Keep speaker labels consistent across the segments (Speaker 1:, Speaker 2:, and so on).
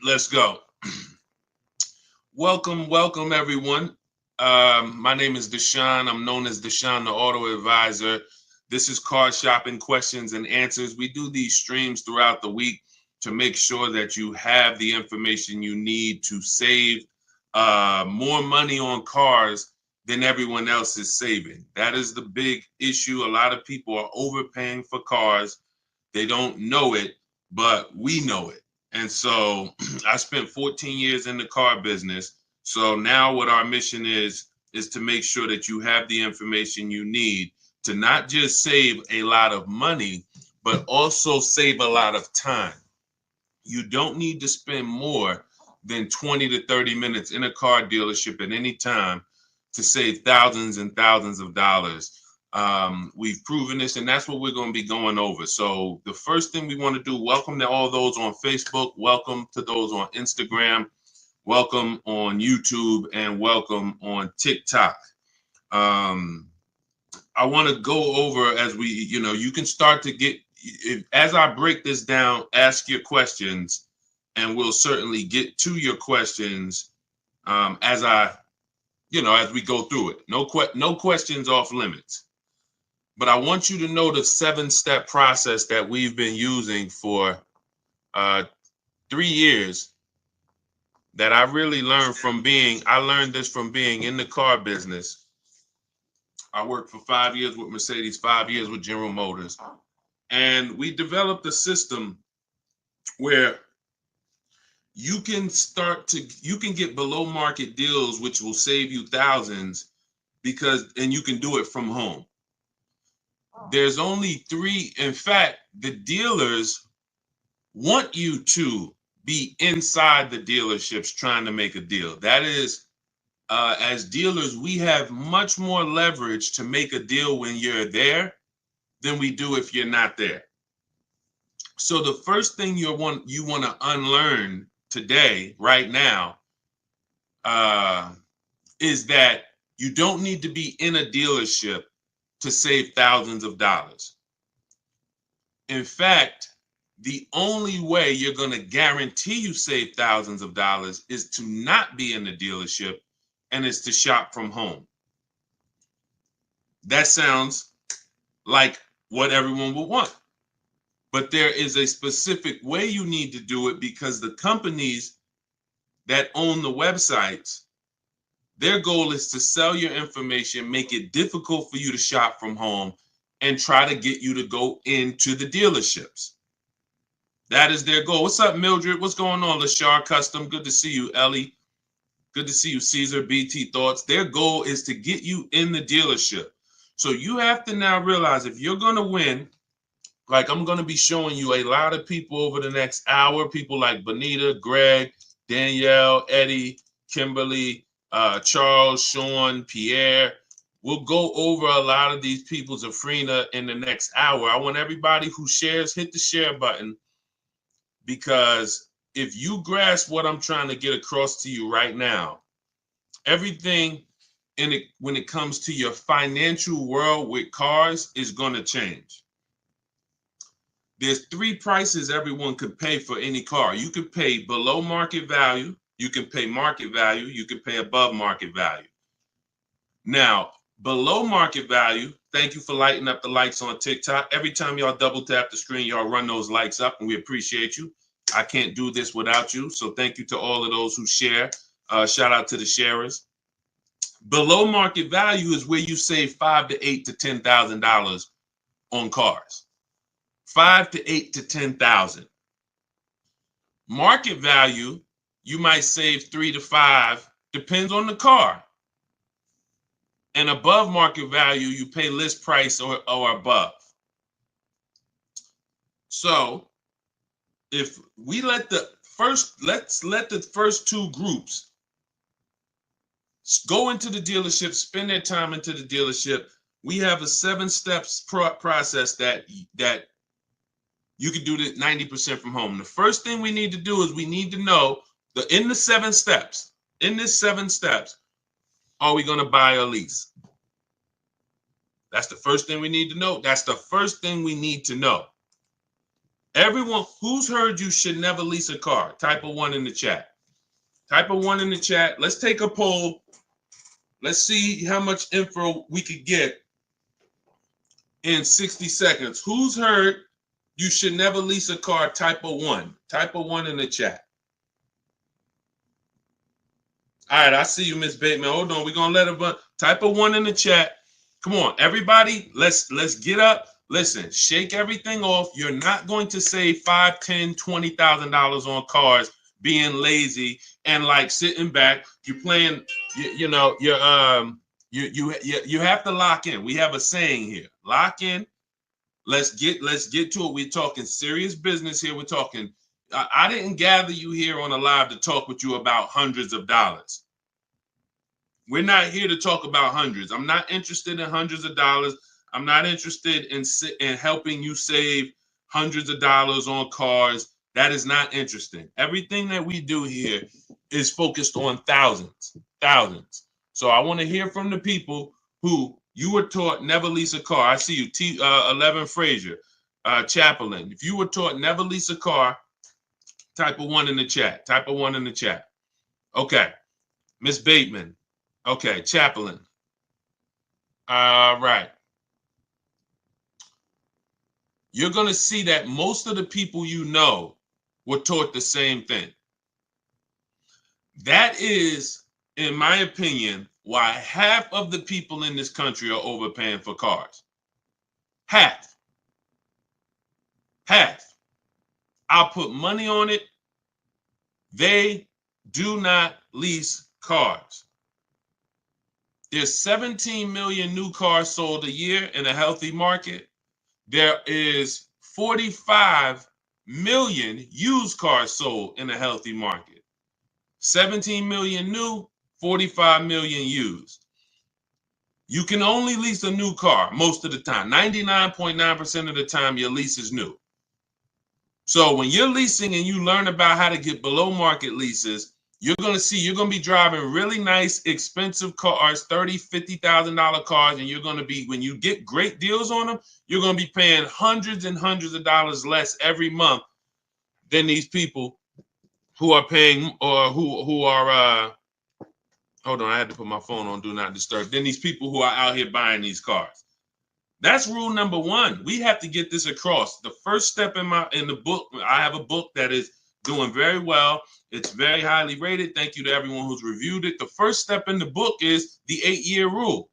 Speaker 1: Let's go. Welcome everyone. My name is Deshaun. I'm known as Deshaun, the Auto Advisor. This is Car Shopping Questions and Answers. We do these streams throughout the week to make sure that you have the information you need to save more money on cars than everyone else is saving. That is the big issue. A lot of people are overpaying for cars. They don't know it, but we know it. And so I spent 14 years in the car business. So now what our mission is to make sure that you have the information you need to not just save a lot of money, but also save a lot of time. You don't need to spend more than 20 to 30 minutes in a car dealership at any time to save thousands and thousands of dollars. We've proven this, and that's what we're going to be going over. So the first thing we want to do, welcome to all those on Facebook, welcome to those on Instagram, welcome on YouTube, and welcome on TikTok. I want to go over as you can start to get, as I break this down, ask your questions, and we'll certainly get to your questions as we go through it. No questions off limits. But I want you to know the 7-step process that we've been using for 3 years that I really learned I learned this from being in the car business. I worked for 5 years with Mercedes, 5 years with General Motors. And we developed a system where you can get below market deals, which will save you thousands and you can do it from home. There's only 3. In fact, the dealers want you to be inside the dealerships trying to make a deal. That is, as dealers, we have much more leverage to make a deal when you're there than we do if you're not there. So the first thing you want to unlearn today, right now, is that you don't need to be in a dealership to save thousands of dollars. In fact, the only way you're going to guarantee you save thousands of dollars is to not be in the dealership, and it's to shop from home. That sounds like what everyone would want. But there is a specific way you need to do it, because the companies that own the websites, their goal is to sell your information, make it difficult for you to shop from home, and try to get you to go into the dealerships. That is their goal. What's up, Mildred? What's going on, Lashar Custom? Good to see you, Ellie. Good to see you, Caesar, BT Thoughts. Their goal is to get you in the dealership. So you have to now realize, if you're going to win, like I'm going to be showing you a lot of people over the next hour, people like Bonita, Greg, Danielle, Eddie, Kimberly, Charles, Sean, Pierre. We'll go over a lot of these people, Zafrina, in the next hour. I want everybody who shares, hit the share button, because if you grasp what I'm trying to get across to you right now, everything when it comes to your financial world with cars is going to change. There's 3 prices everyone could pay for any car. You could pay below market value, you can pay market value, you can pay above market value. Now, below market value, thank you for lighting up the likes on TikTok. Every time y'all double tap the screen, y'all run those likes up, and we appreciate you. I can't do this without you. So thank you to all of those who share. Shout out to the sharers. Below market value is where you save $5,000 to $8,000 to $10,000 on cars. $5,000 to $8,000 to $10,000. Market value, you might save $3,000 to $5,000, depends on the car. And above market value, you pay list price or above. So if we let's let the first 2 groups go into the dealership, spend their time into the dealership. We have a 7 steps process that you can do this 90% from home. The first thing we need to do is we need to know in this 7 steps, are we going to buy or lease? That's the first thing we need to know. That's the first thing we need to know. Everyone who's heard you should never lease a car, type a 1 in the chat. Type a 1 in the chat. Let's take a poll. Let's see how much info we could get in 60 seconds. Who's heard you should never lease a car? Type a 1. Type a 1 in the chat. All right, I see you, Miss Bateman. Hold on. We're going to let her type a 1 in the chat. Come on, everybody. Let's get up. Listen, shake everything off. You're not going to save $5,000, $10,000, $20,000 on cars being lazy and like sitting back. You're playing, you have to lock in. We have a saying here. Lock in. Let's get to it. We're talking serious business here. We're talking. I didn't gather you here on a live to talk with you about hundreds of dollars. We're not here to talk about hundreds. I'm not interested in hundreds of dollars. I'm not interested in helping you save hundreds of dollars on cars. That is not interesting. Everything that we do here is focused on thousands. So I want to hear from the people who you were taught never lease a car. I see you, 11 Frazier, Chaplain. If you were taught never lease a car, type a 1 in the chat. Type a 1 in the chat. Okay. Miss Bateman. Okay. Chaplain. All right. You're going to see that most of the people you know were taught the same thing. That is, in my opinion, why half of the people in this country are overpaying for cars. Half. I'll put money on it. They do not lease cars. There's 17 million new cars sold a year in a healthy market. There is 45 million used cars sold in a healthy market. 17 million new, 45 million used. You can only lease a new car most of the time. 99.9% of the time, your lease is new. So when you're leasing and you learn about how to get below market leases, you're going to be driving really nice, expensive cars, $30,000, $50,000 cars, and you're going to be, when you get great deals on them, you're going to be paying hundreds and hundreds of dollars less every month than these people who are paying, or who are, hold on, I had to put my phone on Do Not Disturb, than these people who are out here buying these cars. That's rule number 1. We have to get this across. The first step in the book, I have a book that is doing very well. It's very highly rated. Thank you to everyone who's reviewed it. The first step in the book is the 8-year rule.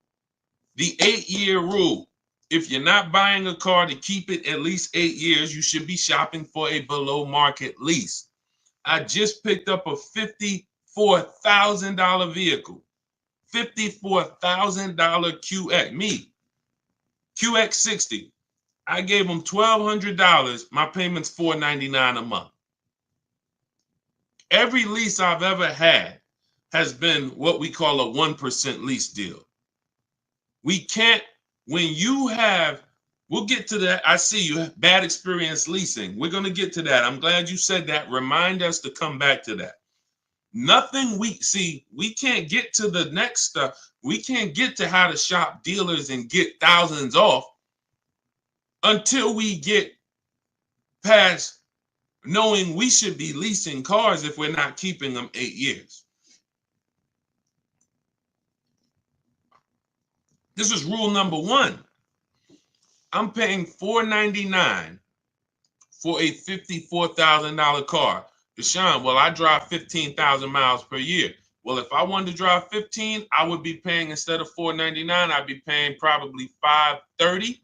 Speaker 1: The 8-year rule. If you're not buying a car to keep it at least 8 years, you should be shopping for a below market lease. I just picked up a $54,000 vehicle. $54,000 QX. QX60. I gave them $1,200. My payment's $499 a month. Every lease I've ever had has been what we call a 1% lease deal. We can't, when you have, we'll get to that. I see you have bad experience leasing. We're going to get to that. I'm glad you said that. Remind us to come back to that. Nothing we can't get to the next stuff. We can't get to how to shop dealers and get thousands off until we get past knowing we should be leasing cars if we're not keeping them 8 years. This is rule number 1. I'm paying $499 for a $54,000 car. Deshaun, well, I drive 15,000 miles per year. Well, if I wanted to drive 15, I would be paying, instead of $499, I'd be paying probably $530,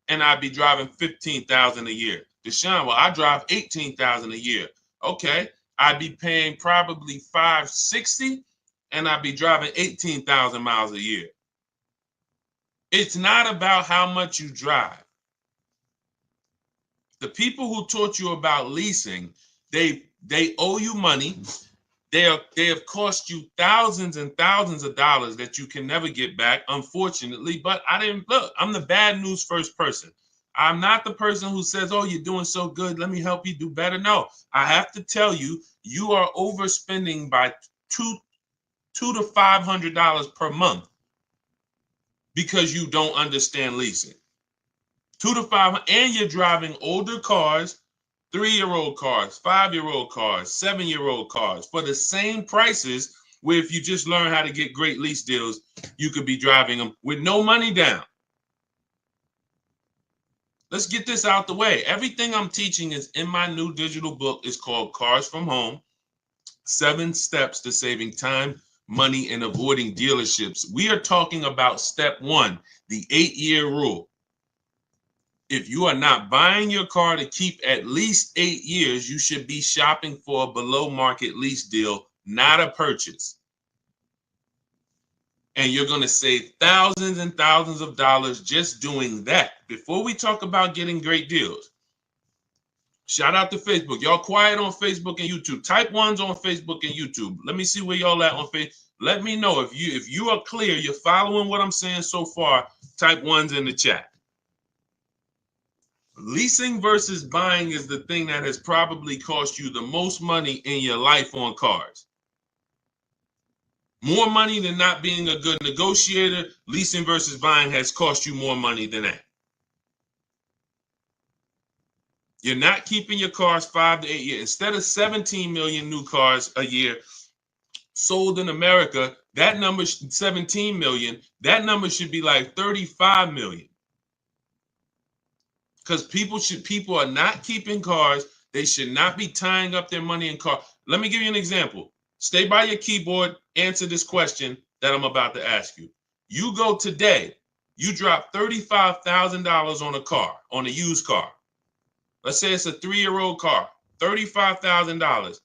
Speaker 1: and I'd be driving 15,000 a year. Deshaun, well, I drive 18,000 a year. Okay, I'd be paying probably $560, and I'd be driving 18,000 miles a year. It's not about how much you drive. The people who taught you about leasing, they owe you money. They have cost you thousands and thousands of dollars that you can never get back, unfortunately. But I'm the bad news first person. I'm not the person who says, oh, you're doing so good, let me help you do better. No, I have to tell you, you are overspending by $200 to $500 per month because you don't understand leasing. $200 to $500, and you're driving older cars 3-year-old cars, 5-year-old cars, 7-year-old cars for the same prices, where if you just learn how to get great lease deals, you could be driving them with no money down. Let's get this out the way. Everything I'm teaching is in my new digital book. It's called Cars from Home, 7 Steps to Saving Time, Money, and Avoiding Dealerships. We are talking about step 1, the 8-year rule. If you are not buying your car to keep at least 8 years, you should be shopping for a below market lease deal, not a purchase. And you're going to save thousands and thousands of dollars just doing that. Before we talk about getting great deals, shout out to Facebook. Y'all quiet on Facebook and YouTube. Type 1s on Facebook and YouTube. Let me see where y'all at on Facebook. Let me know if you are clear, you're following what I'm saying so far. Type 1s in the chat. Leasing versus buying is the thing that has probably cost you the most money in your life on cars. More money than not being a good negotiator. Leasing versus buying has cost you more money than that. You're not keeping your cars 5 to 8 years. Instead of 17 million new cars a year sold in America, that number, 17 million, that number should be like 35 million. Because people are not keeping cars. They should not be tying up their money in cars. Let me give you an example. Stay by your keyboard, answer this question that I'm about to ask you. You go today, you drop $35,000 on a car, on a used car. Let's say it's a 3-year-old car, $35,000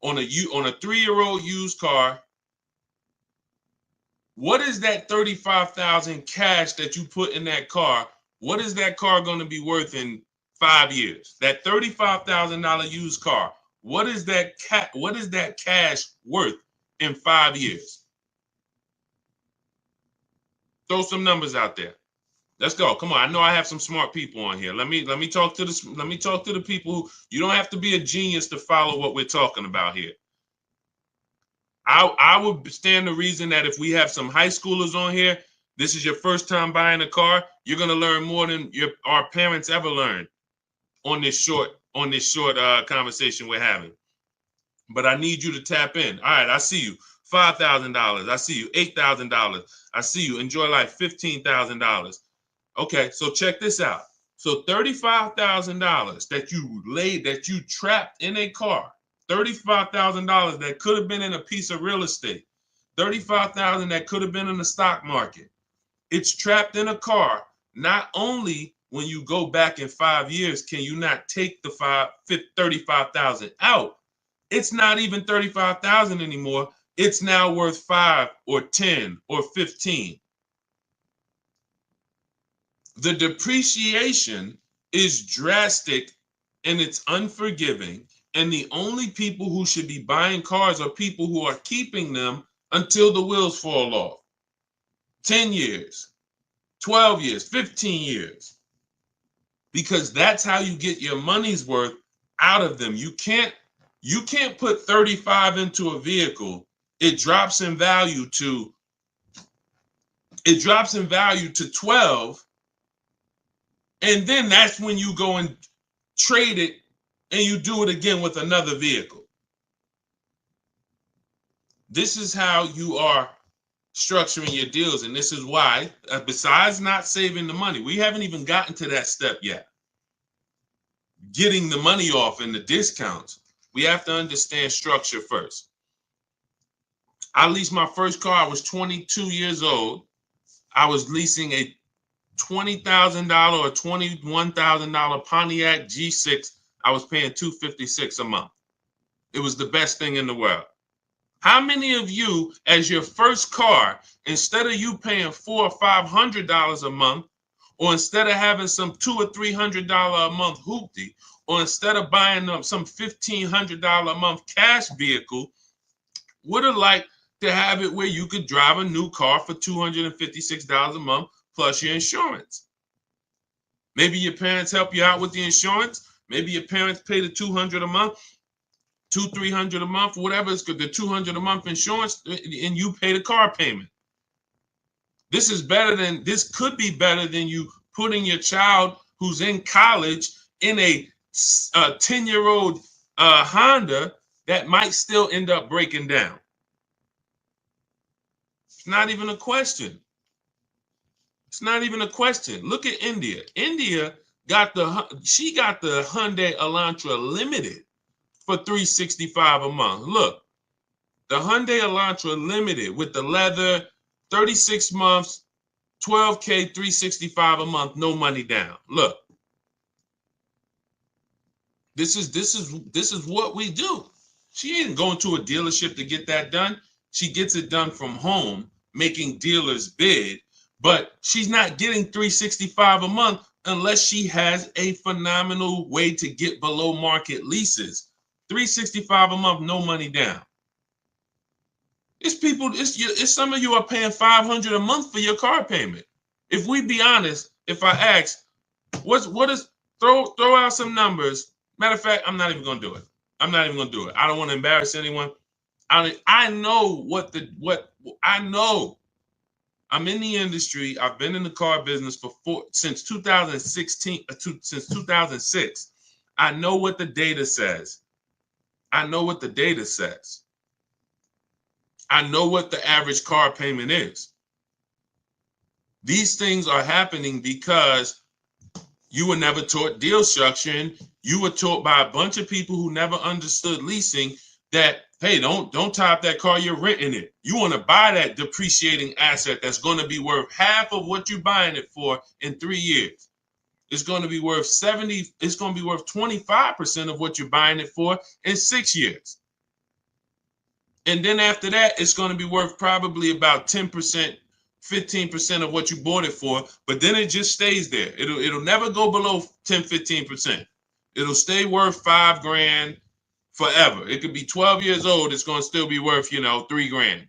Speaker 1: on a 3-year-old used car. What is that $35,000 cash that you put in that car? What is that car going to be worth in 5 years? That $35,000 used car. What is that cash worth in 5 years? Throw some numbers out there. Let's go. Come on. I know I have some smart people on here. Let me talk to the people who, you don't have to be a genius to follow what we're talking about here. I would stand the reason that if we have some high schoolers on here, this is your first time buying a car, you're gonna learn more than our parents ever learned on this short conversation we're having. But I need you to tap in. All right, I see you. $5,000. I see you. $8,000. I see you. Enjoy life. $15,000. Okay, so check this out. So $35,000 that you trapped in a car. $35,000 that could have been in a piece of real estate. $35,000 that could have been in the stock market. It's trapped in a car. Not only when you go back in 5 years, can you not take the $35,000 out? It's not even $35,000 anymore. It's now worth 5 or 10 or 15. The depreciation is drastic and it's unforgiving. And the only people who should be buying cars are people who are keeping them until the wheels fall off. 10 years, 12 years, 15 years. Because that's how you get your money's worth out of them. You can't put 35 into a vehicle. It drops in value to 12. And then that's when you go and trade it and you do it again with another vehicle. This is how you are structuring your deals. And this is why, besides not saving the money, we haven't even gotten to that step yet. Getting the money off and the discounts. We have to understand structure first. I leased my first car. I was 22 years old. I was leasing a $20,000 or $21,000 Pontiac G6. I was paying $256 a month. It was the best thing in the world. How many of you, as your first car, instead of you paying $400 or $500 a month, or instead of having some $200 or $300 a month hoopty, or instead of buying some $1,500 a month cash vehicle, would have liked to have it where you could drive a new car for $256 a month plus your insurance? Maybe your parents help you out with the insurance. Maybe your parents pay the $200 a month, $200-300 a month, whatever it's good, the $200 a month insurance, and you pay the car payment. This could be better than you putting your child who's in college in a 10-year-old Honda that might still end up breaking down. It's not even a question. It's not even a question. Look at India. India got the Hyundai Elantra Limited for $365 a month. Look, the Hyundai Elantra Limited with the leather, 36 months, $12K, $365 a month, no money down. Look, this is what we do. She ain't going to a dealership to get that done. She gets it done from home, making dealers bid, but she's not getting $365 a month unless she has a phenomenal way to get below market leases. $365 a month, no money down. It's people, it's some of you are paying $500 a month for your car payment. If we be honest, if I ask, what is throw out some numbers. Matter of fact, I'm not even gonna do it. I'm not even gonna do it. I don't want to embarrass anyone. I know I know. I'm in the industry. I've been in the car business since 2016, since 2006. I know what the data says. I know what the data says. I know what the average car payment is. These things are happening because you were never taught deal structuring. You were taught by a bunch of people who never understood leasing that, hey, don't tie up that car, you're renting it. You want to buy that depreciating asset that's going to be worth half of what you're buying it for in 3 years. It's going to be worth 70, it's going to be worth 25% of what you're buying it for in 6 years. And then after that, it's going to be worth probably about 10%, 15% of what you bought it for, but then it just stays there. It'll never go below 10, 15%. It'll stay worth $5,000 forever. It could be 12 years old. It's going to still be worth, $3,000.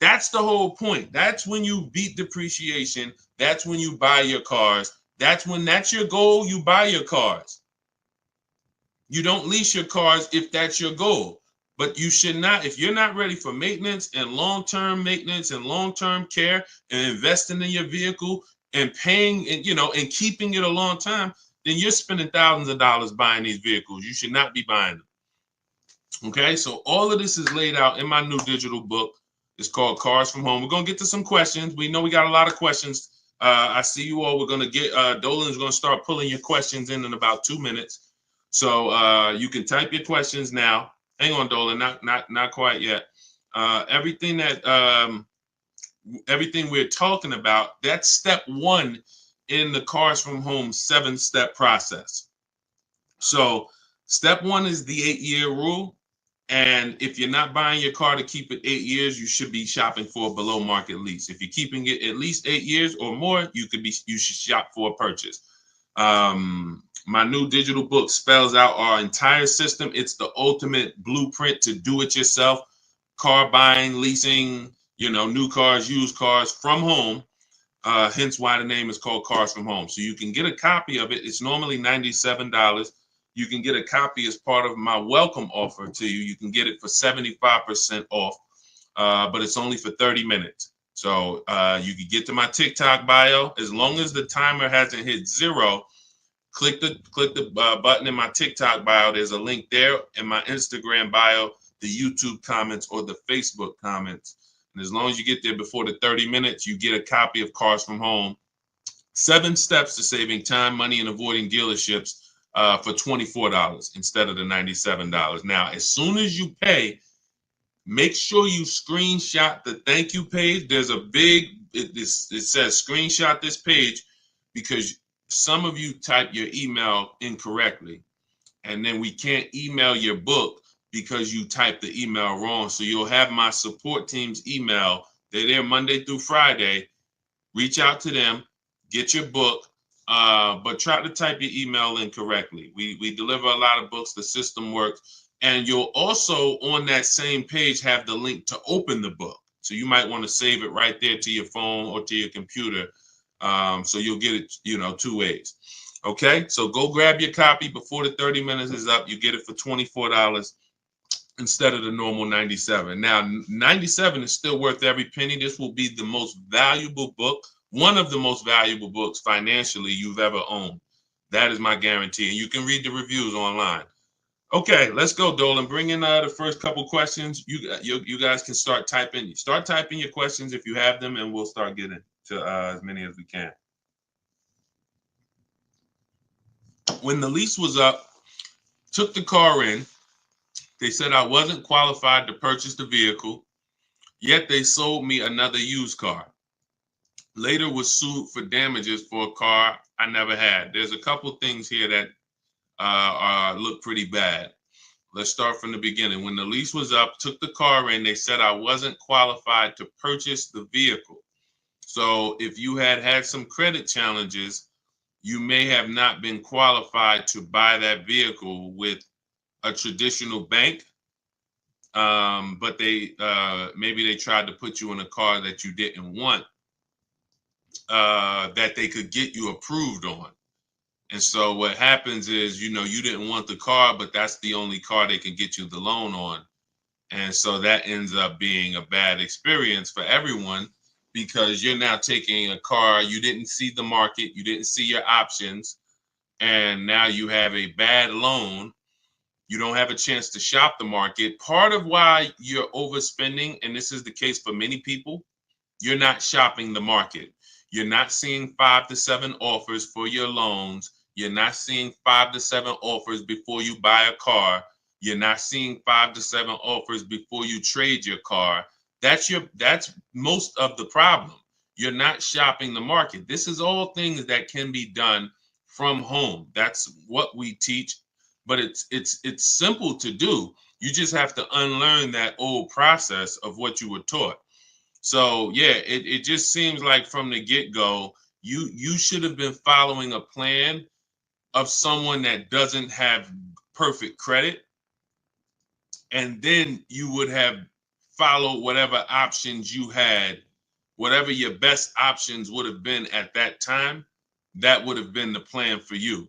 Speaker 1: That's the whole point. That's when you beat depreciation. That's when you buy your cars. That's your goal. You buy your cars. You don't lease your cars if that's your goal. But you should not, if you're not ready for maintenance and long-term maintenance and long-term care and investing in your vehicle and paying and keeping it a long time, then you're spending thousands of dollars buying these vehicles. You should not be buying them. Okay, so all of this is laid out in my new digital book. It's called Cars from Home. We're going to get to some questions. We know we got a lot of questions. I see you all. We're going to get, Dolan's going to start pulling your questions in about 2 minutes. So you can type your questions now. Hang on, Dolan, not quite yet. Everything we're talking about, that's step 1 in the Cars from Home 7-step process. So step 1 is the 8-year rule. And if you're not buying your car to keep it 8 years, you should be shopping for a below market lease. If you're keeping it at least 8 years or more, you should shop for a purchase. My new digital book spells out our entire system. It's the ultimate blueprint to do it yourself. Car buying, leasing, new cars, used cars from home. Hence why the name is called Cars from Home. So you can get a copy of it. It's normally $97. You can get a copy as part of my welcome offer to you. You can get it for 75% off, but it's only for 30 minutes. So you can get to my TikTok bio. As long as the timer hasn't hit 0, click the button in my TikTok bio. There's a link there in my Instagram bio, the YouTube comments, or the Facebook comments. And as long as you get there before the 30 minutes, you get a copy of Cars from Home. 7 steps to saving time, money, and avoiding dealerships for $24 instead of the $97. Now, as soon as you pay, make sure you screenshot the thank you page. There's a it says screenshot this page because some of you type your email incorrectly, and then we can't email your book because you typed the email wrong. So you'll have my support team's email. They're there Monday through Friday. Reach out to them, get your book, but try to type your email in correctly. We deliver a lot of books. The system works. And you'll also, on that same page, have the link to open the book. So you might want to save it right there to your phone or to your computer. So you'll get it, 2 ways. Okay, so go grab your copy before the 30 minutes is up. You get it for $24 instead of the normal $97. Now, $97 is still worth every penny. This will be the most valuable book, one of the most valuable books financially you've ever owned. That is my guarantee. And you can read the reviews online. Okay, let's go, Dolan. Bring in the first couple questions. You guys can start typing. Start typing your questions if you have them, and we'll start getting to as many as we can. When the lease was up, took the car in. They said I wasn't qualified to purchase the vehicle, yet they sold me another used car. Later was sued for damages for a car I never had. There's a couple things here that look pretty bad. Let's start from the beginning. When the lease was up, took the car in, they said I wasn't qualified to purchase the vehicle. So if you had some credit challenges, you may have not been qualified to buy that vehicle with a traditional bank. But they maybe they tried to put you in a car that you didn't want, that they could get you approved on. And so what happens is, you didn't want the car, but that's the only car they can get you the loan on. And so that ends up being a bad experience for everyone, because you're now taking a car, you didn't see the market, you didn't see your options, and now you have a bad loan. You don't have a chance to shop the market. Part of why you're overspending, and this is the case for many people, you're not shopping the market. You're not seeing 5 to 7 offers for your loans. You're not seeing 5 to 7 offers before you buy a car. You're not seeing 5 to 7 offers before you trade your car. That's most of the problem. You're not shopping the market. This is all things that can be done from home. That's what we teach, but it's simple to do. You just have to unlearn that old process of what you were taught. So yeah, it just seems like from the get-go, you should have been following a plan of someone that doesn't have perfect credit, and then you would have followed whatever options you had, whatever your best options would have been at that time. That would have been the plan for you.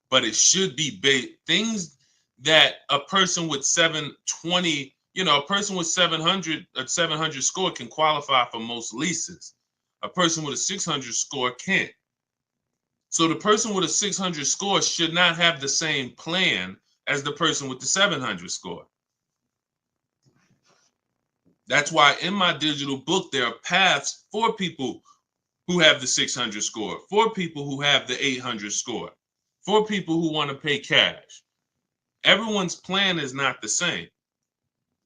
Speaker 1: But it should be things that a person with 720, a person with 700 score can qualify for most leases. A person with a 600 score can't. So the person with a 600 score should not have the same plan as the person with the 700 score. That's why in my digital book, there are paths for people who have the 600 score, for people who have the 800 score, for people who want to pay cash. Everyone's plan is not the same.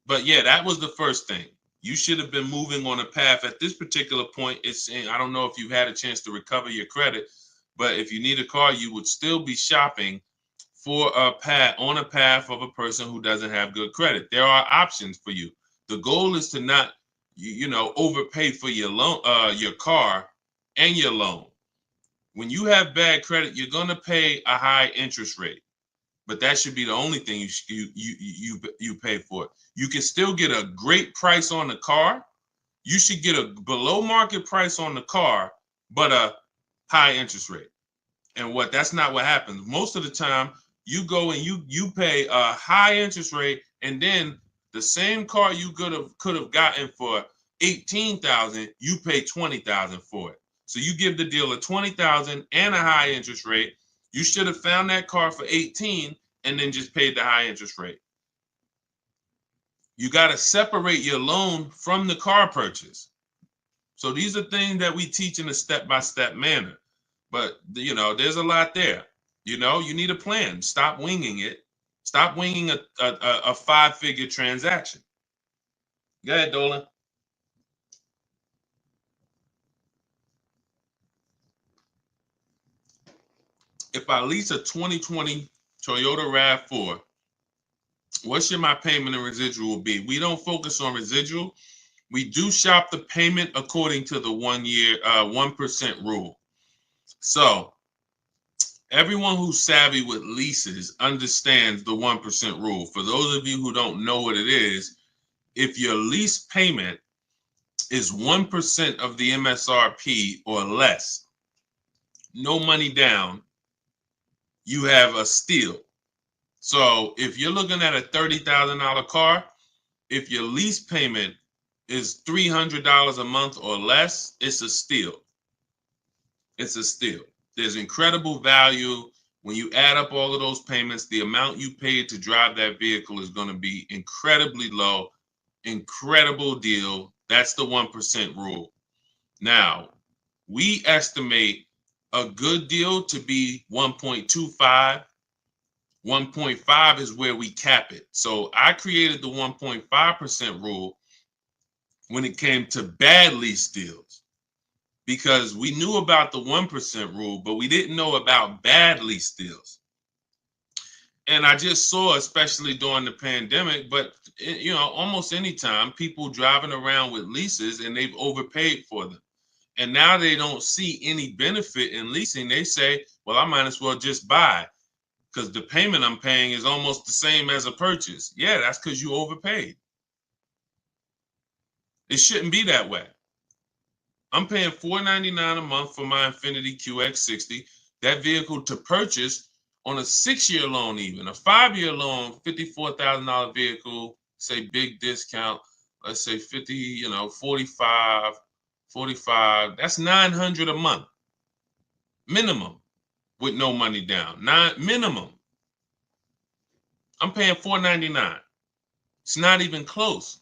Speaker 1: But yeah, that was the first thing. You should have been moving on a path at this particular point. It's saying, I don't know if you had a chance to recover your credit, but if you need a car, you would still be shopping for a path of a person who doesn't have good credit. There are options for you. The goal is to not, overpay for your loan, your car and your loan. When you have bad credit, you're going to pay a high interest rate, but that should be the only thing you pay for. You can still get a great price on the car. You should get a below market price on the car, but a high interest rate. And that's not what happens. Most of the time, you go and you pay a high interest rate, and then the same car you could have gotten for $18,000, you pay $20,000 for it. So you give the dealer $20,000 and a high interest rate. You should have found that car for $18,000 and then just paid the high interest rate. You got to separate your loan from the car purchase. So these are things that we teach in a step-by-step manner. But, there's a lot there. You need a plan. Stop winging it. Stop winging a 5-figure transaction. Go ahead, Dolan. If I lease a 2020 Toyota RAV4, what should my payment and residual be? We don't focus on residual. We do shop the payment according to the 1% rule. So everyone who's savvy with leases understands the 1% rule. For those of you who don't know what it is, if your lease payment is 1% of the MSRP or less, no money down, you have a steal. So if you're looking at a $30,000 car, if your lease payment is $300 a month or less, it's a steal. It's a steal. There's incredible value When you add up all of those payments, the amount you paid to drive that vehicle is going to be incredibly low. Incredible deal. That's the 1% rule. Now, we estimate a good deal to be 1.25. 1.5 is where we cap it. So I created the 1.5% rule when it came to bad lease deals, because we knew about the 1% rule, but we didn't know about bad lease deals. And I just saw, especially during the pandemic, but almost any time, people driving around with leases and they've overpaid for them. And now they don't see any benefit in leasing. They say, well, I might as well just buy because the payment I'm paying is almost the same as a purchase. Yeah, that's because you overpaid. It shouldn't be that way. I'm paying $499 a month for my Infiniti QX60. That vehicle to purchase on a 6-year loan, even a 5-year loan, $54,000 vehicle, say big discount, let's say 50, 45, that's $900 a month minimum with no money down. Minimum. I'm paying $499. It's not even close.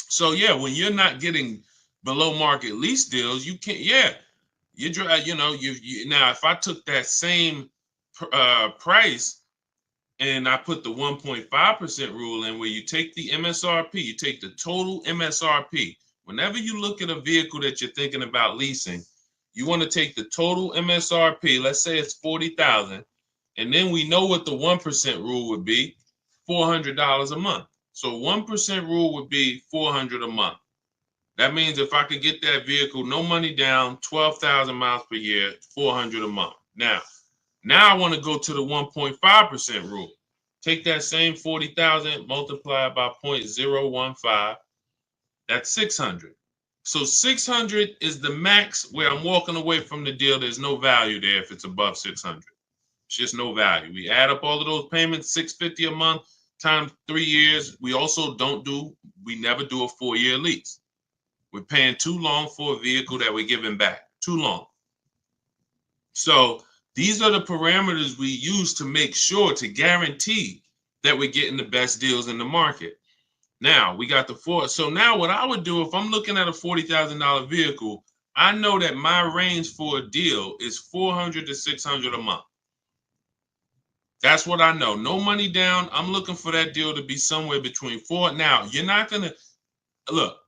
Speaker 1: So yeah, when you're not getting below market lease deals, you can't. Yeah, you drive. Now if I took that same price and I put the 1.5% rule in, where you take the MSRP, you take the total MSRP. Whenever you look at a vehicle that you're thinking about leasing, you want to take the total MSRP. Let's say it's $40,000, and then we know what the 1% rule would be: $400 a month. So 1% rule would be $400 a month. That means if I could get that vehicle, no money down, 12,000 miles per year, $400 a month. Now I want to go to the 1.5% rule. Take that same 40,000, multiply by 0.015. That's 600. So 600 is the max where I'm walking away from the deal. There's no value there if it's above 600. It's just no value. We add up all of those payments, $650 a month times 3 years. We never do a 4-year lease. We're paying too long for a vehicle that we're giving back. Too long. So these are the parameters we use to make sure, to guarantee that we're getting the best deals in the market. Now we got the 4. So now what I would do if I'm looking at a $40,000 vehicle, I know that my range for a deal is $400 to $600 a month. That's what I know. No money down. I'm looking for that deal to be somewhere between 4. Now, you're not going to look.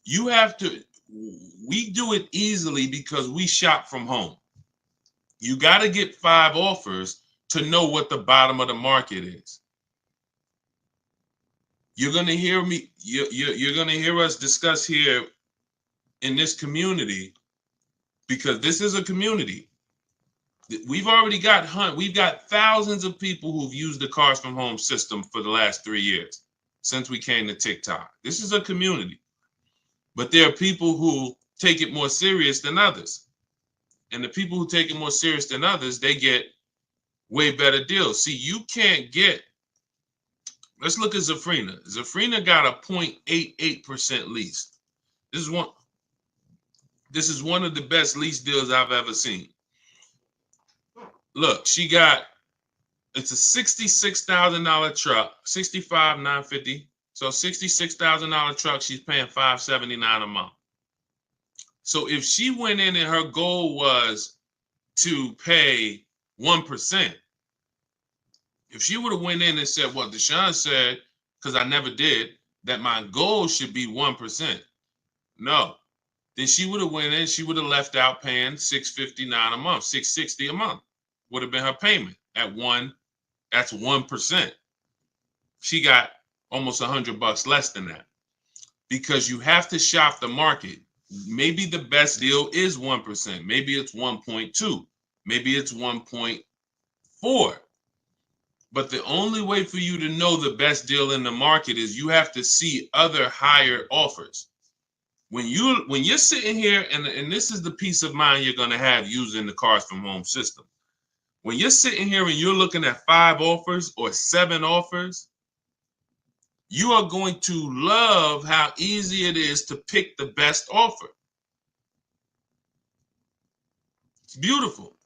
Speaker 1: You have to. We do it easily because we shop from home. You got to get 5 offers to know what the bottom of the market is. You're going to hear me. You're going to hear us discuss here in this community, because this is a community. We've got thousands of people who've used the Cars from Home system for the last 3 years since we came to TikTok. This is a community, but there are people who take it more serious than others. And the people who take it more serious than others, they get way better deals. See, you can't get, let's look at Zafrina. Zafrina got a 0.88% lease. This is one of the best lease deals I've ever seen. Look, it's a $66,000 truck, $65,950. So $66,000 truck, she's paying $579 a month. So if she went in and her goal was to pay 1%, if she would have went in and said what Deshaun said, because I never did, that my goal should be 1%. No. Then she would have went in, she would have left out paying $659 a month, $660 a month would have been her payment at 1. That's 1%. She got almost $100 less than that, because you have to shop the market. Maybe the best deal is 1%. Maybe it's 1.2. Maybe it's 1.4. But the only way for you to know the best deal in the market is you have to see other higher offers. When you're sitting here, and this is the peace of mind you're going to have using the Cars from Home system. When you're sitting here and you're looking at 5 offers or 7 offers, you are going to love how easy it is to pick the best offer. It's beautiful.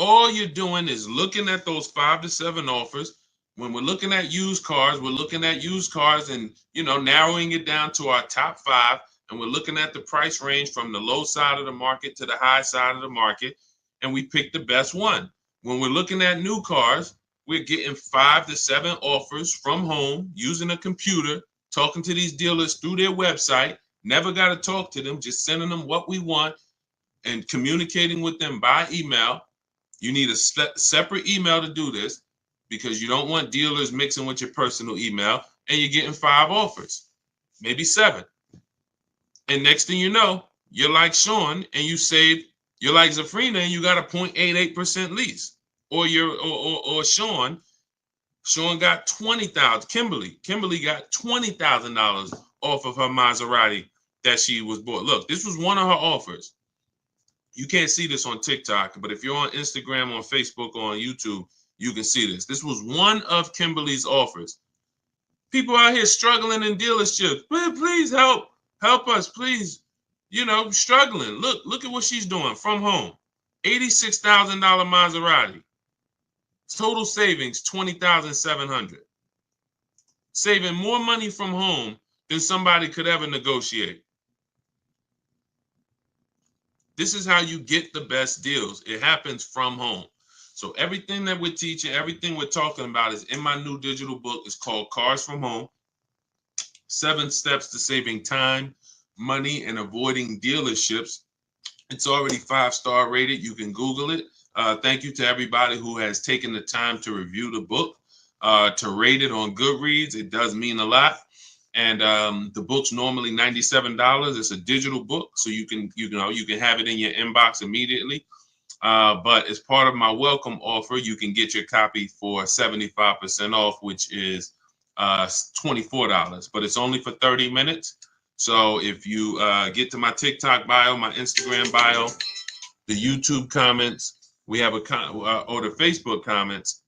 Speaker 1: All you're doing is looking at those 5 to 7 offers. When we're looking at used cars, we're looking at used cars and, narrowing it down to our top 5. And we're looking at the price range from the low side of the market to the high side of the market. And we pick the best one. When we're looking at new cars, we're getting 5 to 7 offers from home using a computer, talking to these dealers through their website. Never got to talk to them, just sending them what we want and communicating with them by email. You need a separate email to do this because you don't want dealers mixing with your personal email, and you're getting 5 offers, maybe 7. And next thing you know, you're like Sean and you're like Zafrina and you got a 0.88% lease. Or Sean got $20,000. Kimberly got $20,000 off of her Maserati that she was bought. Look, this was one of her offers. You can't see this on TikTok, but if you're on Instagram, on Facebook, or on YouTube, you can see this. This was one of Kimberly's offers. People out here struggling in dealerships. Please help us, please. Struggling. Look at what she's doing from home. $86,000 Maserati. Total savings, $20,700. Saving more money from home than somebody could ever negotiate. This is how you get the best deals. It happens from home. So everything that we're teaching, everything we're talking about is in my new digital book. It's called Cars from Home. 7 Steps to Saving Time, Money, and Avoiding Dealerships. It's already 5-star rated. You can Google it. Thank you to everybody who has taken the time to review the book, to rate it on Goodreads. It does mean a lot. And the book's normally $97. It's a digital book, so you can have it in your inbox immediately. But as part of my welcome offer, you can get your copy for 75% off, which is $24. But it's only for 30 minutes. So if you get to my TikTok bio, my Instagram bio, the YouTube comments, we have or the Facebook comments,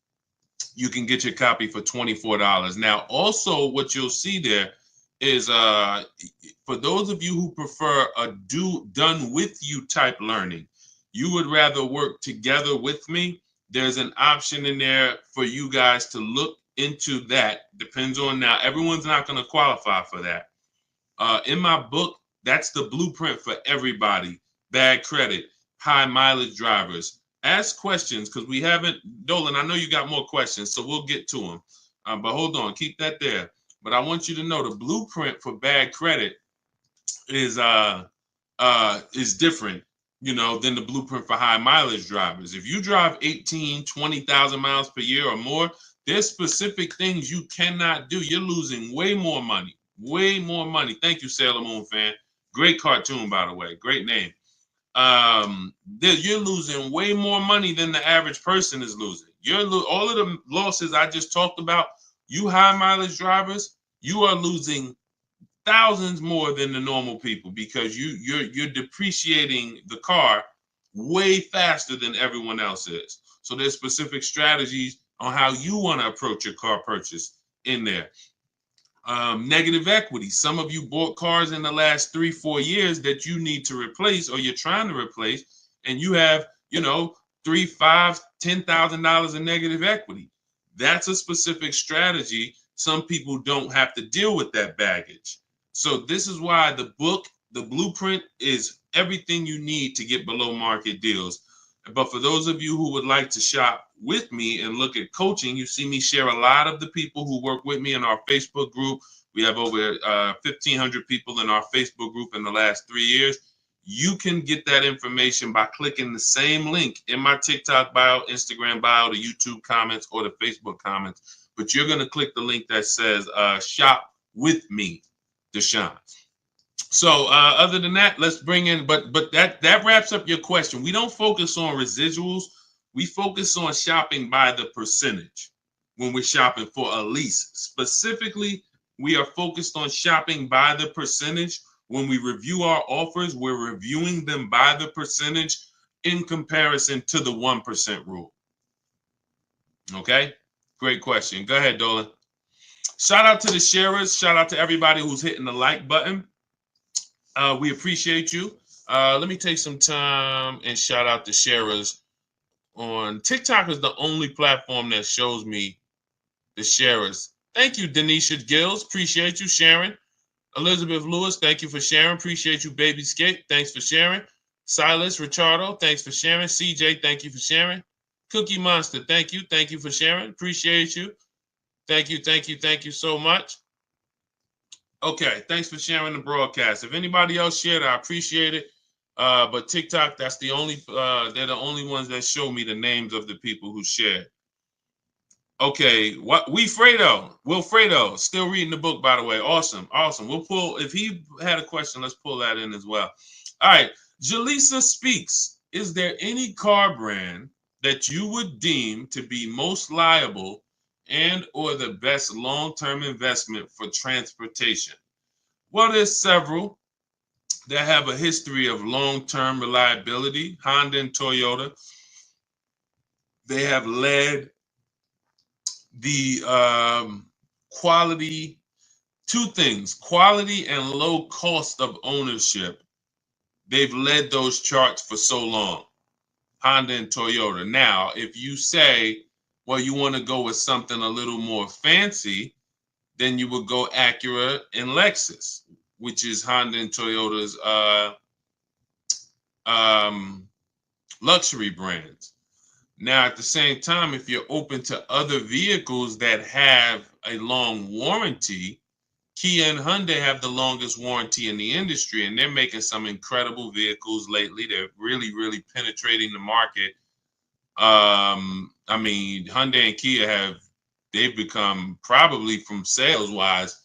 Speaker 1: you can get your copy for $24. Now, also what you'll see there is for those of you who prefer a done with you type learning, you would rather work together with me, there's an option in there for you guys to look into that. Depends on, now, everyone's not going to qualify for that. In my book, that's the blueprint for everybody. Bad credit, high mileage drivers. Ask questions because we haven't, Dolan, I know you got more questions, so we'll get to them. But hold on, keep that there. But I want you to know the blueprint for bad credit is different, than the blueprint for high mileage drivers. If you drive 18, 20,000 miles per year or more, there's specific things you cannot do. You're losing way more money. Way more money. Thank you, Sailor Moon fan. Great cartoon, by the way. Great name. You're losing way more money than the average person is losing. All of the losses I just talked about, you high mileage drivers, you are losing thousands more than the normal people because you're depreciating the car way faster than everyone else is. So there's specific strategies on how you want to approach your car purchase in there. Negative equity. Some of you bought cars in the last 3-4 years that you need to replace or you're trying to replace, and you have, $3,000, $5,000, $10,000 in negative equity. That's a specific strategy. Some people don't have to deal with that baggage. So this is why the book, the blueprint, is everything you need to get below market deals. But for those of you who would like to shop with me and look at coaching, you see me share a lot of the people who work with me in our Facebook group. We have over 1,500 people in our Facebook group in the last 3 years. You can get that information by clicking the same link in my TikTok bio, Instagram bio, the YouTube comments, or the Facebook comments. But you're going to click the link that says shop with me, Deshaun. So other than that, let's bring in, but that wraps up your question. We don't focus on residuals. We focus on shopping by the percentage when we're shopping for a lease. Specifically, we are focused on shopping by the percentage. When we review our offers, we're reviewing them by the percentage in comparison to the 1% rule. Okay, great question. Go ahead, Dolan. Shout out to the sharers. Shout out to everybody who's hitting the like button. We appreciate you. Let me take some time and shout out the sharers on TikTok is the only platform that shows me the sharers. Thank you, Denisha Gills. Appreciate you sharing. Elizabeth Lewis, thank you for sharing. Appreciate you, Baby Skate. Thanks for sharing. Silas Richardo, thanks for sharing. CJ, thank you for sharing. Cookie Monster, thank you. Thank you for sharing. Appreciate you. Thank you, thank you, thank you so much. Okay, thanks for sharing the broadcast. If anybody else shared, I appreciate it. But TikTok, that's the only they're the only ones that show me the names of the people who shared. Okay, what Wilfredo, still reading the book, by the way. Awesome. We'll pull, if he had a question, let's pull that in as well. All right, Jaleesa speaks. Is there any car brand that you would deem to be most liable and or the best long-term investment for transportation? Well, there's several that have a history of long-term reliability. Honda and Toyota, they have led the quality, two things, quality and low cost of ownership. They've led those charts for so long, Honda and Toyota. Now, if you say, well, you want to go with something a little more fancy, then you would go Acura and Lexus, which is Honda and Toyota's luxury brands. Now, at the same time, if you're open to other vehicles that have a long warranty, Kia and Hyundai have the longest warranty in the industry, and they're making some incredible vehicles lately. They're really, really penetrating the market. I mean, Hyundai and Kia they've become, probably from sales wise,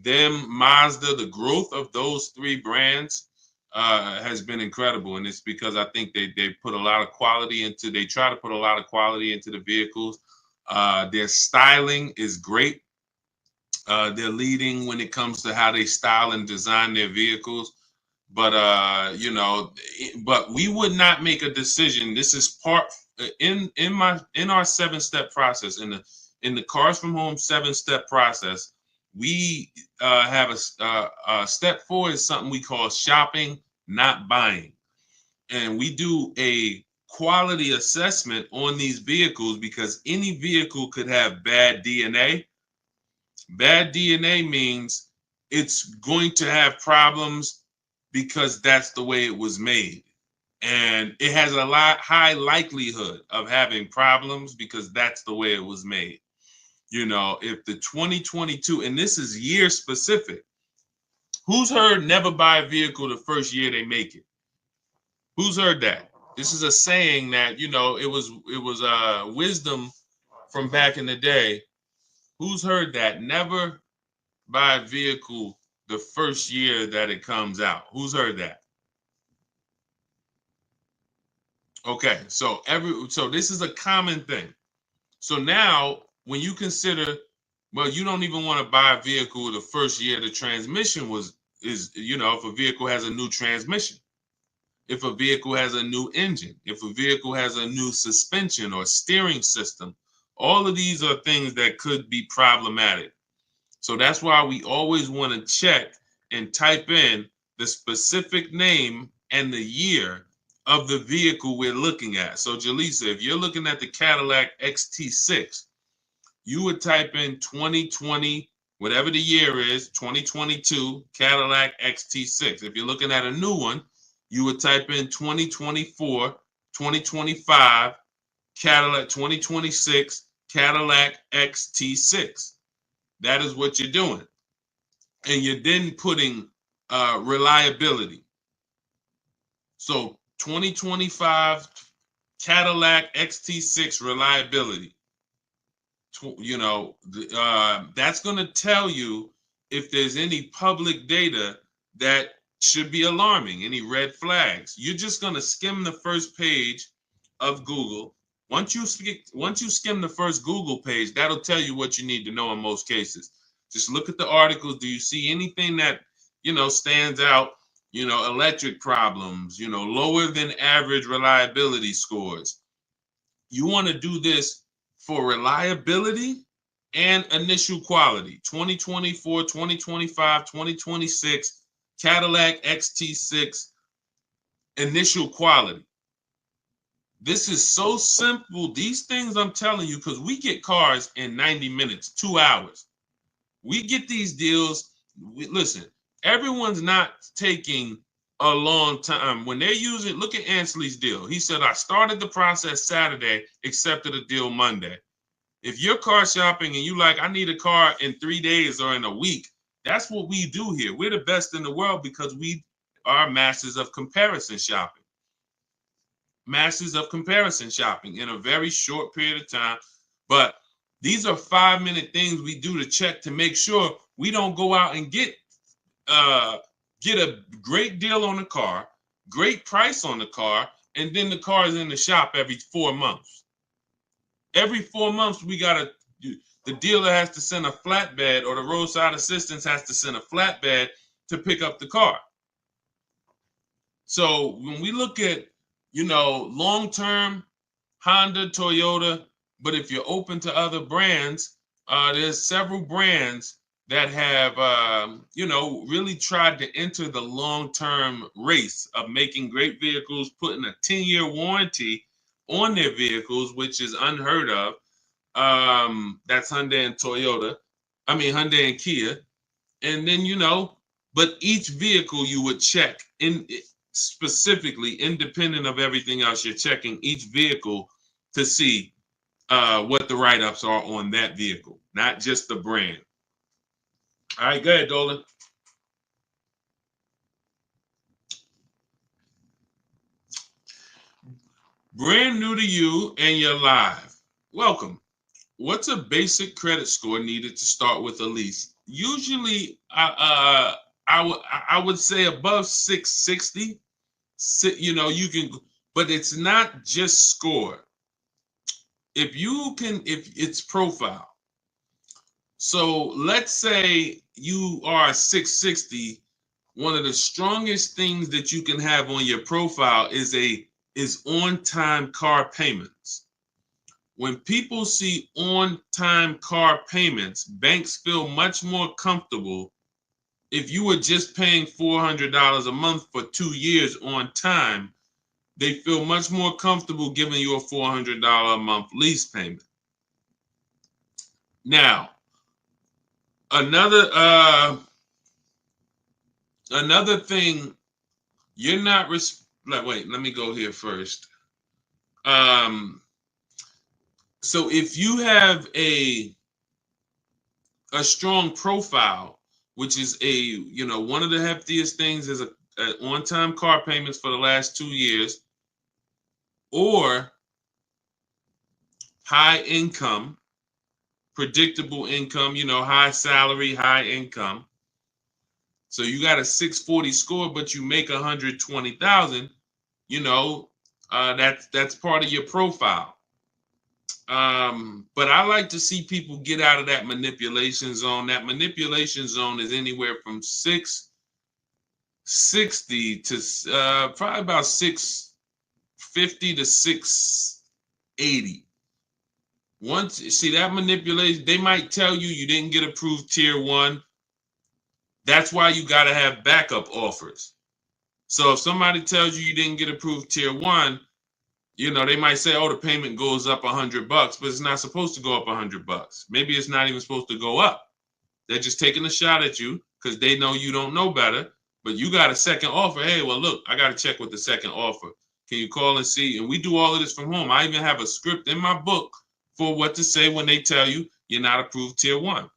Speaker 1: Mazda, the growth of those three brands has been incredible, and it's because I think they put a lot of quality into. They try to put a lot of quality into the vehicles. Their styling is great. They're leading when it comes to how they style and design their vehicles. But but we would not make a decision. This is part in our 7-step process, in the Cars from Home 7-step process. We have a step 4 is something we call shopping, not buying. And we do a quality assessment on these vehicles because any vehicle could have bad DNA. Bad DNA means it's going to have problems because that's the way it was made. And it has a high likelihood of having problems because that's the way it was made. You know, if the 2022, and this is year specific, who's heard never buy a vehicle the first year they make it? Who's heard that? This is a saying that, you know, it was wisdom from back in the day. Who's heard that? Never buy a vehicle the first year that it comes out. Who's heard that? Okay, so this is a common thing. So now when you consider, well, you don't even want to buy a vehicle the first year the transmission is, you know, if a vehicle has a new transmission, if a vehicle has a new engine, if a vehicle has a new suspension or steering system, all of these are things that could be problematic. So that's why we always want to check and type in the specific name and the year of the vehicle we're looking at. So Jaleesa, if you're looking at the Cadillac XT6, you would type in 2020, whatever the year is, 2022 Cadillac XT6. If you're looking at a new one, you would type in 2024, 2025 Cadillac, 2026 Cadillac XT6. That is what you're doing. And you're then putting reliability. So 2025 Cadillac XT6 reliability. You know, that's going to tell you if there's any public data that should be alarming, any red flags. You're just going to skim the first page of Google. Once you skim the first Google page, that'll tell you what you need to know in most cases. Just look at the articles. Do you see anything that, you know, stands out? You know, electric problems, you know, lower than average reliability scores. You want to do this for reliability and initial quality. 2024, 2025, 2026 Cadillac XT6 initial quality. This is so simple. These things I'm telling you, because we get cars in 90 minutes, 2 hours. We get these deals. Listen, everyone's not taking a long time. When they're using, look at Ansley's deal. He said, I started the process Saturday, accepted a deal Monday. If you're car shopping and you like, I need a car in 3 days or in a week, that's what we do here. We're the best in the world because we are masters of comparison shopping. Masters of comparison shopping in a very short period of time. But these are 5-minute things we do to check to make sure we don't go out and get a great deal on the car, great price on the car, and then the car is in the shop every 4 months. Every 4 months, the dealer has to send a flatbed, or the roadside assistance has to send a flatbed to pick up the car. So when we look at, long-term Honda, Toyota, but if you're open to other brands, there's several brands that have, really tried to enter the long-term race of making great vehicles, putting a 10-year warranty on their vehicles, which is unheard of. That's Hyundai and Toyota. Hyundai and Kia. And then, but each vehicle you would check in specifically, independent of everything else, you're checking each vehicle to see what the write-ups are on that vehicle, not just the brand. All right, go ahead, Dolan. Brand new to you and you're live. Welcome. What's a basic credit score needed to start with a lease? Usually, I would say above 660. You can, but it's not just score. If it's profile. So let's say you are 660. One of the strongest things that you can have on your profile is on-time car payments. When people see on-time car payments, banks feel much more comfortable. If you were just paying $400 a month for 2 years on time, they feel much more comfortable giving you a $400 a month lease payment. Now, another thing, you're not wait, let me go here first. So if you have a strong profile, which is one of the heftiest things is a on-time car payments for the last 2 years, or high income, predictable income, high salary, high income. So you got a 640 score, but you make 120,000. That's part of your profile. But I like to see people get out of that manipulation zone. That manipulation zone is anywhere from 660 to probably about 650 to 680. Once you see that manipulation, they might tell you didn't get approved tier 1. That's why you got to have backup offers. So if somebody tells you didn't get approved tier 1, they might say, oh, the payment goes up $100, but it's not supposed to go up $100. Maybe it's not even supposed to go up. They're just taking a shot at you because they know you don't know better, but you got a second offer. Hey, well, look, I got to check with the second offer. Can you call and see? And we do all of this from home. I even have a script in my book for what to say when they tell you you're not approved tier 1.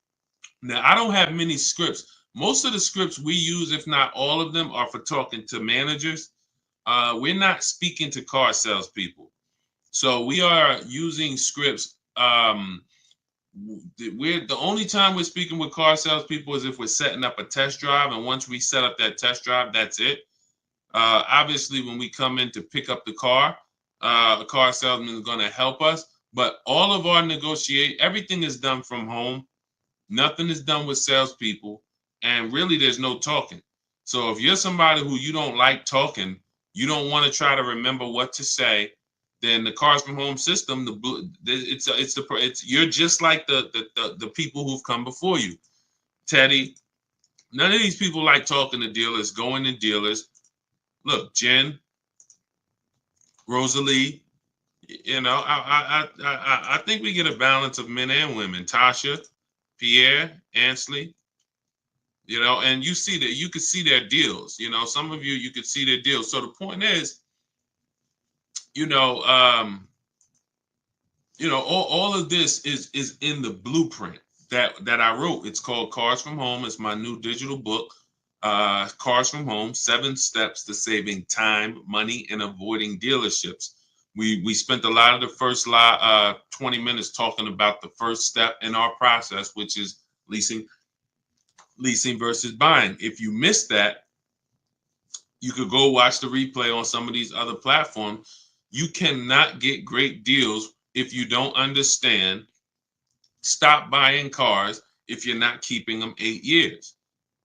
Speaker 1: Now, I don't have many scripts. Most of the scripts we use, if not all of them, are for talking to managers. We're not speaking to car salespeople. So we are using scripts. The only time we're speaking with car salespeople is if we're setting up a test drive. And once we set up that test drive, that's it. Obviously, when we come in to pick up the car, a car salesman is going to help us. But all of our everything is done from home. Nothing is done with salespeople. And really, there's no talking. So if you're somebody who you don't like talking, you don't want to try to remember what to say, then the Cars from Home system, you're just like the people who've come before you. Teddy, none of these people like talking to dealers, going to dealers. Look, Jen, Rosalie, You know, I think we get a balance of men and women. Tasha, Pierre, Ansley, you know, and you see that you could see their deals. You know, some of you could see their deals. So the point is, you know, all of this is in the blueprint that I wrote. It's called Cars from Home. It's my new digital book, Cars from Home: 7 Steps to Saving Time, Money, and Avoiding Dealerships. We spent a lot of the first 20 minutes talking about the first step in our process, which is leasing versus buying. If you missed that, you could go watch the replay on some of these other platforms. You cannot get great deals if you don't understand. Stop buying cars if you're not keeping them 8 years.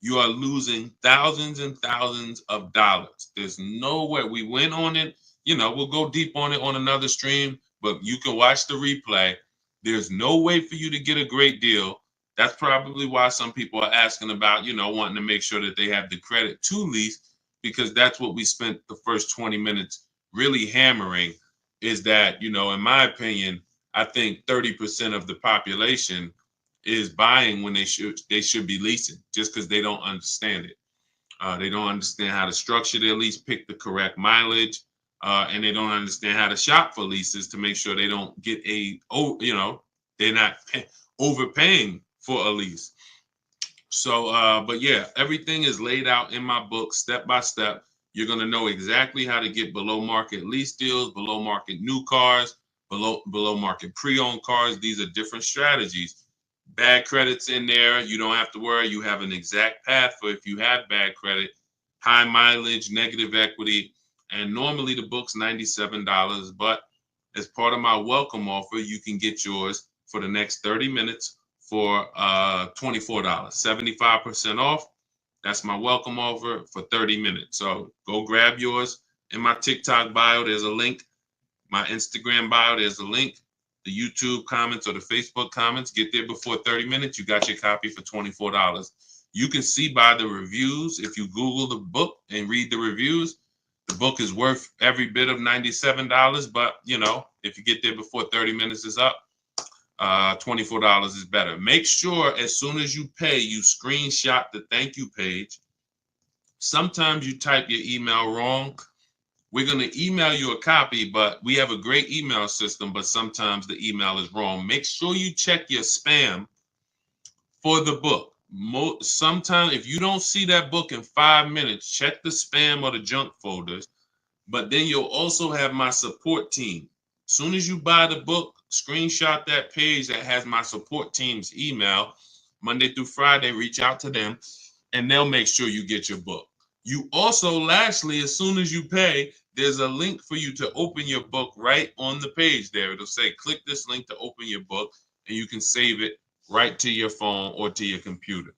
Speaker 1: You are losing thousands and thousands of dollars. There's no way. We went on it. You know, we'll go deep on it on another stream, but you can watch the replay. There's no way for you to get a great deal. That's probably why some people are asking about, you know, wanting to make sure that they have the credit to lease, because that's what we spent the first 20 minutes really hammering, is that, you know, in my opinion, I think 30% of the population is buying when they should be leasing, just because they don't understand it. They don't understand how to structure their lease, pick the correct mileage, and they don't understand how to shop for leases to make sure they don't get they're not overpaying for a lease. So, but yeah, everything is laid out in my book, step by step. You're going to know exactly how to get below market lease deals, below market new cars, below market pre-owned cars. These are different strategies. Bad credits in there. You don't have to worry. You have an exact path for if you have bad credit, high mileage, negative equity. And normally the book's $97, but as part of my welcome offer, you can get yours for the next 30 minutes for $24, 75% off. That's my welcome offer for 30 minutes. So go grab yours. In my TikTok bio, there's a link. My Instagram bio, there's a link. The YouTube comments or the Facebook comments, get there before 30 minutes. You got your copy for $24. You can see by the reviews, if you Google the book and read the reviews, the book is worth every bit of $97. But, you know, if you get there before 30 minutes is up, $24 is better. Make sure as soon as you pay, you screenshot the thank you page. Sometimes you type your email wrong. We're going to email you a copy, but we have a great email system, but sometimes the email is wrong. Make sure you check your spam for the book. Sometimes if you don't see that book in 5 minutes, check the spam or the junk folders. But then you'll also have my support team. As soon as you buy the book, screenshot that page that has my support team's email. Monday through Friday, reach out to them and they'll make sure you get your book. You also, lastly, as soon as you pay, there's a link for you to open your book right on the page there. It'll say, click this link to open your book, and you can save it right to your phone or to your computer.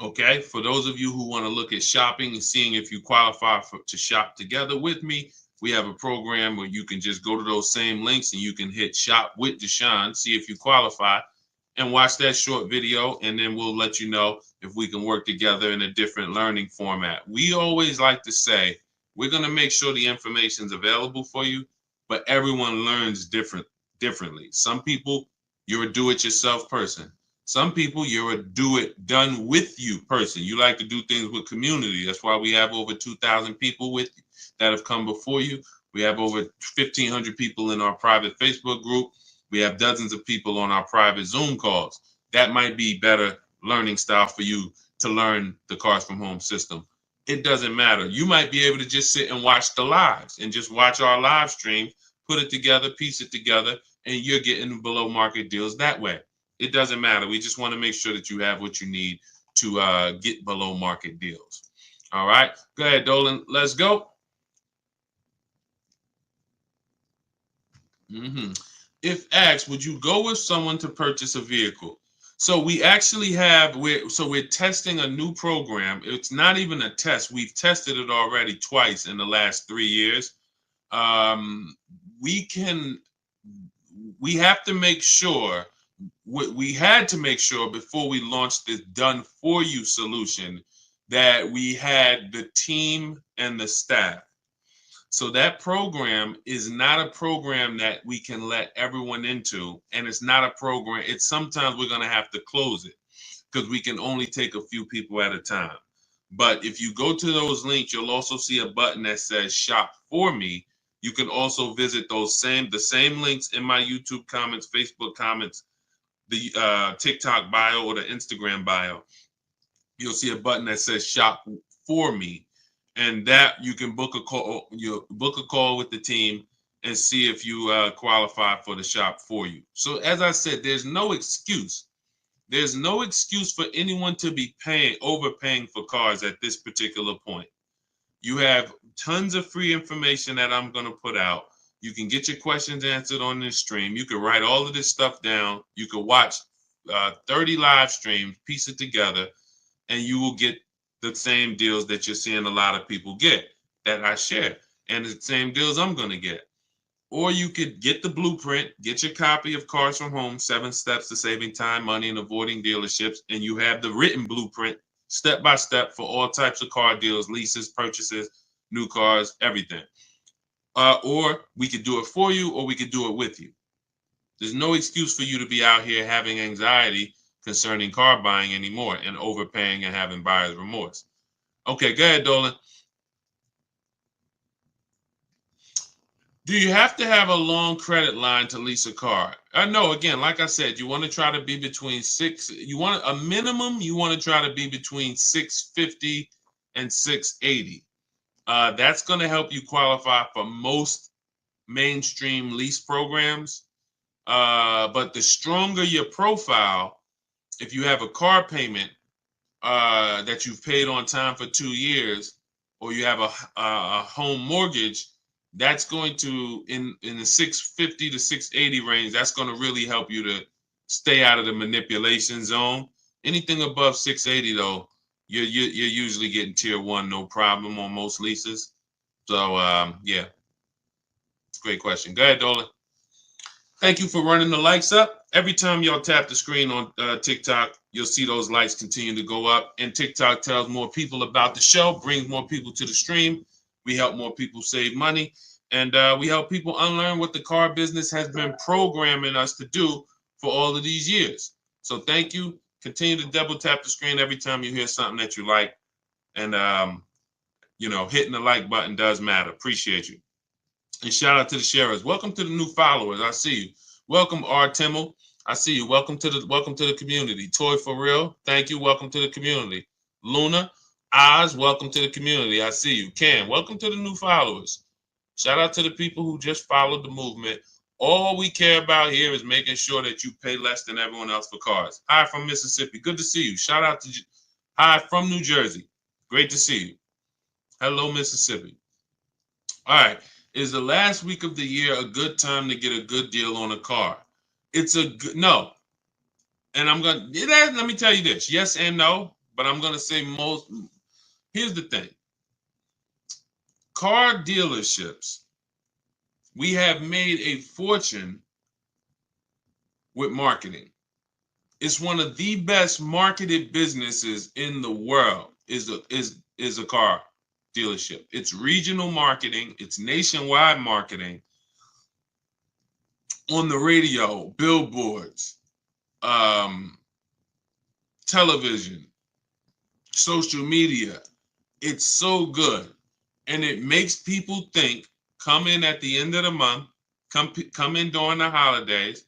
Speaker 1: Okay, for those of you who want to look at shopping and seeing if you qualify to shop together with me, we have a program where you can just go to those same links and you can hit Shop with Deshaun, see if you qualify, and watch that short video, and then we'll let you know if we can work together in a different learning format. We always like to say, we're going to make sure the information is available for you, but everyone learns differently. Some people, you're a do-it-yourself person. Some people, you're a do-it-done-with-you person. You like to do things with community. That's why we have over 2,000 people with you that have come before you. We have over 1,500 people in our private Facebook group. We have dozens of people on our private Zoom calls. That might be better learning style for you to learn the Cars from Home system. It doesn't matter. You might be able to just sit and watch the lives and just watch our live stream, put it together, piece it together, and you're getting below market deals that way. It doesn't matter. We just want to make sure that you have what you need to get below market deals. All right. Go ahead, Dolan. Let's go. If asked, would you go with someone to purchase a vehicle? So we actually we're testing a new program. It's not even a test. We've tested it already twice in the last 3 years. We have to make sure, we had to make sure before we launched this done for you solution that we had the team and the staff. So that program is not a program that we can let everyone into, and it's not a program. It's sometimes we're going to have to close it because we can only take a few people at a time. But if you go to those links, you'll also see a button that says shop for me. You can also visit the same links in my YouTube comments, Facebook comments, the TikTok bio, or the Instagram bio. You'll see a button that says shop for me, and that you can book a call. You book a call with the team and see if you qualify for the shop for you. So as I said, there's no excuse. There's no excuse for anyone to be overpaying for cars at this particular point. You have tons of free information that I'm going to put out. You can get your questions answered on this stream. You can write all of this stuff down. You can watch 30 live streams, piece it together, and you will get the same deals that you're seeing a lot of people get that I share, and the same deals I'm going to get. Or you could get the blueprint, get your copy of Cars from Home, 7 Steps to Saving Time, Money, and Avoiding Dealerships, and you have the written blueprint step by step for all types of car deals, leases, purchases, new cars, everything. Or we could do it for you, or we could do it with you. There's no excuse for you to be out here having anxiety concerning car buying anymore and overpaying and having buyer's remorse. Okay, go ahead, Dolan. Do you have to have a long credit line to lease a car? No, again, like I said, you want to try to be between you want a minimum, you want to try to be between 650 and 680. That's going to help you qualify for most mainstream lease programs. But the stronger your profile, if you have a car payment that you've paid on time for 2 years, or you have a home mortgage, that's going to in the 650 to 680 range. That's going to really help you to stay out of the manipulation zone. Anything above 680 though, you're usually getting tier 1 no problem on most leases. So yeah, great question. Go ahead, Dolan. Thank you for running the likes up. Every time y'all tap the screen on TikTok, you'll see those likes continue to go up. And TikTok tells more people about the show, brings more people to the stream. We help more people save money. And we help people unlearn what the car business has been programming us to do for all of these years. So thank you. Continue to double tap the screen every time you hear something that you like. And, hitting the like button does matter. Appreciate you. And shout out to the sharers. Welcome to the new followers. I see you. Welcome, R. Timmel. I see you. Welcome to the community. Toy for real. Thank you. Welcome to the community. Luna, Oz, welcome to the community. I see you. Cam, welcome to the new followers. Shout out to the people who just followed the movement. All we care about here is making sure that you pay less than everyone else for cars. Hi from Mississippi. Good to see you. Shout out to hi from New Jersey. Great to see you. Hello, Mississippi. All right. Is the last week of the year a good time to get a good deal on a car? It's a good no. And let me tell you this. Yes and no, but I'm going to say most. Here's the thing. Car dealerships, we have made a fortune with marketing. It's one of the best marketed businesses in the world is a car dealership. It's regional marketing, it's nationwide marketing, on the radio, billboards, television, social media. It's so good. And it makes people think, come in at the end of the month, come in during the holidays,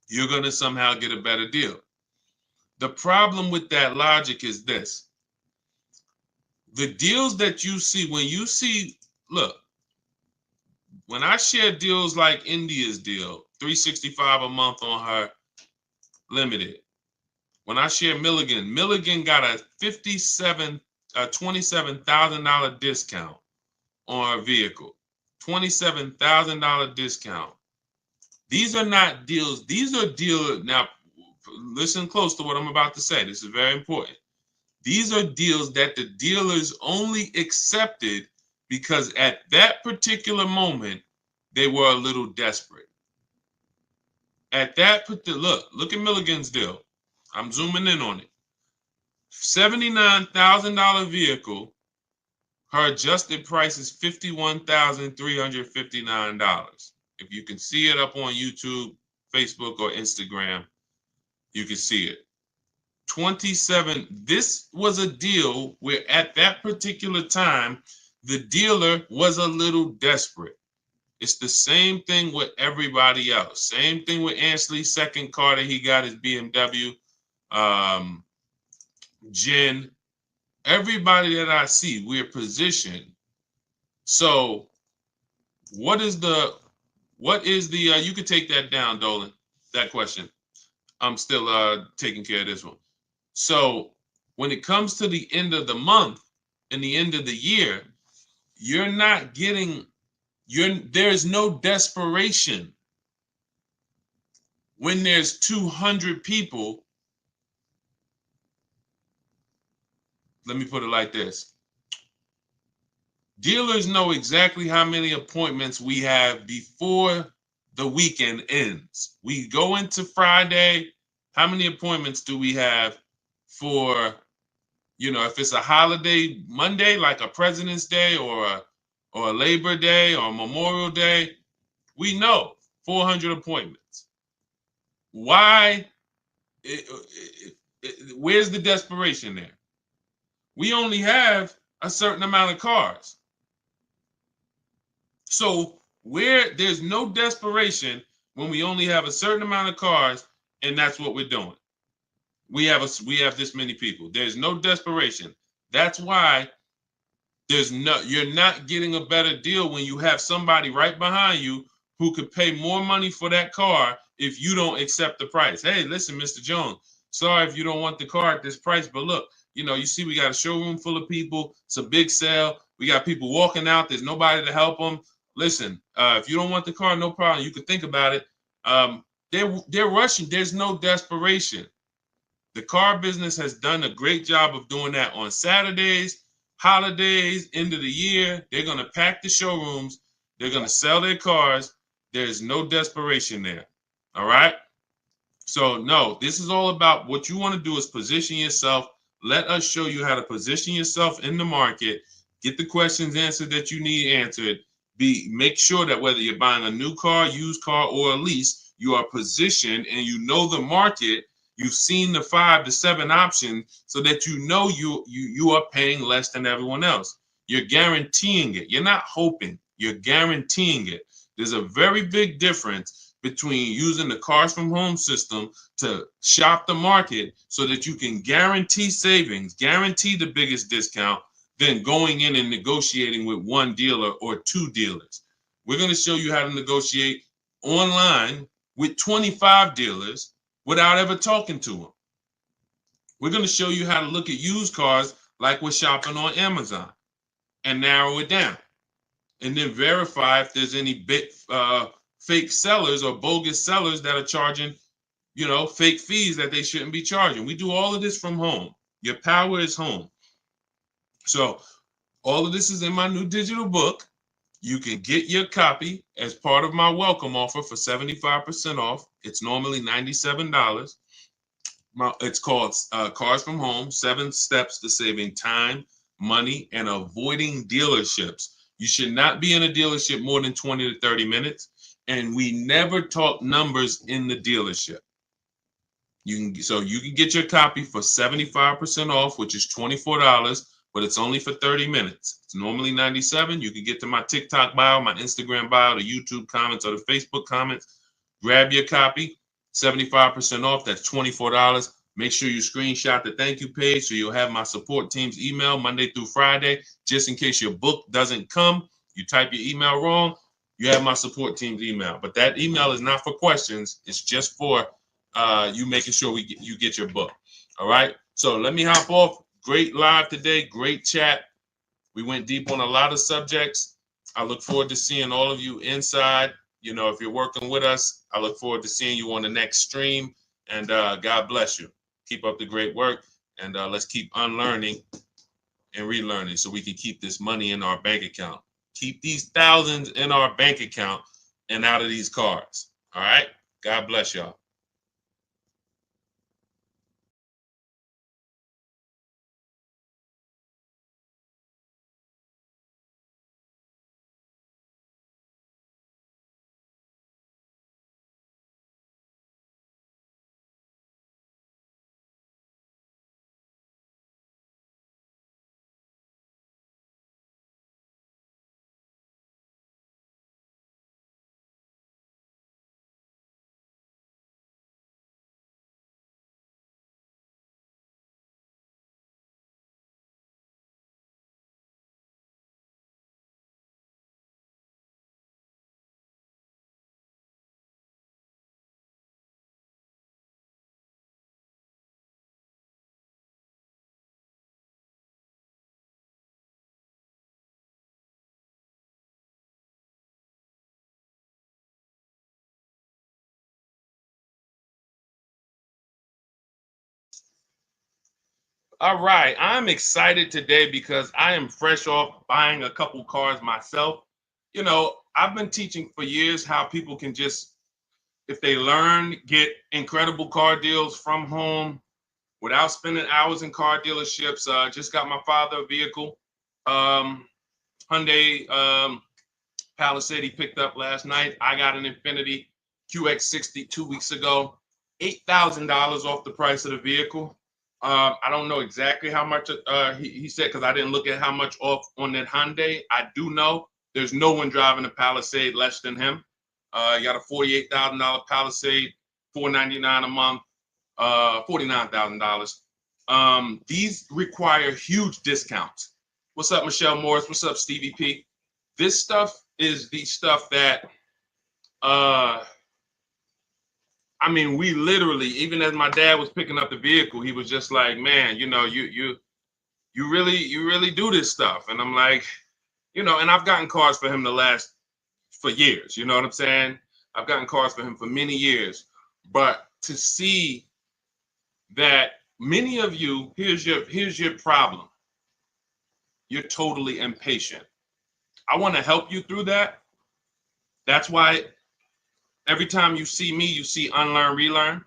Speaker 1: you're going to somehow get a better deal. The problem with that logic is this. The deals that you see, look, when I share deals like India's deal, $365 a month on her limited. When I share Milligan got a $27,000 discount on her vehicle. $27,000 discount. These are not deals. These are deals. Now, listen close to what I'm about to say. This is very important. These are deals that the dealers only accepted because at that particular moment, they were a little desperate. At that particular, look at Milligan's deal. I'm zooming in on it. $79,000 vehicle, Her adjusted price is $51,359. If you can see it up on YouTube, Facebook, or Instagram, you can see it. 27. This was a deal where at that particular time, the dealer was a little desperate. It's the same thing with everybody else. Same thing with Ansley's second car that he got his BMW. Jen, everybody that I see, we're positioned. So what is the you could take that down, Dolan, that question. I'm still taking care of this one. So when it comes to the end of the month and the end of the year, you're not getting there's no desperation. When there's 200 people, let me put it like this. Dealers know exactly how many appointments we have before the weekend ends. We go into Friday. How many appointments do we have for, if it's a holiday Monday, like a President's Day or a Labor Day or Memorial Day? We know 400 appointments. Why? Where's the desperation there? We only have a certain amount of cars. So where there's no desperation when we only have a certain amount of cars, and that's what we're doing. We have this many people. There's no desperation. That's why you're not getting a better deal when you have somebody right behind you who could pay more money for that car if you don't accept the price. Hey, listen, Mr. Jones, sorry if you don't want the car at this price, but look, you see we got a showroom full of people. It's a big sale. We got people walking out. There's nobody to help them. Listen, if you don't want the car, no problem. You can think about it. They're rushing. There's no desperation. The car business has done a great job of doing that on Saturdays, holidays, end of the year. They're going to pack the showrooms. They're going to sell their cars. There's no desperation there. All right. So no, this is all about what you want to do is position yourself. Let us show you how to position yourself in the market, get the questions answered that you need answered. Make sure that whether you're buying a new car, used car, or a lease, you are positioned and you know the market. You've seen the 5 to 7 options so that you know you are paying less than everyone else. You're guaranteeing it. You're not hoping. You're guaranteeing it. There's a very big difference between using the Cars from Home system to shop the market so that you can guarantee savings, guarantee the biggest discount, than going in and negotiating with one dealer or two dealers. We're going to show you how to negotiate online with 25 dealers without ever talking to them. We're going to show you how to look at used cars like we're shopping on Amazon and narrow it down. And then verify if there's any fake sellers or bogus sellers that are charging, fake fees that they shouldn't be charging. We do all of this from home. Your power is home. So all of this is in my new digital book. You can get your copy as part of my welcome offer for 75% off. It's normally $97. It's called Cars from Home, 7 Steps to Saving Time, Money, and Avoiding Dealerships. You should not be in a dealership more than 20 to 30 minutes. And we never talk numbers in the dealership. You can get your copy for 75% off, which is $24, but it's only for 30 minutes. It's normally $97. You can get to my TikTok bio, my Instagram bio, the YouTube comments, or the Facebook comments. Grab your copy, 75% off. That's $24. Make sure you screenshot the thank you page so you'll have my support team's email Monday through Friday. Just in case your book doesn't come, you type your email wrong, you have my support team's email. But that email is not for questions. It's just for you making sure you get your book. All right. So let me hop off. Great live today. Great chat. We went deep on a lot of subjects. I look forward to seeing all of you inside. If you're working with us, I look forward to seeing you on the next stream. And God bless you. Keep up the great work. And let's keep unlearning and relearning so we can keep this money in our bank account. Keep these thousands in our bank account and out of these cars. All right. God bless y'all. All right, I'm excited today because I am fresh off buying a couple cars myself. I've been teaching for years how people can just, if they learn, get incredible car deals from home without spending hours in car dealerships. Just got my father a vehicle, um, Hyundai Palisade he picked up last night. I got an Infiniti QX60 2 weeks ago, $8,000 off the price of the vehicle. I don't know exactly how much he said because I didn't look at how much off on that Hyundai. I do know there's no one driving a Palisade less than him. He got a $48,000 Palisade, $499 a month, $49,000. These require huge discounts. What's up, Michelle Morris? What's up, Stevie P? This stuff is the stuff that I mean, we literally, even as my dad was picking up the vehicle, he was just like, man, you really do this stuff. And I'm like, and I've gotten cars for him for years, you know what I'm saying? I've gotten cars for him for many years. But to see that many of you, here's your problem. You're totally impatient. I want to help you through that. That's why every time you see me, you see unlearn, relearn.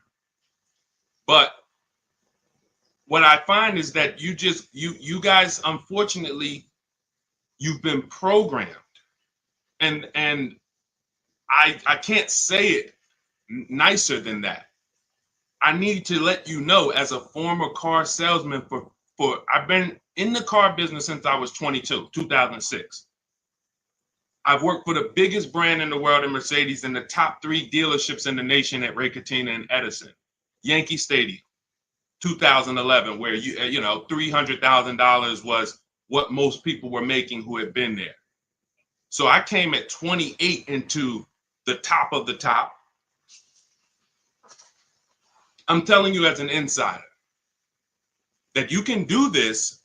Speaker 1: But what I find is that you guys, unfortunately, you've been programmed. And I can't say it nicer than that. I need to let you know, as a former car salesman for I've been in the car business since I was 22, 2006. I've worked for the biggest brand in the world in Mercedes and the top 3 dealerships in the nation at Ray Catena and Edison. Yankee Stadium, 2011, where $300,000 was what most people were making who had been there. So I came at 28 into the top of the top. I'm telling you as an insider that you can do this.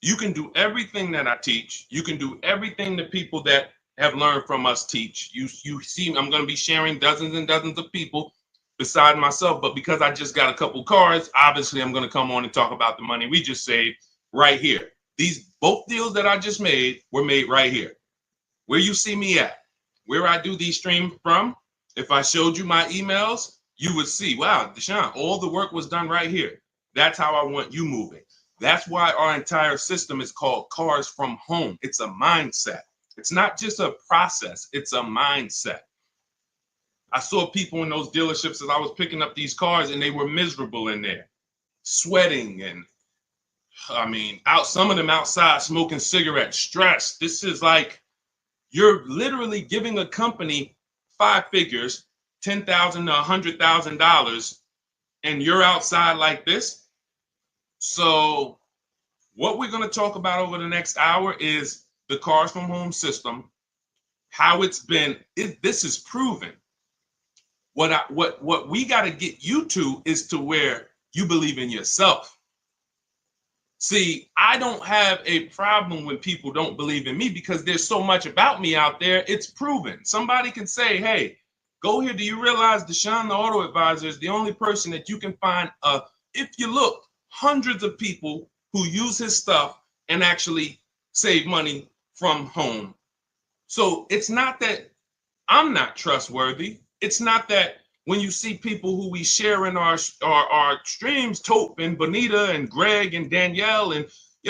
Speaker 1: You can do everything that I teach. You can do everything the people that have learned from us teach. You see, I'm going to be sharing dozens and dozens of people beside myself, but because I just got a couple cars, obviously I'm going to come on and talk about the money we just saved right here. Both deals that I just made were made right here. Where you see me at, where I do these streams from, if I showed you my emails, you would see, wow, Deshaun, all the work was done right here. That's how I want you moving. That's why our entire system is called Cars from Home. It's a mindset. It's not just a process, it's a mindset. I saw people in those dealerships as I was picking up these cars and they were miserable in there, sweating and some of them outside smoking cigarettes, stressed. This is like, you're literally giving a company 5 figures, $10,000 to $100,000, and you're outside like this. So what we're going to talk about over the next hour is the Cars from Home system, how it's been. This is proven. What we got to get you to is to where you believe in yourself. See, I don't have a problem when people don't believe in me because there's so much about me out there. It's proven. Somebody can say, hey, go here. Do you realize Deshaun, the auto advisor, is the only person that you can find, if you look, hundreds of people who use his stuff and actually save money from home. So it's not that I'm not trustworthy. It's not that when you see people who we share in our streams, Tope and Bonita and Greg and Danielle and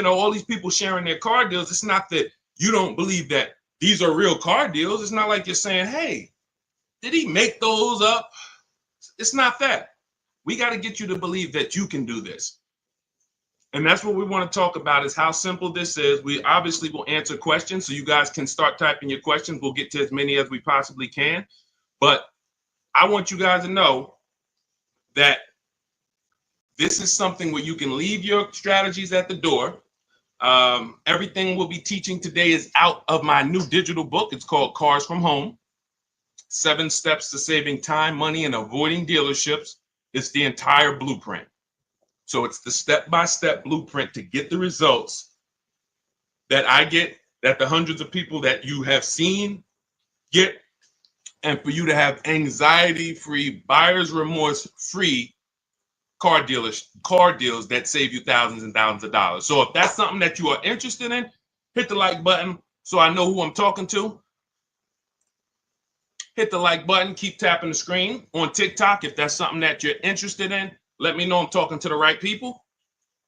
Speaker 1: all these people sharing their car deals, it's not that you don't believe that these are real car deals. It's not like you're saying, hey, did he make those up? It's not that. We got to get you to believe that you can do this. And that's what we want to talk about, is how simple this is. We obviously will answer questions, so you guys can start typing your questions. We'll get to as many as we possibly can. But I want you guys to know that this is something where you can leave your strategies at the door. Everything we'll be teaching today is out of my new digital book. It's called Cars from Home, 7 Steps to Saving Time, Money, and Avoiding Dealerships. It's the entire blueprint. So it's the step-by-step blueprint to get the results that I get, that the hundreds of people that you have seen get, and for you to have anxiety-free, buyer's remorse-free car deals that save you thousands and thousands of dollars. So if that's something that you are interested in, hit the like button so I know who I'm talking to. Hit the like button, keep tapping the screen. On TikTok, if that's something that you're interested in, let me know I'm talking to the right people.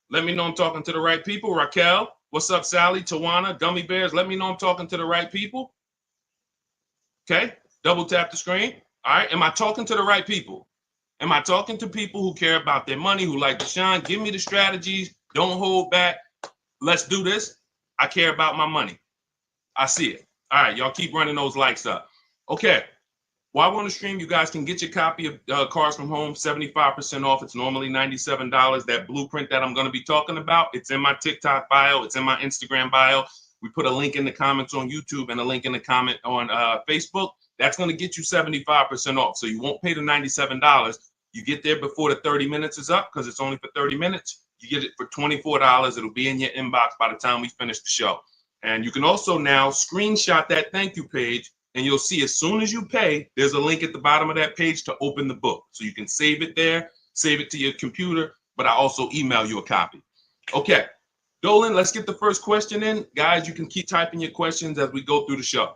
Speaker 1: Let me know I'm talking to the right people. Raquel, what's up, Sally, Tawana, Gummy Bears? Let me know I'm talking to the right people. Okay, double tap the screen. All right, am I talking to the right people? Am I talking to people who care about their money, who like Deshaun? Give me the strategies. Don't hold back. Let's do this. I care about my money. I see it. All right, y'all keep running those likes up. Okay. While we're on the stream, you guys can get your copy of Cars from Home, 75% off. It's normally $97. That blueprint that I'm going to be talking about, it's in my TikTok bio. It's in my Instagram bio. We put a link in the comments on YouTube and a link in the comment on Facebook. That's going to get you 75% off. So you won't pay the $97. You get there before the 30 minutes is up because it's only for 30 minutes. You get it for $24. It'll be in your inbox by the time we finish the show. And you can also now screenshot that thank you page. And you'll see as soon as you pay, there's a link at the bottom of that page to open the book. So you can save it there, save it to your computer, but I also email you a copy. Okay, Dolan, let's get the first question in. Guys, you can keep typing your questions as we go through the show.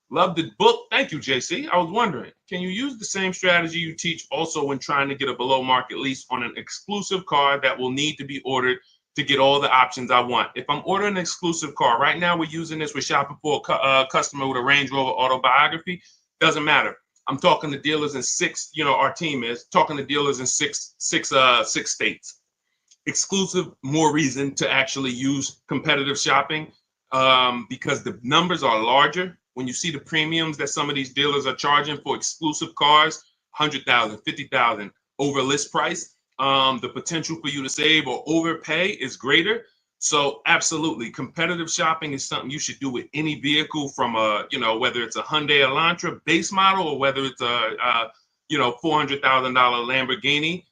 Speaker 1: Love the book. Thank you, JC. I was wondering, can you use the same strategy you teach also when trying to get a below market lease on an exclusive car that will need to be ordered to get all the options I want? If I'm ordering an exclusive car, right now we're using this, we're shopping for a customer with a Range Rover Autobiography. Doesn't matter. I'm talking to dealers in six, our team is talking to dealers in six states. Exclusive, more reason to actually use competitive shopping because the numbers are larger. When you see the premiums that some of these dealers are charging for exclusive cars, 100,000, 50,000 over list price, the potential for you to save or overpay is greater. So absolutely, competitive shopping is something you should do with any vehicle from whether it's a Hyundai Elantra base model or whether it's a $400,000 Lamborghini.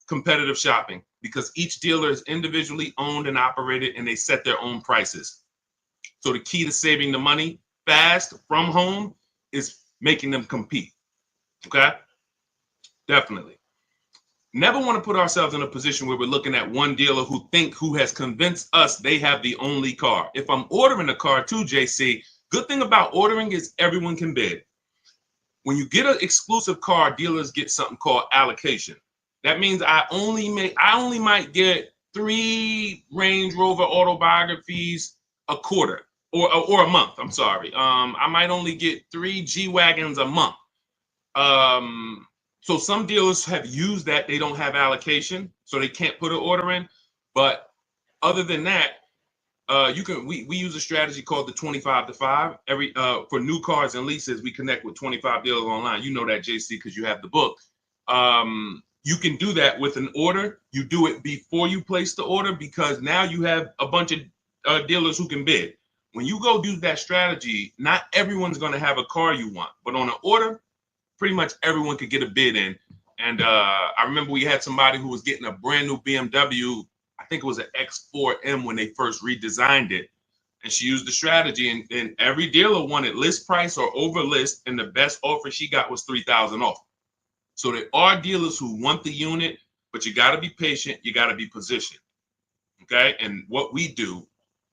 Speaker 1: Competitive shopping, because each dealer is individually owned and operated and they set their own prices. So the key to saving the money fast from home is making them compete. Okay, definitely. Never want to put ourselves in a position where we're looking at one dealer who has convinced us they have the only car. If I'm ordering a car too, JC, good thing about ordering is everyone can bid. When you get an exclusive car, dealers get something called allocation. That means I only might get 3 Range Rover Autobiographies a quarter or a month. I'm sorry. I might only get 3 G-Wagons a month. So some dealers have used that. They don't have allocation, so they can't put an order in. But other than that, we use a strategy called the 25 to 5. For new cars and leases, we connect with 25 dealers online. You know that, JC, because you have the book. You can do that with an order. You do it before you place the order because now you have a bunch of dealers who can bid. When you go do that strategy, not everyone's going to have a car you want, but on an order, pretty much everyone could get a bid in. And I remember we had somebody who was getting a brand new BMW. I think it was an X4M when they first redesigned it. And she used the strategy, and every dealer wanted list price or over list, and the best offer she got was $3,000 off. So there are dealers who want the unit, but you got to be patient. You got to be positioned. Okay. And what we do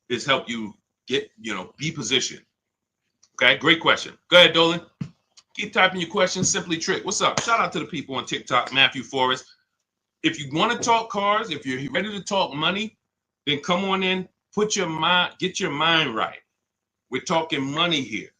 Speaker 1: is help you get, be positioned. Okay. Great question. Go ahead, Dolan. Keep typing your questions. Simply Trick. What's up? Shout out to the people on TikTok, Matthew Forrest. If you want to talk cars, if you're ready to talk money, then come on in, get your mind right. We're talking money here.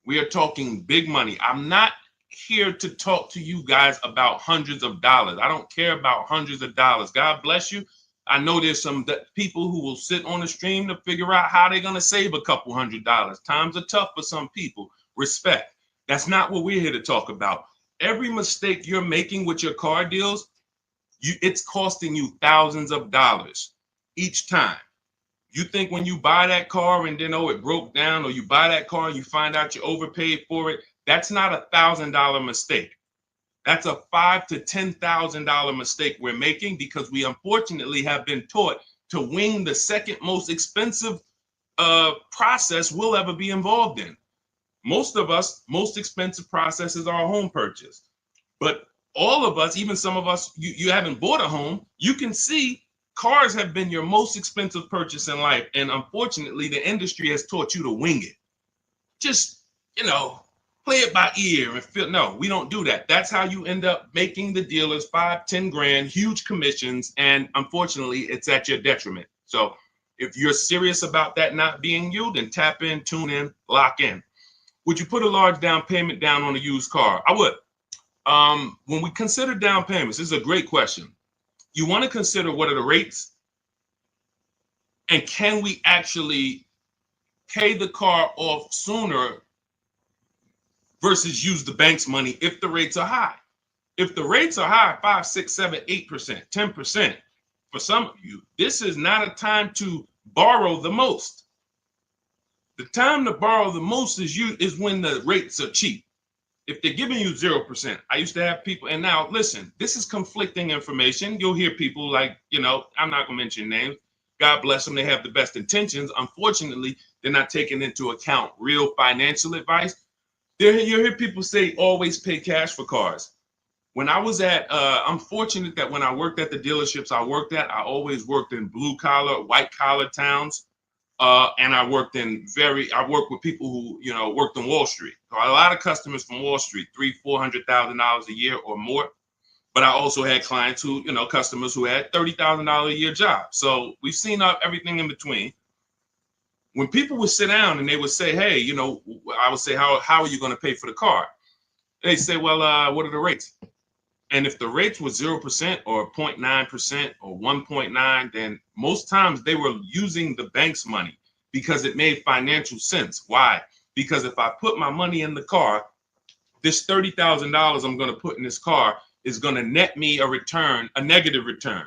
Speaker 1: We are talking big money. I'm not here to talk to you guys about hundreds of dollars. I don't care about hundreds of dollars. God bless you. I know there's some people who will sit on the stream to figure out how they're going to save a couple $100. Times are tough for some people. Respect. That's not what we're here to talk about. Every mistake you're making with your car deals, it's costing you thousands of dollars each time. You think when you buy that car and then, it broke down, or you buy that car and you find out you overpaid for it, that's not $1,000 mistake. That's a $5,000 to $10,000 mistake we're making because we unfortunately have been taught to wing the second most expensive process we'll ever be involved in. Most of us, most expensive process is our home purchase. But all of us, even some of us, you haven't bought a home, you can see cars have been your most expensive purchase in life. And unfortunately, the industry has taught you to wing it. Just, play it by ear and feel. No, we don't do that. That's how you end up making the dealers 5-10 grand, huge commissions. And unfortunately, it's at your detriment. So if you're serious about that not being you, then tap in, tune in, lock in. Would you put a large down payment down on a used car? I would. When we consider down payments, this is a great question. You want to consider what are the rates, and can we actually pay the car off sooner versus use the bank's money if the rates are high. If the rates are high, 5, 6, 7, 8%, 10%, for some of you, this is not a time to borrow the most. The time to borrow the most is when the rates are cheap. If they're giving you 0%, I used to have people, and now listen, this is conflicting information. You'll hear people like, I'm not gonna mention names. God bless them, they have the best intentions. Unfortunately, they're not taking into account real financial advice. You hear people say always pay cash for cars. When I was I'm fortunate that when I worked at the dealerships I worked at, I always worked in blue collar, white collar towns. And I worked with people who, worked on Wall Street. So a lot of customers from Wall Street, $300,000-$400,000 a year or more. But I also had clients who, customers who had $30,000 a year jobs. So we've seen everything in between. When people would sit down and they would say, hey, I would say, how are you going to pay for the car? They say, well, what are the rates? And if the rates were 0% or 0.9% or 1.9, then most times they were using the bank's money because it made financial sense. Why? Because if I put my money in the car, this $30,000 I'm going to put in this car is going to net me a negative return.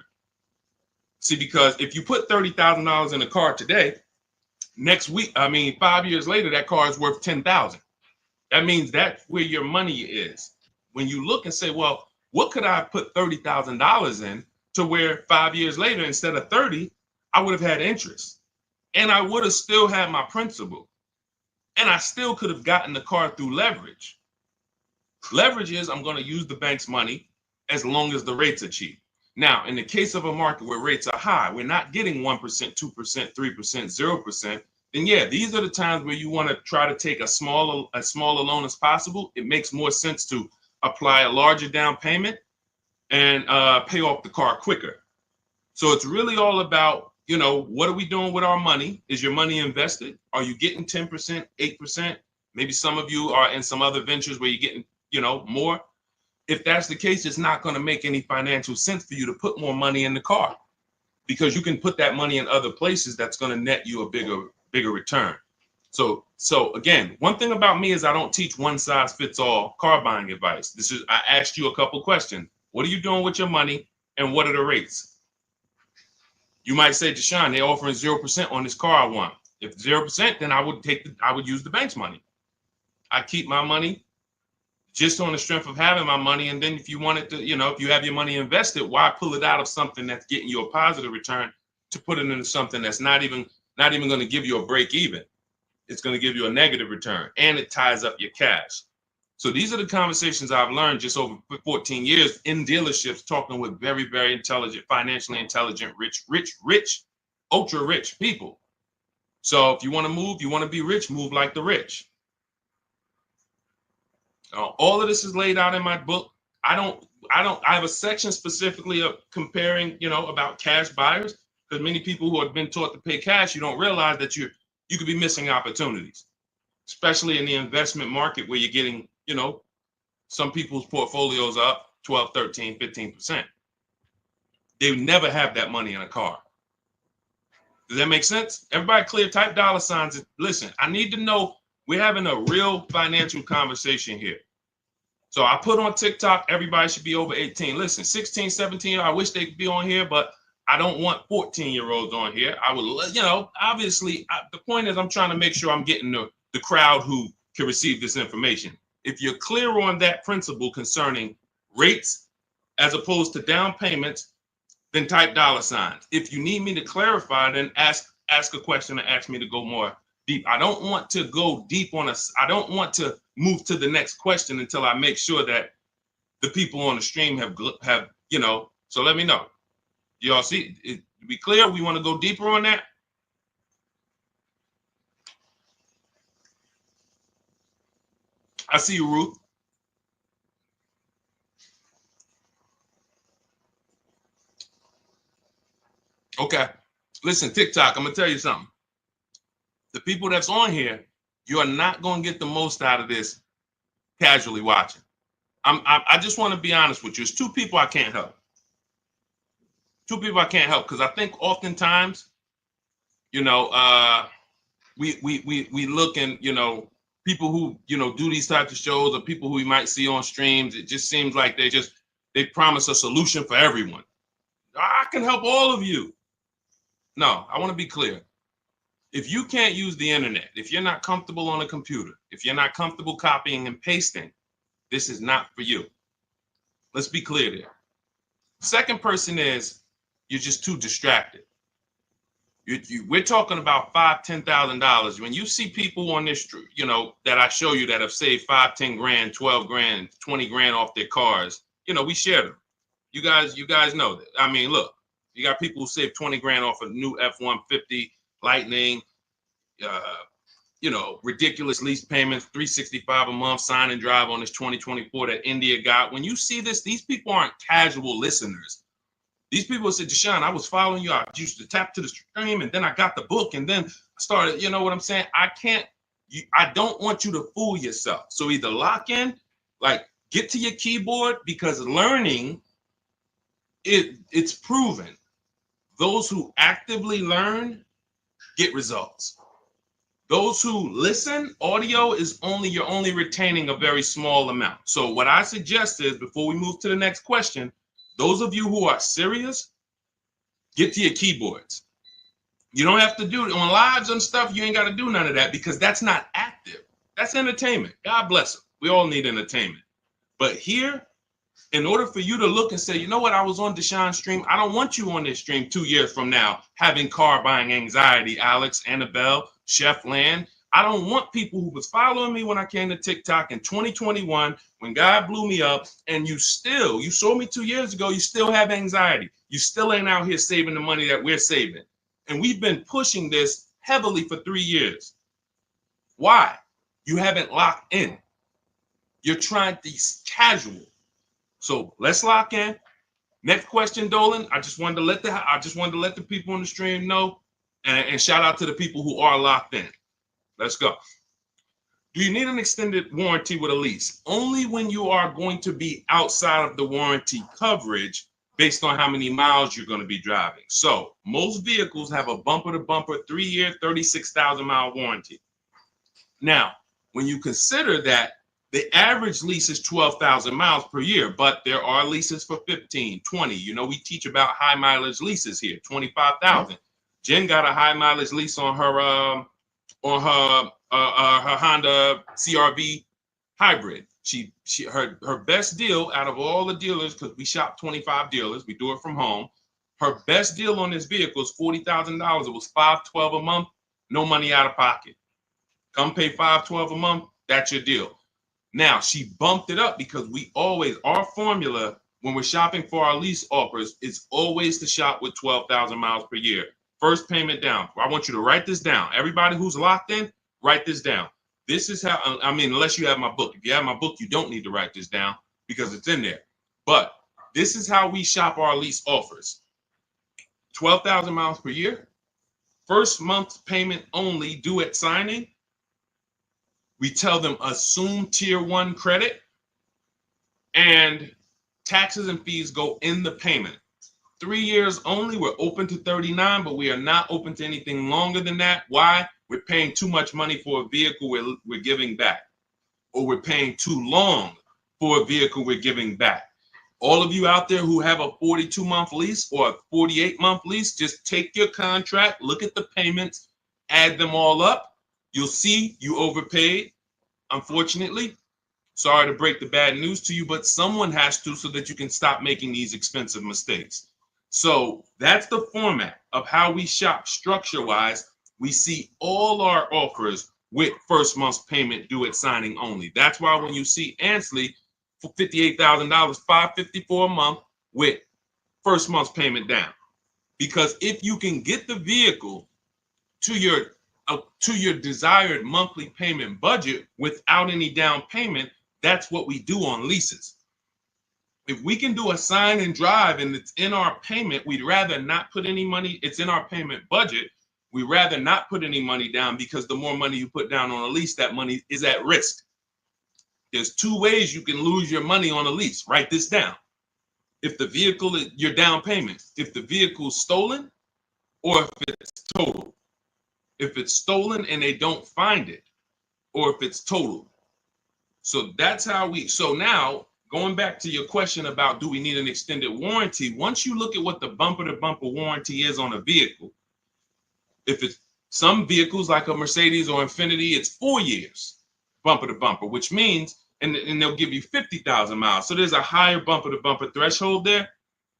Speaker 1: See, because if you put $30,000 in a car today, next week, 5 years later, that car is worth $10,000. That means that's where your money is. When you look and say, well, what could I put $30,000 in to where 5 years later, instead of 30, I would have had interest, and I would have still had my principal, and I still could have gotten the car through leverage. Leverage is I'm going to use the bank's money as long as the rates are cheap. Now, in the case of a market where rates are high, we're not getting 1%, 2%, 3%, 0%. Then yeah, these are the times where you want to try to take as small a loan as possible. It makes more sense to apply a larger down payment and pay off the car quicker. So it's really all about, what are we doing with our money? Is your money invested? Are you getting 10%, 8%? Maybe some of you are in some other ventures where you're getting, more. If that's the case, it's not going to make any financial sense for you to put more money in the car, because you can put that money in other places that's going to net you a bigger return. So again, one thing about me is I don't teach one size fits all car buying advice. I asked you a couple questions. What are you doing with your money, and what are the rates? You might say, Deshaun, they're offering 0% on this car I want. If 0%, then I would use the bank's money. I keep my money just on the strength of having my money. And then if you wanted to, if you have your money invested, why pull it out of something that's getting you a positive return to put it into something that's not even going to give you a break even? It's going to give you a negative return, and it ties up your cash. So these are the conversations I've learned just over 14 years in dealerships, talking with very, very intelligent, financially intelligent, rich, ultra rich people. So if you want to move, you want to be rich, move like the rich. All of this is laid out in my book. I have a section specifically of comparing, about cash buyers, because many people who have been taught to pay cash, you don't realize that you could be missing opportunities, especially in the investment market where you're getting, some people's portfolios up 12, 13, 15%. They would never have that money in a car. Does that make sense? Everybody clear, type $signs. Listen, I need to know we're having a real financial conversation here. So I put on TikTok, everybody should be over 18. Listen, 16, 17, I wish they could be on here, but I don't want 14-year-olds on here. I would, obviously, the point is I'm trying to make sure I'm getting the crowd who can receive this information. If you're clear on that principle concerning rates as opposed to down payments, then type $signs. If you need me to clarify, then ask a question and ask me to go more deep. I don't want to go deep I don't want to move to the next question until I make sure that the people on the stream have, you know, so let me know. Y'all see it? Be clear? We want to go deeper on that? I see you, Ruth. Okay. Listen, TikTok, I'm going to tell you something. The people that's on here, you are not going to get the most out of this casually watching. I just want to be honest with you. It's two people I can't help. Two people I can't help because I think oftentimes, you know, we look and, you know, people who, you know, do these types of shows or people who we might see on streams, it just seems like they promise a solution for everyone. I can help all of you. No, I want to be clear. If you can't use the internet, if you're not comfortable on a computer, if you're not comfortable copying and pasting, this is not for you. Let's be clear there. Second person is you're just too distracted. We're talking about $5,000, $10,000. When you see people on this, you know, that I show you that have saved 5, 10 grand, 12 grand, 20 grand off their cars, you know, we share them. You guys know that. I mean, look, you got people who save 20 grand off a new F-150 Lightning, you know, ridiculous lease payments, $365 a month, sign and drive on this 2024 that India got. When you see this, these people aren't casual listeners. These people said, Deshaun, I was following you. I used to tap to the stream, and then I got the book, and then I started, you know what I'm saying? I don't want you to fool yourself. So either lock in, like get to your keyboard, because learning, it's proven. Those who actively learn get results. Those who listen, audio is you're only retaining a very small amount. So what I suggest is, before we move to the next question, those of you who are serious, get to your keyboards. You don't have to do it on lives and stuff. You ain't got to do none of that because that's not active. That's entertainment. God bless them. We all need entertainment. But here, in order for you to look and say, you know what, I was on Deshaun's stream. I don't want you on this stream 2 years from now having car buying anxiety, Alex, Annabelle, Chef Land. I don't want people who was following me when I came to TikTok in 2021, when God blew me up, and you saw me 2 years ago, you still have anxiety. You still ain't out here saving the money that we're saving. And we've been pushing this heavily for 3 years. Why? You haven't locked in. You're trying to be casual. So let's lock in. Next question, Dolan. I just wanted to let the people on the stream know, and shout out to the people who are locked in. Let's go. Do you need an extended warranty with a lease? Only when you are going to be outside of the warranty coverage based on how many miles you're going to be driving. So most vehicles have a bumper-to-bumper 3-year, 36,000-mile warranty. Now, when you consider that the average lease is 12,000 miles per year, but there are leases for 15, 20. You know, we teach about high mileage leases here, 25,000. Jen got a high mileage lease on her Honda CRV hybrid. Her best deal out of all the dealers, because we shop 25 dealers, we do it from home. Her best deal on this vehicle is $40,000. It was $512 a month, no money out of pocket. Come pay $512 a month. That's your deal. Now, she bumped it up because our formula when we're shopping for our lease offers is always to shop with 12,000 miles per year. First payment down. I want you to write this down. Everybody who's locked in, write this down. This is how, I mean, unless you have my book. If you have my book, you don't need to write this down because it's in there. But this is how we shop our lease offers. 12,000 miles per year. First month's payment only due at signing. We tell them assume tier 1 credit, and taxes and fees go in the payment. 3 years only. We're open to 39, but we are not open to anything longer than that. Why? We're paying too much money for a vehicle we're giving back, or we're paying too long for a vehicle we're giving back. All of you out there who have a 42-month lease or a 48-month lease, just take your contract, look at the payments, add them all up. You'll see you overpaid, unfortunately. Sorry to break the bad news to you, but someone has to, so that you can stop making these expensive mistakes. So that's the format of how we shop structure-wise. We see all our offers with first month's payment due at signing only. That's why when you see Ansley, for $58,000, $554 a month with first month's payment down. Because if you can get the vehicle to your desired monthly payment budget without any down payment, that's what we do on leases. If we can do a sign and drive and it's in our payment, we'd rather not put any money. It's in our payment budget. We'd rather not put any money down, because the more money you put down on a lease, that money is at risk. There's two ways you can lose your money on a lease. Write this down. If the vehicle is your down payment, if the vehicle's stolen, or if it's total. If it's stolen and they don't find it, or if it's total. So that's how so now, going back to your question about do we need an extended warranty, once you look at what the bumper-to-bumper warranty is on a vehicle, if it's some vehicles like a Mercedes or Infiniti, it's 4 years bumper-to-bumper, which means, and they'll give you 50,000 miles. So there's a higher bumper-to-bumper threshold there.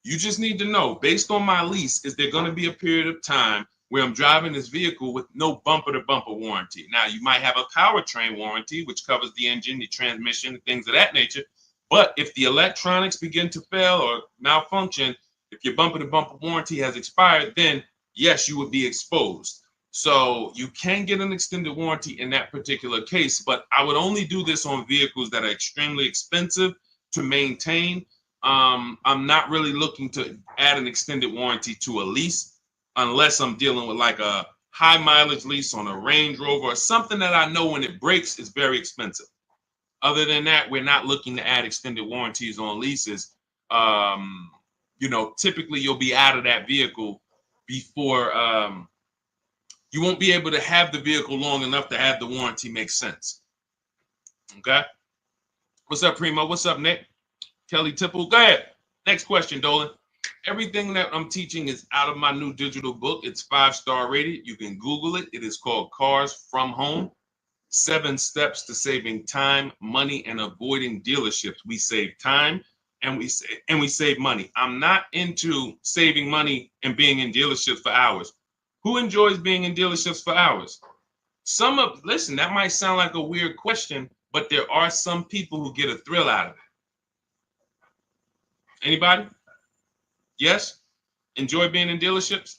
Speaker 1: You just need to know, based on my lease, is there going to be a period of time where I'm driving this vehicle with no bumper-to-bumper warranty? Now, you might have a powertrain warranty, which covers the engine, the transmission, things of that nature. But if the electronics begin to fail or malfunction, if your bumper-to-bumper warranty has expired, then yes, you would be exposed. So you can get an extended warranty in that particular case, but I would only do this on vehicles that are extremely expensive to maintain. I'm not really looking to add an extended warranty to a lease unless I'm dealing with like a high mileage lease on a Range Rover or something that I know when it breaks is very expensive. Other than that, we're not looking to add extended warranties on leases. Typically you'll be out of that vehicle before you won't be able to have the vehicle long enough to have the warranty make sense. Okay. What's up, Primo? What's up, Nick? Kelly Tipple. Go ahead. Next question, Dolan. Everything that I'm teaching is out of my new digital book. It's 5-star rated. You can Google it. It is called Cars from Home. 7 Steps to Saving Time, Money, and Avoiding Dealerships. We save time and we save money. I'm not into saving money and being in dealerships for hours. Who enjoys being in dealerships for hours? Listen, that might sound like a weird question, but there are some people who get a thrill out of it. Anybody? Yes? Enjoy being in dealerships?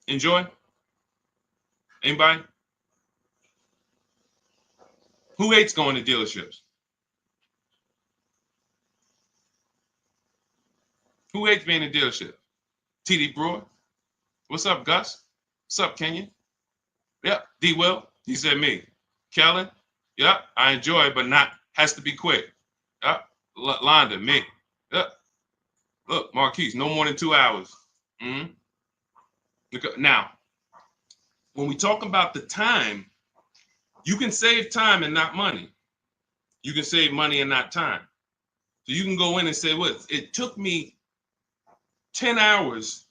Speaker 1: Enjoy? Anybody? Who hates going to dealerships? Who hates being in dealership? TD Brewer? What's up, Gus? What's up, Kenyon? Yep. D. Will? He said me. Kellen? Yep. I enjoy it, but has to be quick. Yep. Londa, me. Yep. Look, Marquise, no more than 2 hours. Now, when we talk about the time, you can save time and not money. You can save money and not time. So you can go in and say, well, it took me 10 hours,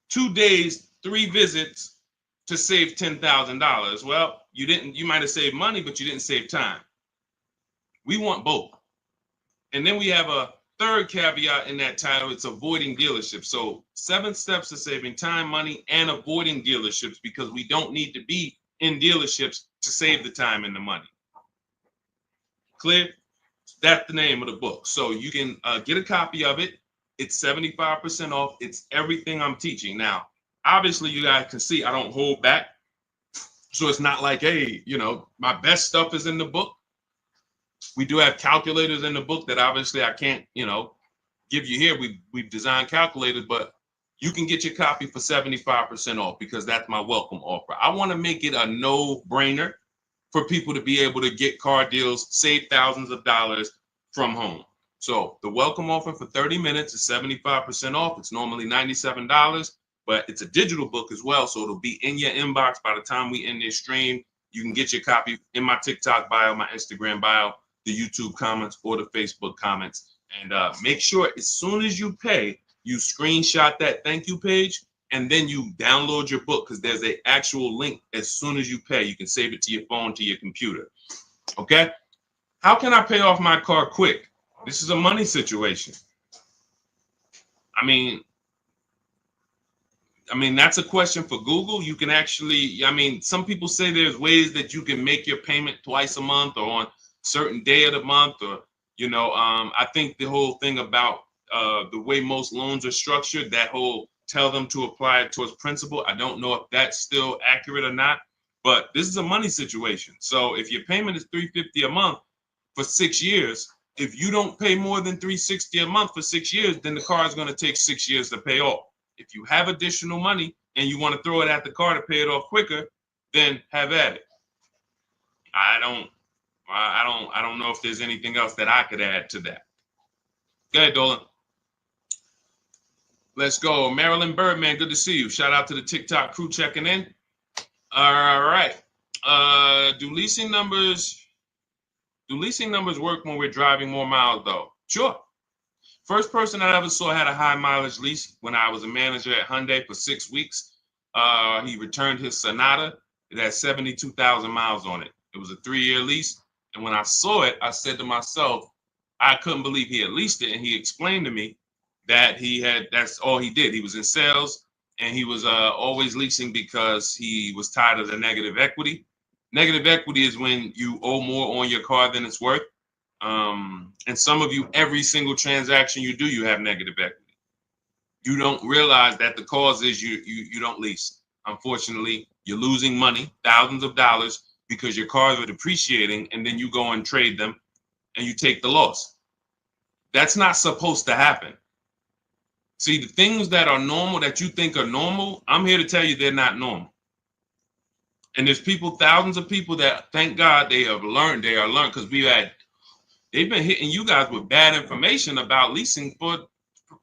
Speaker 1: 2 days, 3 visits to save $10,000. Well, you might have saved money, but you didn't save time. We want both. And then we have a third caveat in that title. It's avoiding dealerships. So 7 steps to saving time, money, and avoiding dealerships, because we don't need to be in dealerships to save the time and the money. Clear? That's the name of the book. So you can get a copy of it. It's 75% off. It's everything I'm teaching. Now, obviously, you guys can see I don't hold back. So it's not like, hey, my best stuff is in the book. We do have calculators in the book that obviously I can't, give you here. We've designed calculators, but you can get your copy for 75% off because that's my welcome offer. I want to make it a no-brainer for people to be able to get car deals, save thousands of dollars from home. So the welcome offer for 30 minutes is 75% off. It's normally $97, but it's a digital book as well. So it'll be in your inbox by the time we end this stream. You can get your copy in my TikTok bio, my Instagram bio, the YouTube comments, or the Facebook comments. And make sure as soon as you pay, you screenshot that thank you page, and then you download your book, because there's an actual link as soon as you pay. You can save it to your phone, to your computer. Okay? How can I pay off my car quick? This is a money situation. I mean, that's a question for Google. You can actually, some people say there's ways that you can make your payment twice a month or on certain day of the month, or I think the whole thing about the way most loans are structured, that whole tell them to apply it towards principal, I don't know if that's still accurate or not, but this is a money situation. So if your payment is $350 a month for 6 years, if you don't pay more than $360 a month for 6 years, then the car is going to take 6 years to pay off. If you have additional money and you want to throw it at the car to pay it off quicker, then have at it. I don't know if there's anything else that I could add to that. Go ahead, Dolan. Let's go. Marilyn Birdman, good to see you. Shout out to the TikTok crew checking in. All right. Do leasing numbers work when we're driving more miles, though? Sure. First person I ever saw had a high mileage lease when I was a manager at Hyundai for 6 weeks. He returned his Sonata. It had 72,000 miles on it. It was a 3-year lease. And when I saw it, I said to myself, I couldn't believe he had leased it. And he explained to me that that's all he did. He was in sales and he was always leasing because he was tired of the negative equity. Negative equity is when you owe more on your car than it's worth. And some of you, every single transaction you do, you have negative equity. You don't realize that the cause is you don't lease. Unfortunately, you're losing money, thousands of dollars, because your cars are depreciating, and then you go and trade them and you take the loss. That's not supposed to happen. See, the things that are normal that you think are normal, I'm here to tell you they're not normal. And there's people, thousands of people that, thank God, they are learned, because they've been hitting you guys with bad information about leasing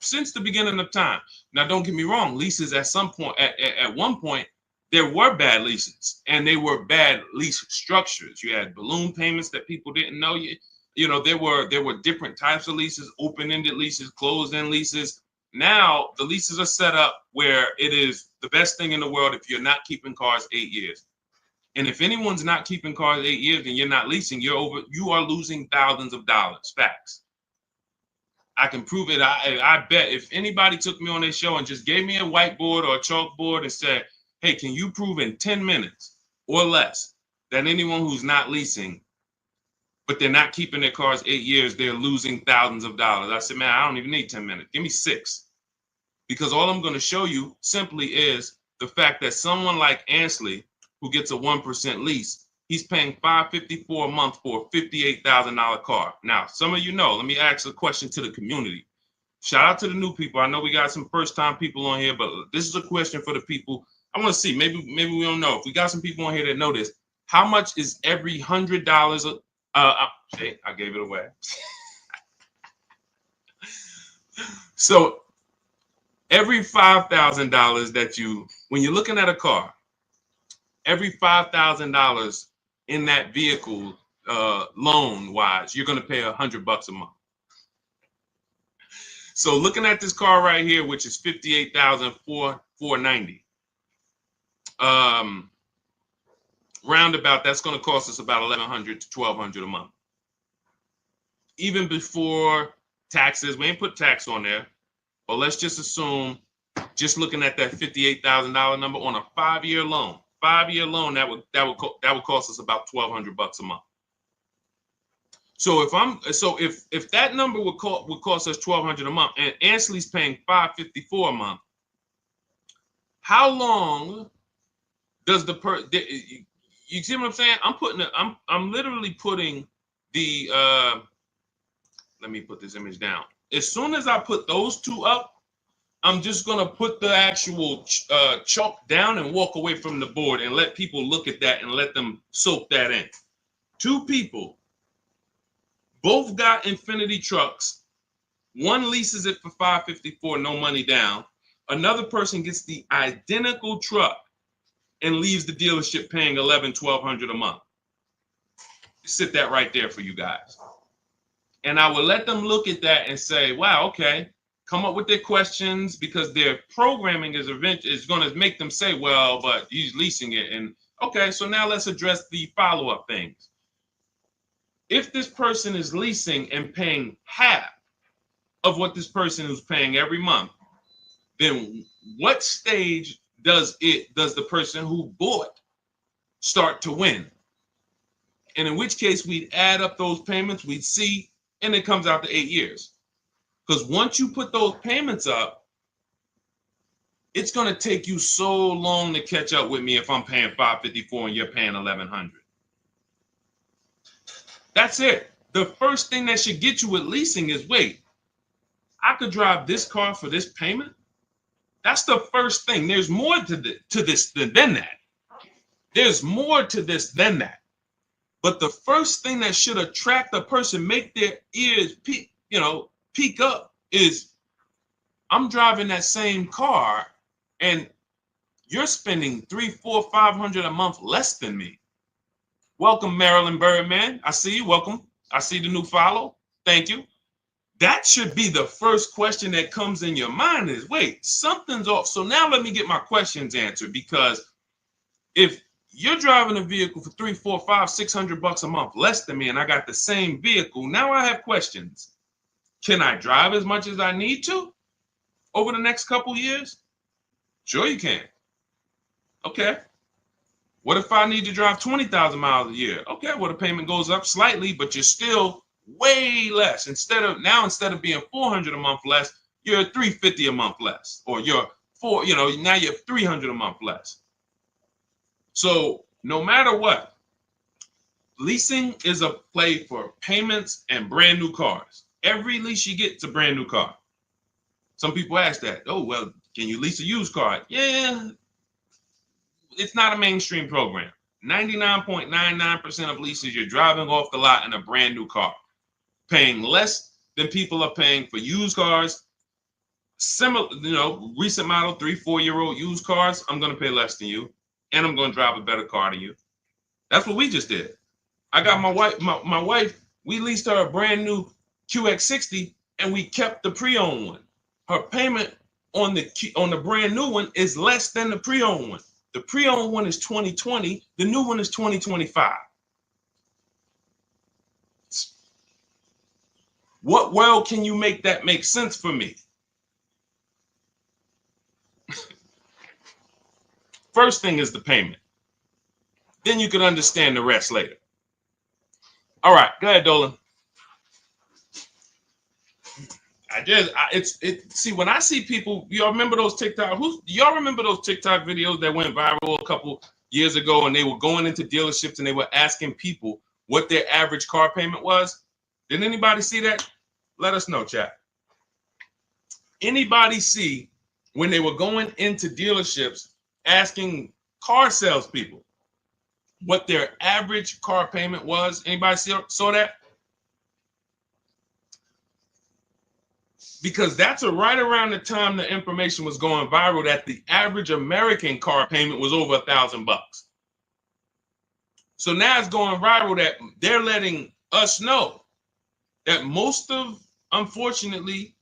Speaker 1: since the beginning of time. Now, don't get me wrong, leases at some point, at one point, there were bad leases, and they were bad lease structures. You had balloon payments that people didn't know. There were different types of leases, open-ended leases, closed-end leases. Now the leases are set up where it is the best thing in the world if you're not keeping cars 8 years. And if anyone's not keeping cars 8 years and you're not leasing, you are losing thousands of dollars. Facts. I can prove it. I bet if anybody took me on their show and just gave me a whiteboard or a chalkboard and said, hey, can you prove in 10 minutes or less that anyone who's not leasing, but they're not keeping their cars 8 years, they're losing thousands of dollars? I said, man, I don't even need 10 minutes. Give me 6. Because all I'm going to show you simply is the fact that someone like Ansley, who gets a 1% lease, he's paying $554 a month for a $58,000 car. Now, some of you know, let me ask a question to the community. Shout out to the new people. I know we got some first-time people on here, but this is a question for the people. I want to see, maybe we don't know. If we got some people on here that know this, how much is every $100? I gave it away. So every $5,000 that when you're looking at a car, every $5,000 in that vehicle, loan-wise, you're going to pay $100 a month. So looking at this car right here, which is $58,490. Roundabout, that's going to cost us about $1,100 to $1,200 a month. Even before taxes, we ain't put tax on there, but let's just assume, just looking at that $58,000 number on a 5-year loan. 5-year loan, that would cost us about $1,200 a month. So if that number would cost us $1,200 a month, and Ansley's paying $554 a month, how long does you see what I'm saying? I'm literally putting the let me put this image down. As soon as I put those two up, I'm just gonna put the actual chalk down and walk away from the board and let people look at that and let them soak that in. 2 people, both got Infiniti trucks. One leases it for $554, no money down. Another person gets the identical truck and leaves the dealership paying $1,100-$1,200 a month. Sit that right there for you guys. And I will let them look at that and say, wow, okay, come up with their questions, because their programming is going to make them say, well, but he's leasing it. And okay, so now let's address the follow-up things. If this person is leasing and paying half of what this person is paying every month, then what stage does the person who bought start to win? And in which case we'd add up those payments, we'd see, and it comes out to 8 years. Because once you put those payments up, it's going to take you so long to catch up with me if I'm paying $554 and you're paying $1,100. That's it. The first thing that should get you with leasing is, wait, I could drive this car for this payment? That's the first thing. There's more to this than that. There's more to this than that. But the first thing that should attract a person, make their ears peak up, is I'm driving that same car and you're spending $300, $400, $500 a month less than me. Welcome, Marilyn Birdman. I see you. Welcome. I see the new follow. Thank you. That should be the first question that comes in your mind is, wait, something's off. So now let me get my questions answered, because if you're driving a vehicle for $300, $400, $500, $600 a month less than me, and I got the same vehicle, now I have questions. Can I drive as much as I need to over the next couple years? Sure you can. Okay. What if I need to drive 20,000 miles a year? Okay, well, the payment goes up slightly, but you're still way less. Instead of being $400 a month less, you're $350 a month less, or now you're $300 a month less. So no matter what, leasing is a play for payments and brand new cars. Every lease you get is a brand new car. Some people ask that. Oh, well, can you lease a used car? Yeah, it's not a mainstream program. 99.99% of leases, you're driving off the lot in a brand new car, paying less than people are paying for used cars. Similar, recent model 3-4-year-old used cars, I'm going to pay less than you, and I'm going to drive a better car than you. That's what we just did. I got my wife, we leased her a brand new QX60, and we kept the pre-owned one. Her payment on the brand new one is less than the pre-owned one. The pre-owned one is 2020. The new one is 2025. What world can you make that make sense for me? First thing is the payment. Then you can understand the rest later. All right, go ahead, Dolan. See, when I see people, y'all remember those TikTok videos that went viral a couple years ago, and they were going into dealerships and they were asking people what their average car payment was? Did anybody see that? Let us know, chat. Anybody see when they were going into dealerships asking car salespeople what their average car payment was? Anybody saw that? Because that's right around the time the information was going viral that the average American car payment was over $1,000. So now it's going viral that they're letting us know that most of, unfortunately,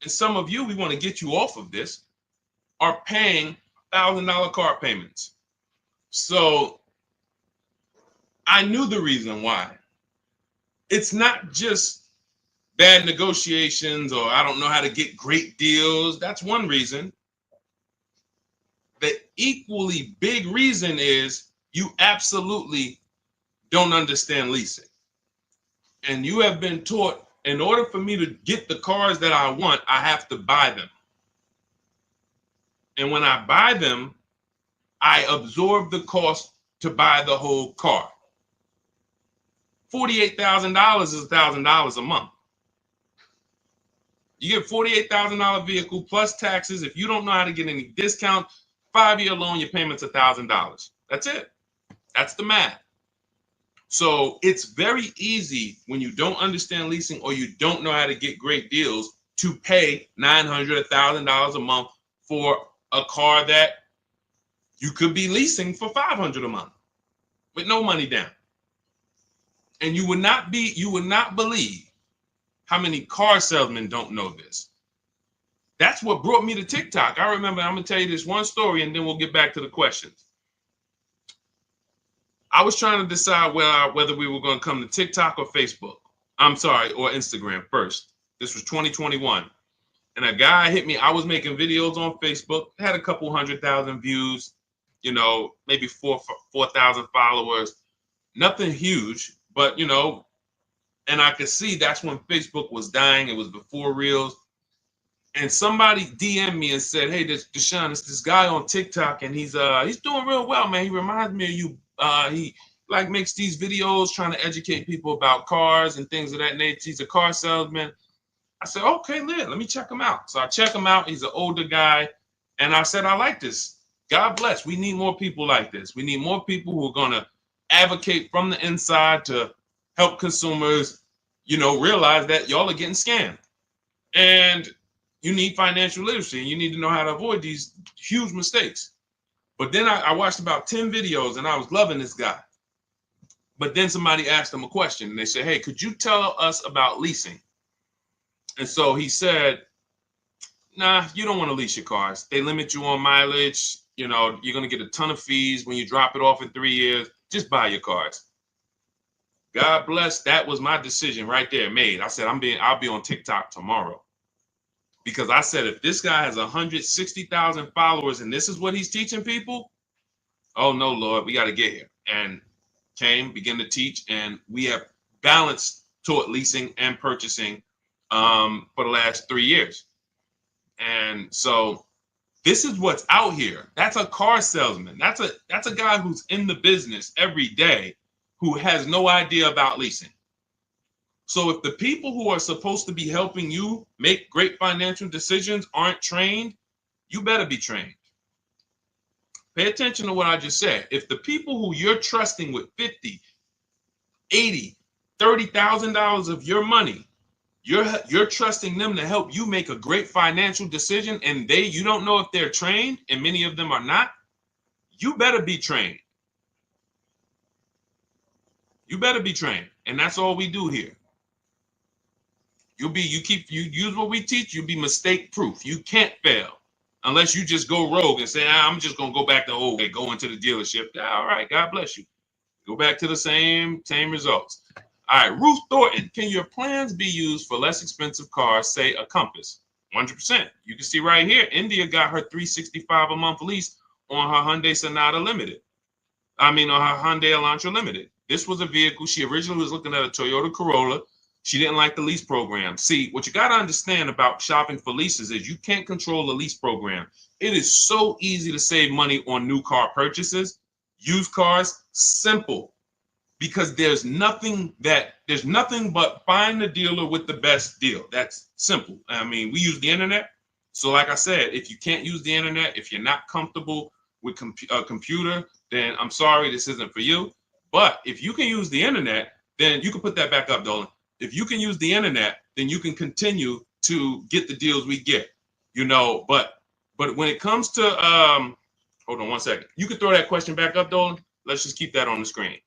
Speaker 1: and some of you, we want to get you off of this, are paying $1,000 car payments. So I knew the reason why. It's not just bad negotiations or I don't know how to get great deals. That's one reason. The equally big reason is you absolutely don't understand leasing. And you have been taught, in order for me to get the cars that I want, I have to buy them. And when I buy them, I absorb the cost to buy the whole car. $48,000 is $1,000 a month. You get $48,000 vehicle plus taxes. If you don't know how to get any discount, 5-year loan, your payment's $1,000. That's it. That's the math. So it's very easy when you don't understand leasing or you don't know how to get great deals to pay $900, $1,000 a month for a car that you could be leasing for $500 a month with no money down. And you would not believe how many car salesmen don't know this. That's what brought me to TikTok. I remember, I'm going to tell you this one story and then we'll get back to the questions. I was trying to decide whether we were going to come to TikTok or Facebook. Or Instagram first. This was 2021. And a guy hit me. I was making videos on Facebook, had a couple 100,000 views, maybe 4,000 followers. nothing huge, but you know, and I could see that's when Facebook was dying. It was before Reels. And somebody DM'd me and said, "Hey, this Deshaun, it's this guy on TikTok, and he's doing real well, man. He reminds me of you. He like makes these videos trying to educate people about cars and things of that nature. He's a car salesman." I said, "Okay, let me check him out." So I check him out. He's an older guy, and I said, "I like this. God bless. We need more people like this. We need more people who are gonna advocate from the inside to help consumers, you know, realize that y'all are getting scammed." And you need financial literacy, and you need to know how to avoid these huge mistakes. But then I watched about 10 videos, and I was loving this guy. But then somebody asked him a question, and they said, "Hey, could you tell us about leasing?" And so he said, "Nah, you don't want to lease your cars. They limit you on mileage. You know, you're going to get a ton of fees when you drop it off in 3 years. Just buy your cars." God bless. That was my decision right there made. I said, I'll be on TikTok tomorrow. Because I said, if this guy has 160,000 followers and this is what he's teaching people, oh no, Lord, we got to get here. And began to teach, and we have balanced toward leasing and purchasing for the last 3 years. And so this is what's out here. That's a car salesman. That's a guy who's in the business every day who has no idea about leasing. So if the people who are supposed to be helping you make great financial decisions aren't trained, you better be trained. Pay attention to what I just said. If the people who you're trusting with 50, 80, $30,000 of your money, you're trusting them to help you make a great financial decision, and you don't know if they're trained, and many of them are not, you better be trained. You better be trained. And that's all we do here. You use what we teach, you'll be mistake proof. You can't fail unless you just go rogue and say, I'm just gonna go back to go into the dealership. All right, God bless you. Go back to the same results. All right, Ruth Thornton, can your plans be used for less expensive cars, say a Compass? 100%. You can see right here, India got her $365 a month lease on her Hyundai Sonata Limited. On her Hyundai Elantra Limited. This was a vehicle, she originally was looking at a Toyota Corolla. She didn't like the lease program. See, what you got to understand about shopping for leases is you can't control the lease program. It is so easy to save money on new car purchases. Used cars, simple. Because there's nothing but find the dealer with the best deal. That's simple. We use the internet. So like I said, if you can't use the internet, if you're not comfortable with a computer, then I'm sorry, this isn't for you. But if you can use the internet, then you can put that back up, Dolan. If you can use the internet, then you can continue to get the deals we get, but when it comes to, hold on one second. You can throw that question back up, Dolan. Let's just keep that on the screen.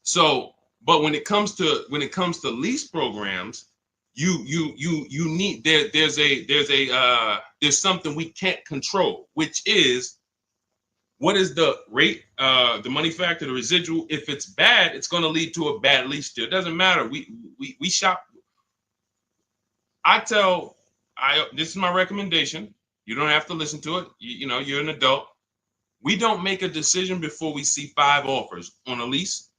Speaker 1: So, but when it comes to lease programs, you need, there's something we can't control, which is, what is the rate, the money factor, the residual? If it's bad, it's going to lead to a bad lease deal. It doesn't matter. We shop. This is my recommendation. You don't have to listen to it. You're an adult. We don't make a decision before we see 5 offers on a lease,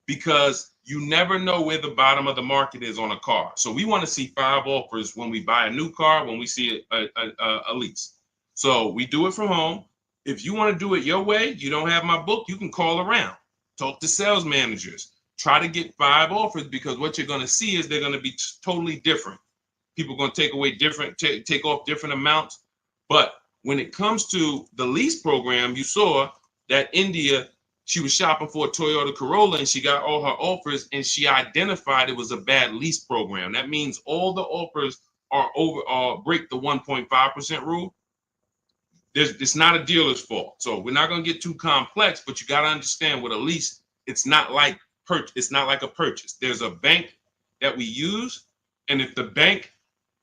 Speaker 1: because you never know where the bottom of the market is on a car. So we want to see 5 offers when we buy a new car, when we see a lease. So we do it from home. If you want to do it your way, you don't have my book, you can call around, talk to sales managers, try to get 5 offers, because what you're going to see is they're going to be totally different. People are going to take off different amounts. But when it comes to the lease program, you saw that India, she was shopping for a Toyota Corolla and she got all her offers, and she identified it was a bad lease program. That means all the offers are break the 1.5% rule. It's not a dealer's fault. So we're not going to get too complex, but you got to understand, with a lease, it's not like a purchase. There's a bank that we use, and if the bank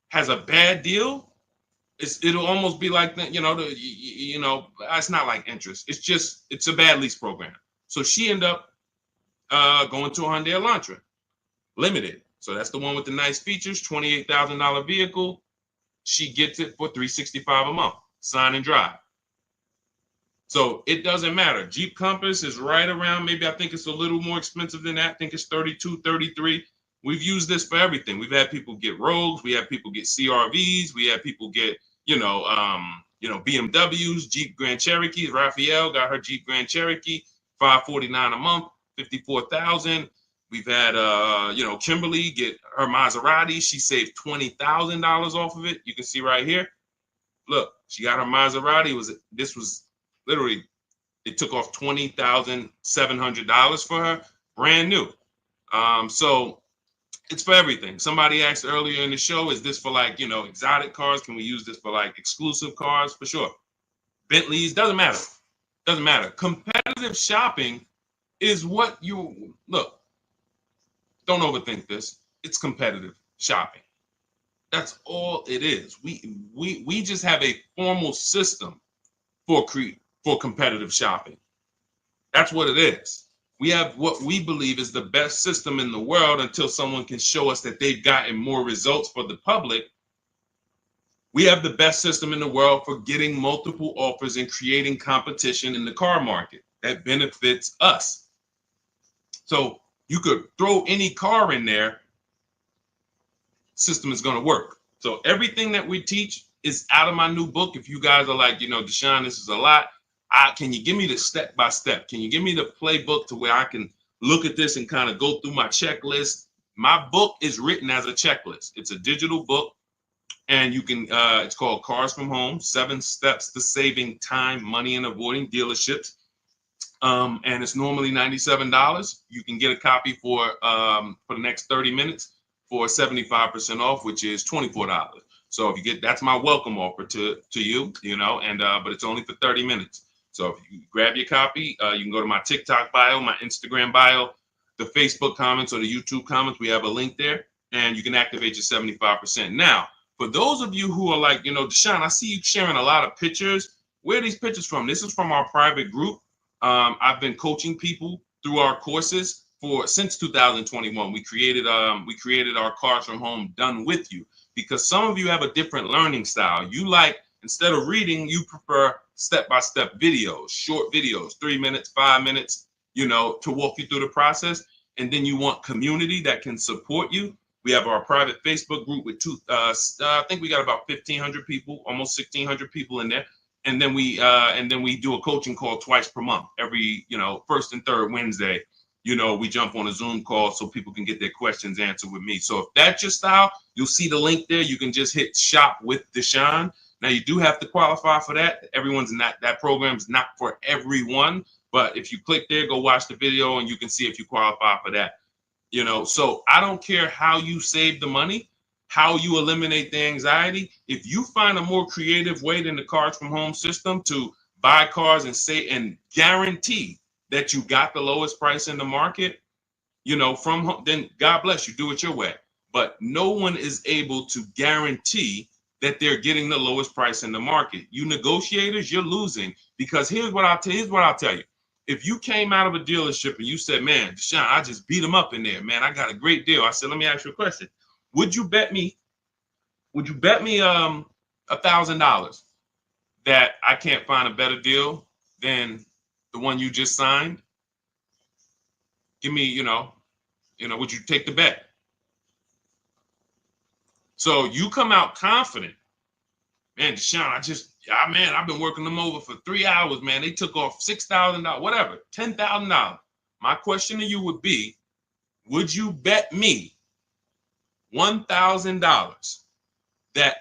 Speaker 1: has a bad deal, it'll almost be like that. It's not like interest. It's a bad lease program. So she ended up going to a Hyundai Elantra Limited. So that's the one with the nice features, $28,000 vehicle. She gets it for $365 a month. Sign and drive. So it doesn't matter. Jeep Compass is right around, maybe I think it's a little more expensive than that. I think it's 32, 33. We've used this for everything. We've had people get Rogues, we have people get CRVs, we have people get, BMWs, Jeep Grand Cherokees. Raphael got her Jeep Grand Cherokee, $549 a month, 54,000. We've had Kimberly get her Maserati. She saved $20,000 off of it. You can see right here. Look, she got her Maserati. This was literally, it took off $20,700 for her, brand new. So it's for everything. Somebody asked earlier in the show, is this for like, exotic cars? Can we use this for like exclusive cars? For sure. Bentleys, doesn't matter. Doesn't matter. Competitive shopping is what you look. Don't overthink this. It's competitive shopping. That's all it is. We just have a formal system for competitive shopping. That's what it is. We have what we believe is the best system in the world until someone can show us that they've gotten more results for the public. We have the best system in the world for getting multiple offers and creating competition in the car market that benefits us. So you could throw any car in there, system is going to work. So everything that we teach is out of my new book. If you guys are like, Deshaun, this is a lot. Can you give me the step by step? Can you give me the playbook to where I can look at this and kind of go through my checklist? My book is written as a checklist. It's a digital book, and you can. It's called Cars from Home: 7 Steps to Saving Time, Money, and Avoiding Dealerships. And it's normally $97. You can get a copy for the next 30 minutes for 75% off, which is $24. So if you get, that's my welcome offer to you, but it's only for 30 minutes. So if you grab your copy, you can go to my TikTok bio, my Instagram bio, the Facebook comments, or the YouTube comments. We have a link there, and you can activate your 75%. Now, for those of you who are like, Deshaun, I see you sharing a lot of pictures. Where are these pictures from? This is from our private group. I've been coaching people through our courses since 2021. We created our Cars from Home Done With You, because some of you have a different learning style. You like, instead of reading, you prefer step-by-step videos, short videos, 3 minutes, 5 minutes, to walk you through the process. And then you want community that can support you. We have our private Facebook group with I think we got about 1,500 people, almost 1,600 people in there. And then we do a coaching call twice per month, every, first and third Wednesday. We jump on a Zoom call so people can get their questions answered with me. So if that's your style, you'll see the link there. You can just hit Shop with Deshaun. Now, you do have to qualify for that. That program's not for everyone. But if you click there, go watch the video, and you can see if you qualify for that. So I don't care how you save the money, how you eliminate the anxiety. If you find a more creative way than the Cars from Home system to buy cars and guarantee that you got the lowest price in the market, from home, then God bless you, do it your way. But no one is able to guarantee that they're getting the lowest price in the market. You negotiators, you're losing, because here's what I'll tell you. If you came out of a dealership and you said, man, Deshaun, I just beat him up in there, man, I got a great deal. I said, let me ask you a question. Would you bet me $1,000 that I can't find a better deal than the one you just signed? Give me, would you take the bet? So you come out confident, man, Deshaun, I've been working them over for 3 hours, man. They took off $6,000, whatever, $10,000. My question to you would be, would you bet me $1,000 that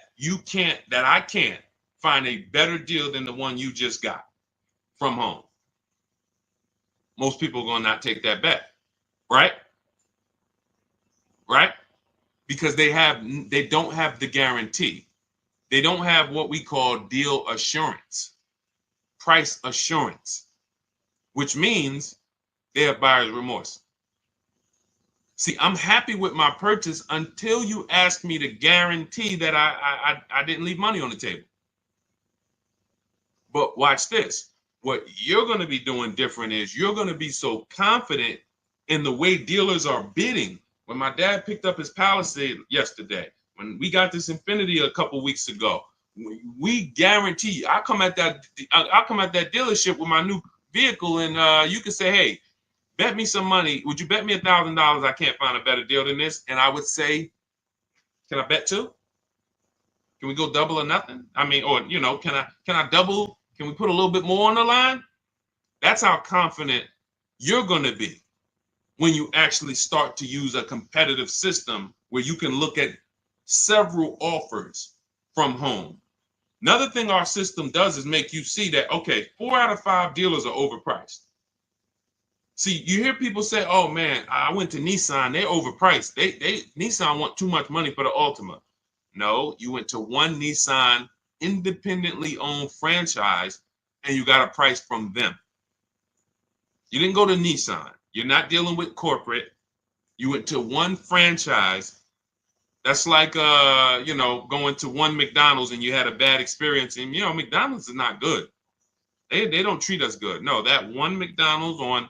Speaker 1: I can't find a better deal than the one you just got from home? Most people are going to not take that bet, right? Right? Because they don't have the guarantee. They don't have what we call deal assurance, price assurance, which means they have buyer's remorse. See, I'm happy with my purchase until you ask me to guarantee that I didn't leave money on the table. But watch this. What you're going to be doing different is you're going to be so confident in the way dealers are bidding. When my dad picked up his Palisade yesterday, when we got this Infiniti a couple weeks ago, We guarantee you. I come at that dealership with my new vehicle, and you can say, hey, bet me some money. Would you bet me $1,000 I can't find a better deal than this? And I would say, can I bet two? Can we go double or nothing? I mean, or can I double? Can we put a little bit more on the line? That's how confident you're going to be when you actually start to use a competitive system where you can look at several offers from home. Another thing our system does is make you see that, okay, 4 out of 5 dealers are overpriced. See, you hear people say, oh man, I went to Nissan, they're overpriced. Nissan want too much money for the Altima. No, you went to one Nissan independently owned franchise and you got a price from them. You didn't go to Nissan. You're not dealing with corporate. You went to one franchise. That's like going to one McDonald's and you had a bad experience. And McDonald's is not good. They don't treat us good. No, that one McDonald's on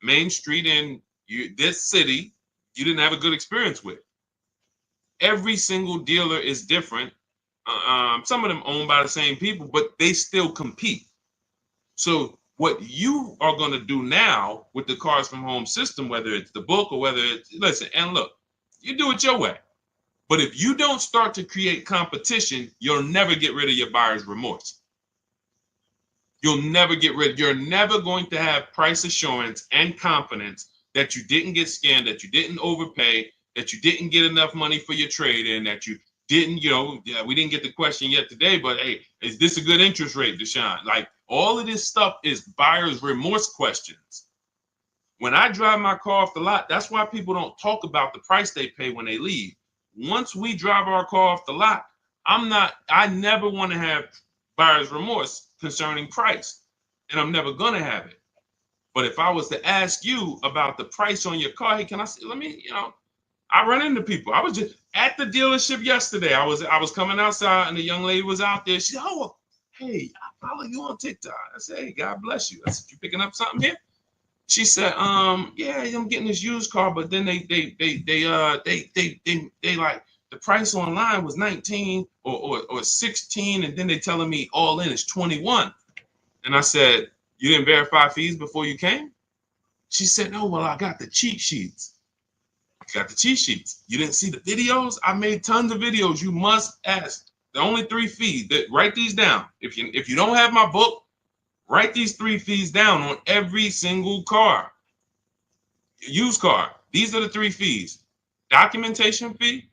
Speaker 1: Main Street in this city, you didn't have a good experience with. Every single dealer is different. Some of them owned by the same people, but they still compete. So what you are going to do now with the Cars from Home system, whether it's the book or whether it's, listen, and look, you do it your way. But if you don't start to create competition, you'll never get rid of your buyer's remorse. You're never going to have price assurance and confidence that you didn't get scammed, that you didn't overpay, that you didn't get enough money for your trade-in, that you didn't, we didn't get the question yet today, but hey, is this a good interest rate, Deshaun? Like, all of this stuff is buyer's remorse questions. When I drive my car off the lot, that's why people don't talk about the price they pay when they leave. Once we drive our car off the lot, I never want to have buyer's remorse concerning price, and I'm never going to have it. But if I was to ask you about the price on your car, hey, can I see, I run into people. I was just at the dealership yesterday. I was coming outside and the young lady was out there. She said, oh, hey, I follow you on TikTok. I said, hey, God bless you. I said, you picking up something here? She said, yeah, I'm getting this used car, but then they like the price online was 19 or 16, and then they telling me all in is 21. And I said, you didn't verify fees before you came? She said, no, well, I got the cheat sheets. You got the cheat sheets. You didn't see the videos? I made tons of videos. You must ask. The only 3 fees. Write these down. If you don't have my book, write these 3 fees down on every single car. Used car. These are the 3 fees. Documentation fee,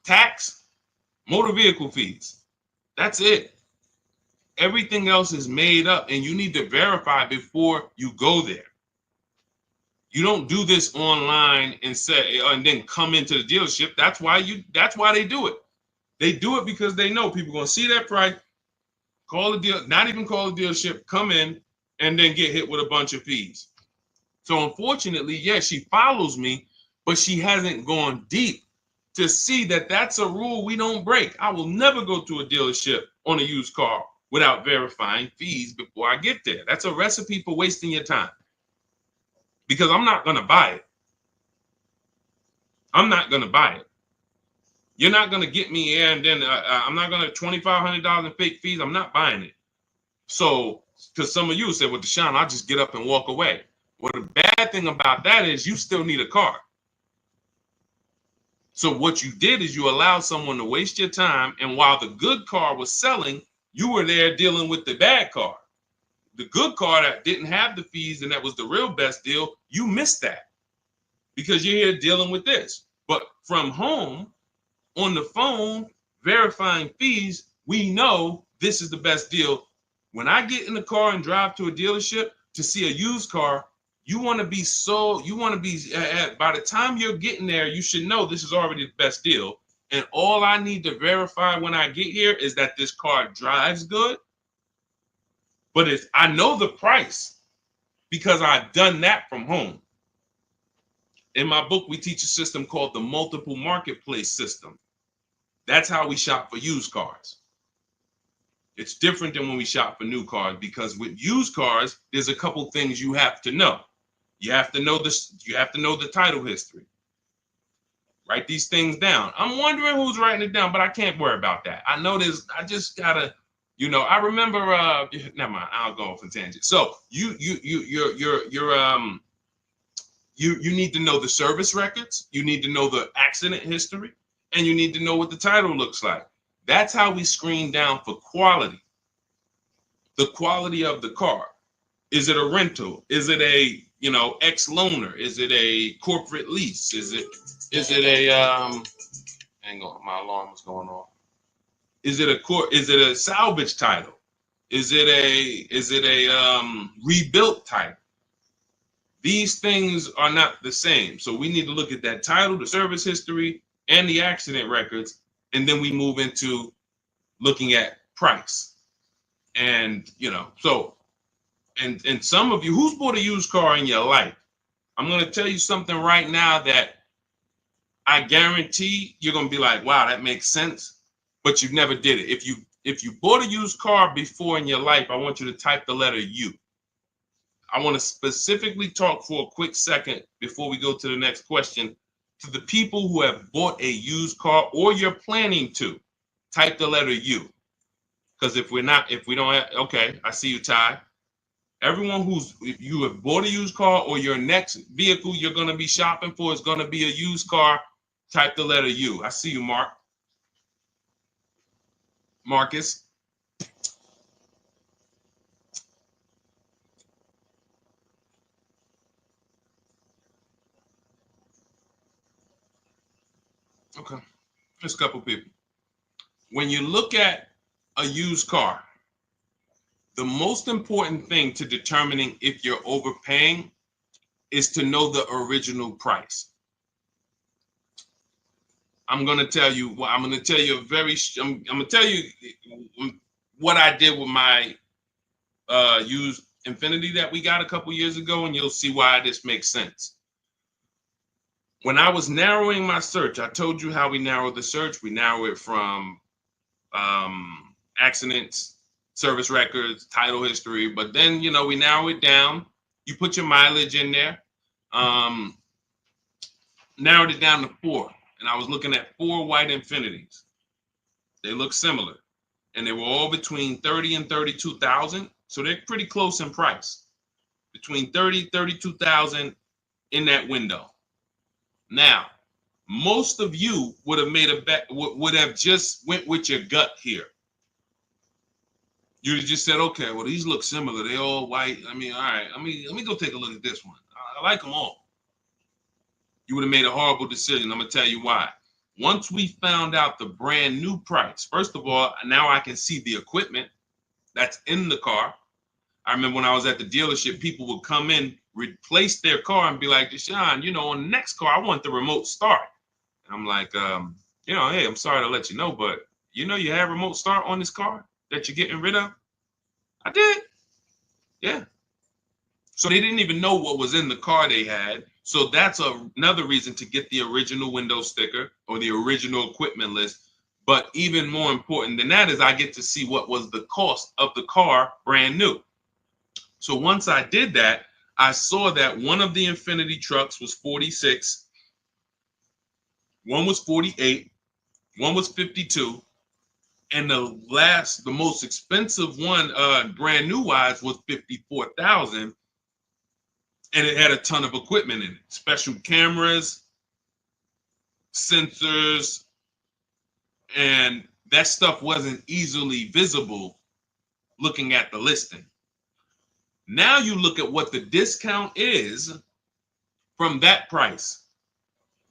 Speaker 1: tax, motor vehicle fees. That's it. Everything else is made up, and you need to verify before you go there. You don't do this online and say, and then come into the dealership. That's why they do it. They do it because they know people are going to see that price, call the deal, not even call the dealership, come in, and then get hit with a bunch of fees. So unfortunately, yes, she follows me, but she hasn't gone deep to see that that's a rule we don't break. I will never go to a dealership on a used car without verifying fees before I get there. That's a recipe for wasting your time, because I'm not going to buy it. I'm not going to buy it. You're not going to get me here, and then I'm not going to $2,500 in fake fees. I'm not buying it. So, because some of you said, well, Deshaun, I'll just get up and walk away. Well, the bad thing about that is you still need a car. So what you did is you allowed someone to waste your time, and while the good car was selling, you were there dealing with the bad car. The good car that didn't have the fees and that was the real best deal, you missed that because you're here dealing with this. But from home, on the phone, verifying fees, we know this is the best deal. When I get in the car and drive to a dealership to see a used car, by the time you're getting there, you should know this is already the best deal. And all I need to verify when I get here is that this car drives good. But I know the price because I've done that from home. In my book, we teach a system called the multiple marketplace system. That's how we shop for used cars. It's different than when we shop for new cars, because with used cars, there's a couple things you have to know. You have to know this. You have to know the title history. Write these things down. I'm wondering who's writing it down, but I can't worry about that. I know this. I just gotta, I remember. Never mind. I'll go off a tangent. So you need to know the service records. You need to know the accident history, and you need to know what the title looks like. That's how we screen down for quality. The quality of the car. Is it a rental? Is it a ex-loaner? Is it a corporate lease? Is it a hang on, my alarm was going off. Is it a salvage title? Is it a rebuilt title? These things are not the same. So we need to look at that title, the service history, and the accident records, and then we move into looking at price. And and some of you, who's bought a used car in your life? I'm going to tell you something right now that I guarantee you're going to be like, wow, that makes sense, but you never did it. If you bought a used car before in your life, I want you to type the letter U. I want to specifically talk for a quick second before we go to the next question to the people who have bought a used car or you're planning to. Type the letter U. Because if we don't have, okay, I see you, Ty. Everyone if you have bought a used car or your next vehicle you're going to be shopping for is going to be a used car, type the letter U. I see you, Marcus. Okay, just a couple people. When you look at a used car, the most important thing to determining if you're overpaying is to know the original price. I'm going to tell you what I did with my used Infiniti that we got a couple years ago, and you'll see why this makes sense. When I was narrowing my search, I told you how we narrow the search. We narrow it from accidents, service records, title history, but then we narrow it down. You put your mileage in there. Narrowed it down to 4, and I was looking at 4 white Infinitis. They look similar, and they were all between 30 and 32,000, so they're pretty close in price, between 30, 32,000 in that window. Now, most of you would have made a bet, would have just went with your gut here. You'd have just said, okay, well, these look similar. They all white. I mean, all right, let me go take a look at this one. I like them all. You would have made a horrible decision. I'm going to tell you why. Once we found out the brand new price, first of all, now I can see the equipment that's in the car. I remember when I was at the dealership, people would come in, replace their car and be like, Deshaun, on the next car, I want the remote start. And I'm like, hey, I'm sorry to let you know, but you have remote start on this car that you're getting rid of? I did. Yeah. So they didn't even know what was in the car they had. So that's another reason to get the original window sticker or the original equipment list. But even more important than that is I get to see what was the cost of the car brand new. So once I did that, I saw that one of the Infiniti trucks was 46, one was 48, one was 52, and the most expensive one, brand new wise, was 54,000, and it had a ton of equipment in it, special cameras, sensors, and that stuff wasn't easily visible looking at the listing. Now you look at what the discount is from that price.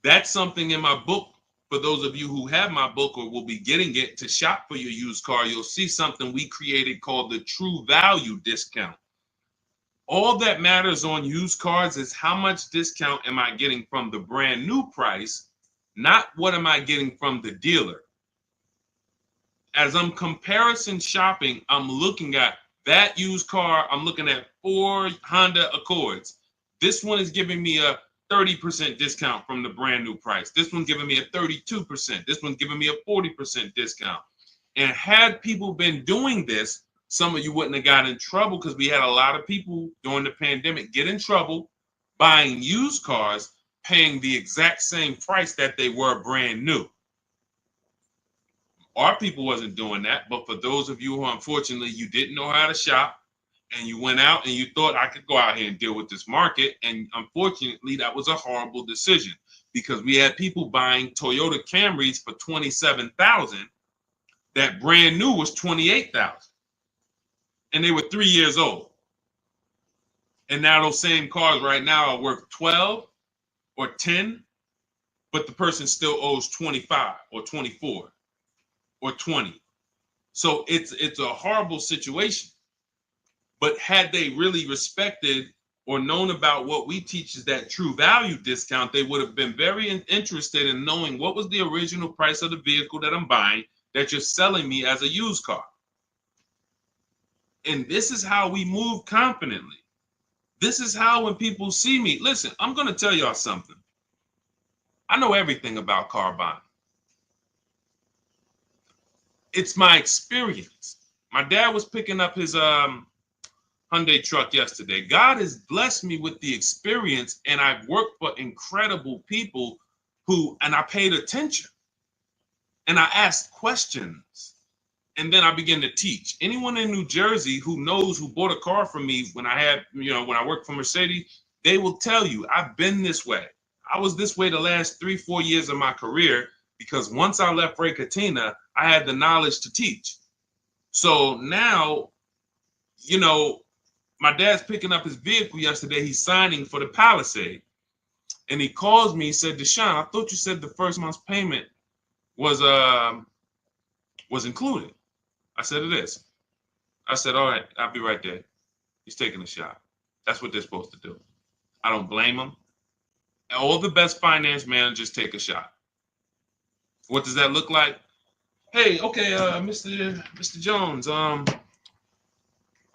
Speaker 1: That's something in my book. For those of you who have my book or will be getting it to shop for your used car, you'll see something we created called the True Value Discount. All that matters on used cars is how much discount am I getting from the brand new price, not what am I getting from the dealer. As I'm comparison shopping, I'm looking at that used car. I'm looking at 4 Honda Accords. This one is giving me a 30% discount from the brand new price. This one's giving me a 32%. This one's giving me a 40% discount. And had people been doing this, some of you wouldn't have got in trouble, because we had a lot of people during the pandemic get in trouble buying used cars paying the exact same price that they were brand new. Our people wasn't doing that, but for those of you who unfortunately you didn't know how to shop and you went out and you thought I could go out here and deal with this market, and unfortunately that was a horrible decision because we had people buying Toyota Camrys for $27,000 that brand new was $28,000, and they were 3 years old. And now those same cars right now are worth 12 or 10, but the person still owes 25 or 24 or 20. So it's a horrible situation. But had they really respected or known about what we teach is that true value discount, they would have been very interested in knowing what was the original price of the vehicle that I'm buying that you're selling me as a used car. And this is how we move confidently. This is how when people see me, listen, I'm going to tell y'all something. I know everything about car buying. It's my experience. My dad was picking up his Hyundai truck yesterday. God has blessed me with the experience, and I've worked for incredible people and I paid attention and I asked questions, and then I began to teach. Anyone in New Jersey who bought a car from me when I worked for Mercedes, they will tell you I've been this way. I was this way the last 3-4 years of my career because once I left Ray Katina, I had the knowledge to teach. So now, my dad's picking up his vehicle yesterday. He's signing for the Palisade. And he calls me, he said, Deshaun, I thought you said the first month's payment was included. I said, it is. I said, all right, I'll be right there. He's taking a shot. That's what they're supposed to do. I don't blame them. All the best finance managers take a shot. What does that look like? Hey, okay, Mr. Jones,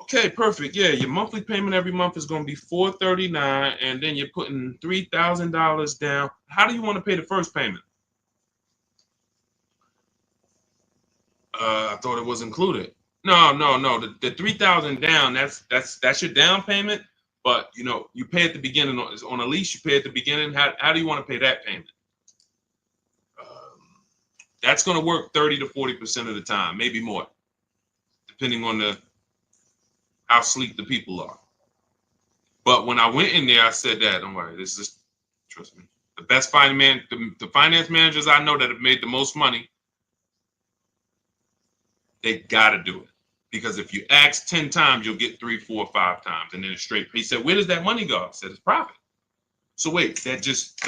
Speaker 1: okay, perfect. Yeah, your monthly payment every month is going to be $439, and then you're putting $3,000 down. How do you want to pay the first payment? I thought it was included. No. The $3,000 down. That's your down payment. But you pay at the beginning on a lease. You pay at the beginning. How do you want to pay that payment? That's going to work 30 to 40% of the time, maybe more, depending on how sleek the people are. But when I went in there, I said that, don't worry, trust me. The best the finance managers I know that have made the most money, they got to do it. Because if you ask 10 times, you'll get 3, 4, 5 times. And then it's straight. He said, where does that money go? I said, it's profit. So wait, that's just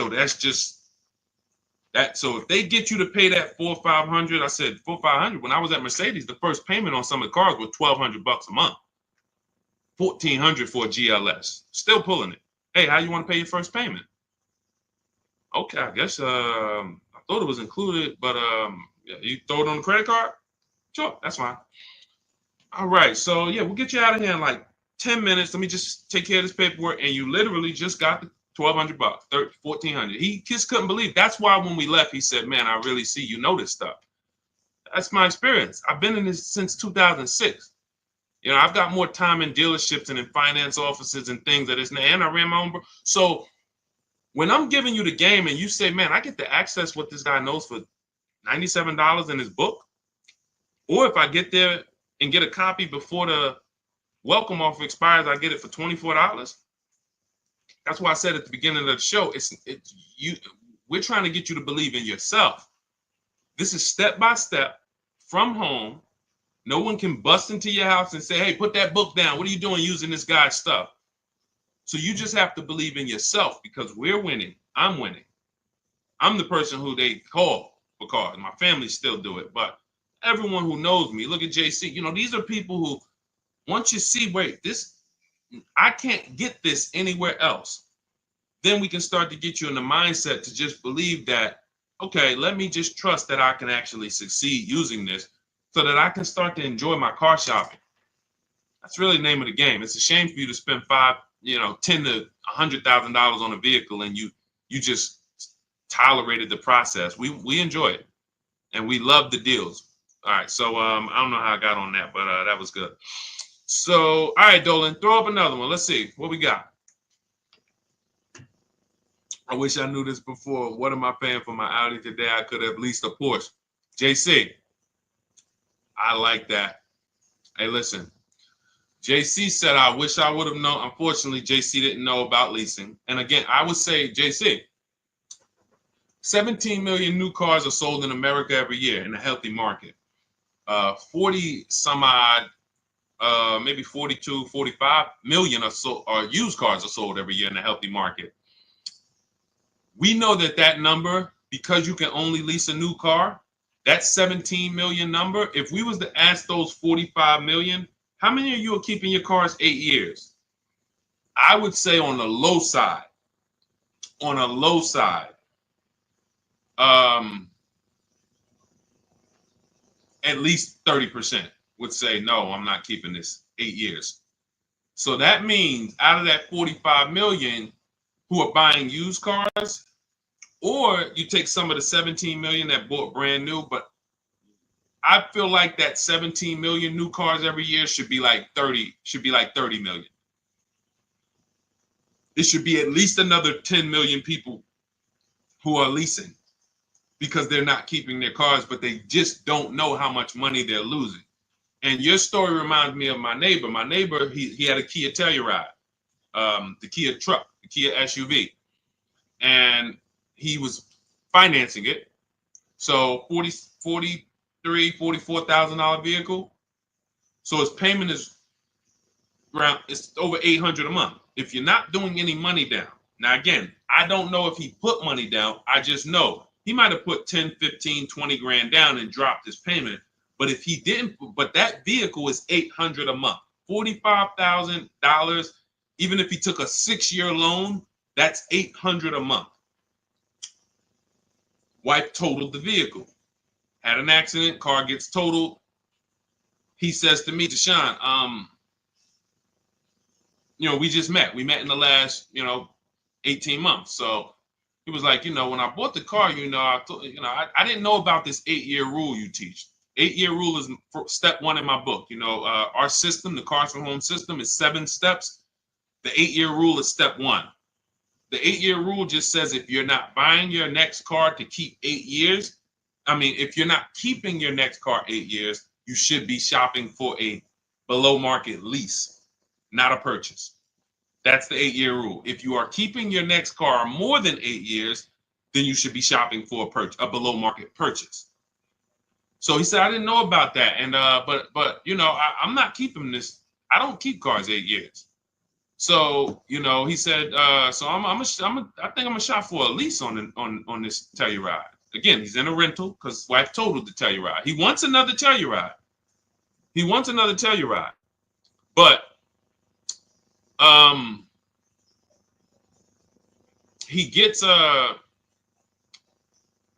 Speaker 1: that. So if they get you to pay that $400 or $500, I said $400 or $500. When I was at Mercedes, the first payment on some of the cars was $1,200 a month. $1,400 for a GLS. Still pulling it. Hey, how you want to pay your first payment? Okay, I guess I thought it was included, but yeah, you throw it on the credit card? Sure, that's fine. All right, so yeah, we'll get you out of here in like 10 minutes. Let me just take care of this paperwork, and you literally just got the $1,200, $1,400. He just couldn't believe. That's why when we left, he said, "Man, I really see you know this stuff." That's my experience. I've been in this since 2006. I've got more time in dealerships and in finance offices and things that isn't. And I ran my own. So when I'm giving you the game and you say, "Man, I get to access what this guy knows for $97 in his book," or if I get there and get a copy before the welcome offer expires, I get it for $24. That's why I said at the beginning of the show, we're trying to get you to believe in yourself. This is step by step from home. No one can bust into your house and say, "Hey, put that book down. What are you doing using this guy's stuff?" So you just have to believe in yourself because we're winning. I'm winning. I'm the person who they call for cars. My family still do it, but everyone who knows me, look at JC. These are people who, once you see, wait, I can't get this anywhere else. Then we can start to get you in the mindset to just believe that, okay, let me just trust that I can actually succeed using this so that I can start to enjoy my car shopping. That's really the name of the game. It's a shame for you to spend $10,000 to $100,000 on a vehicle and you just tolerated the process. We enjoy it and we love the deals. All right, so I don't know how I got on that, but that was good. So, all right, Dolan, throw up another one. Let's see what we got. I wish I knew this before. What am I paying for my Audi today? I could have leased a Porsche. JC, I like that. Hey, listen. JC said, I wish I would have known. Unfortunately, JC didn't know about leasing. And again, I would say, JC, 17 million new cars are sold in America every year in a healthy market. 40 some odd, maybe 42, 45 million are used cars are sold every year in a healthy market. We know that number, because you can only lease a new car, that 17 million number, if we was to ask those 45 million, how many of you are keeping your cars 8 years? I would say on the low side, at least 30% would say, no, I'm not keeping this 8 years. So that means out of that 45 million who are buying used cars, or you take some of the 17 million that bought brand new, but I feel like that 17 million new cars every year should be like 30 million. It should be at least another 10 million people who are leasing because they're not keeping their cars, but they just don't know how much money they're losing. And your story reminds me of my neighbor. My neighbor, he had a Kia Telluride, the Kia truck, the Kia SUV, and he was financing it. So $44,000 vehicle. So his payment is it's over $800 a month. If you're not doing any money down. Now, again, I don't know if he put money down. I just know he might have put 10, 15, 20 grand down and dropped his payment. But if he didn't, but that vehicle is $800 a month, $45,000. Even if he took a 6-year loan, that's $800 a month. Wife totaled the vehicle, had an accident, car gets totaled. He says to me, Deshaun, we just met. We met in the last, 18 months. So he was like, when I bought the car, I didn't know about this 8-year rule you teach. 8-year rule is step 1 in my book. Our system, the Cars from Home system, is 7 steps. The 8-year rule is step 1. The 8-year rule just says if you're not buying your next car to keep 8 years, if you're not keeping your next car 8 years, you should be shopping for a below market lease, not a purchase. That's the 8-year rule. If you are keeping your next car more than 8 years, then you should be shopping for a below market purchase. So he said, I didn't know about that. And but I'm not keeping this. I don't keep cars 8 years. So, he said, so I think I'm gonna shop for a lease on this Telluride. Again, he's in a rental because his wife totaled the Telluride. He wants another Telluride. But he gets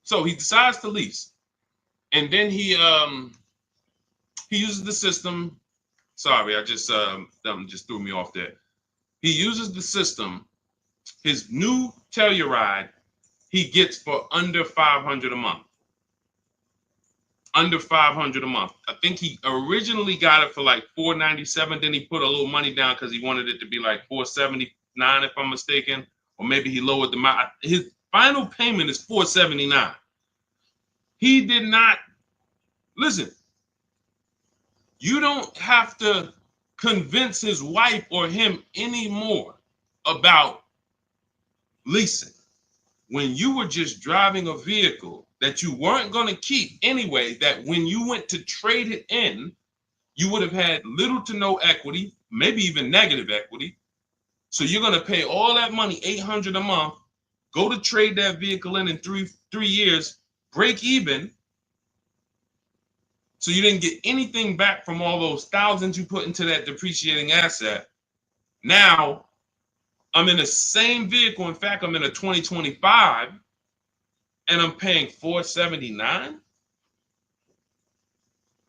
Speaker 1: so he decides to lease, and then he uses the system. Sorry, I just just threw me off there. He uses the system. His new Telluride he gets for under $500 a month. Under $500 a month. I think he originally got it for like $497. Then he put a little money down because he wanted it to be like $479, if I'm mistaken, or maybe he lowered the amount. His final payment is $479. He did not listen. You don't have to convince his wife or him anymore about leasing. When you were just driving a vehicle that you weren't going to keep anyway, that when you went to trade it in, you would have had little to no equity, maybe even negative equity. So you're going to pay all that money, $800 a month, go to trade that vehicle in 3 years, break even. So you didn't get anything back from all those thousands you put into that depreciating asset. Now, I'm in the same vehicle. In fact, I'm in a 2025 and I'm paying $479.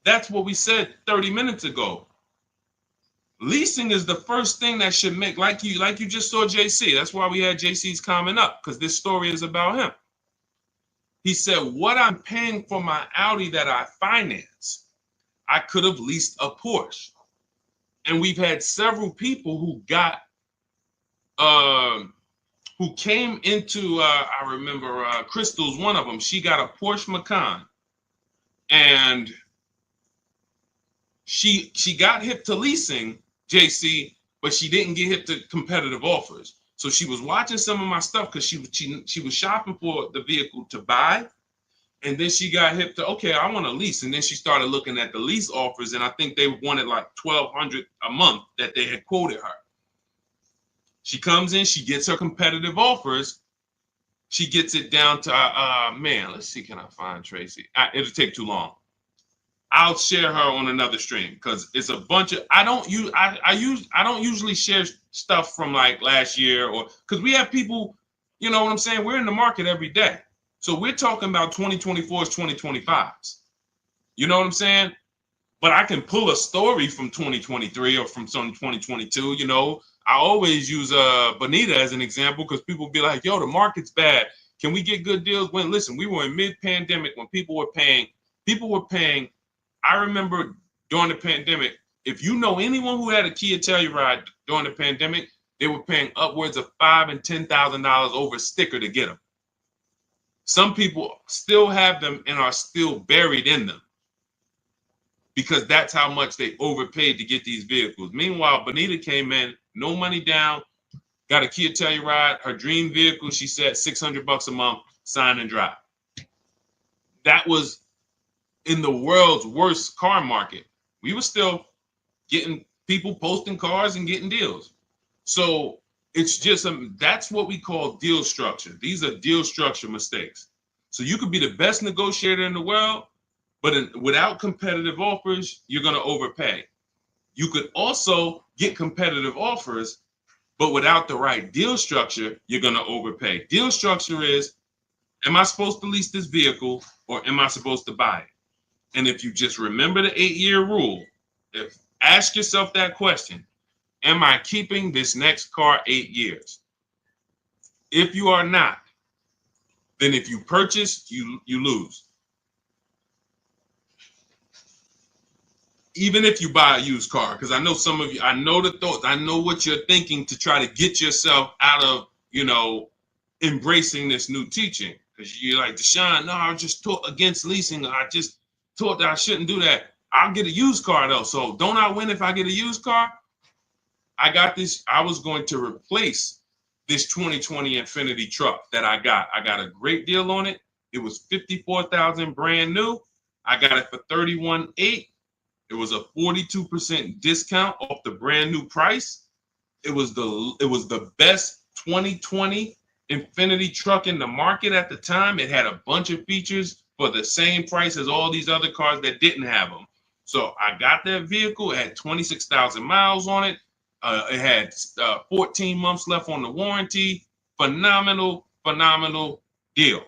Speaker 1: That's what we said 30 minutes ago. Leasing is the first thing that should make, like you just saw JC. That's why we had JC's comment up, because this story is about him. He said, what I'm paying for my Audi that I finance, I could have leased a Porsche. And we've had several people who got who came into, I remember Crystal's one of them. She got a Porsche Macan, and she got hip to leasing, JC, but she didn't get hip to competitive offers. So she was watching some of my stuff because she was shopping for the vehicle to buy, and then she got hip to, okay, I want to lease, and then she started looking at the lease offers, and I think they wanted like $1,200 a month that they had quoted her. She comes in, she gets her competitive offers. She gets it down to, man, let's see, can I find Tracy? It'll take too long. I'll share her on another stream because it's a bunch of, I don't usually share stuff from like last year, or because we have people, you know what I'm saying? We're in the market every day. So we're talking about 2024s, 2025s. You know what I'm saying? But I can pull a story from 2023 or from some 2022, you know. I always use Bonita as an example because people be like, yo, the market's bad. Can we get good deals? When, listen, we were in mid-pandemic when people were paying. I remember during the pandemic, if you know anyone who had a Kia Telluride during the pandemic, they were paying upwards of $5,000 and $10,000 over a sticker to get them. Some people still have them and are still buried in them because that's how much they overpaid to get these vehicles. Meanwhile, Bonita came in, no money down, got a Kia Telluride, her dream vehicle, she said $600 a month, sign and drive. That was in the world's worst car market. We were still getting people posting cars and getting deals. So it's just, that's what we call deal structure. These are deal structure mistakes. So you could be the best negotiator in the world, but without competitive offers, you're going to overpay. You could also get competitive offers, but without the right deal structure, you're going to overpay. Deal structure is, am I supposed to lease this vehicle or am I supposed to buy it? And if you just remember the 8-year rule, ask yourself that question, am I keeping this next car 8 years? If you are not, then if you purchase, you lose. Even if you buy a used car, because I know some of you, I know the thoughts, I know what you're thinking to try to get yourself out of, you know, embracing this new teaching. Because you're like, Deshaun, no, I just taught against leasing. I just taught that I shouldn't do that. I'll get a used car though. So don't I win if I get a used car? I got this. I was going to replace this 2020 Infiniti truck that I got. I got a great deal on it. It was $54,000 brand new. I got it for $31,800. It was a 42% discount off the brand new price. It was the best 2020 Infiniti truck in the market at the time. It had a bunch of features for the same price as all these other cars that didn't have them. So I got that vehicle. It had 26,000 miles on it. It had 14 months left on the warranty. Phenomenal deal.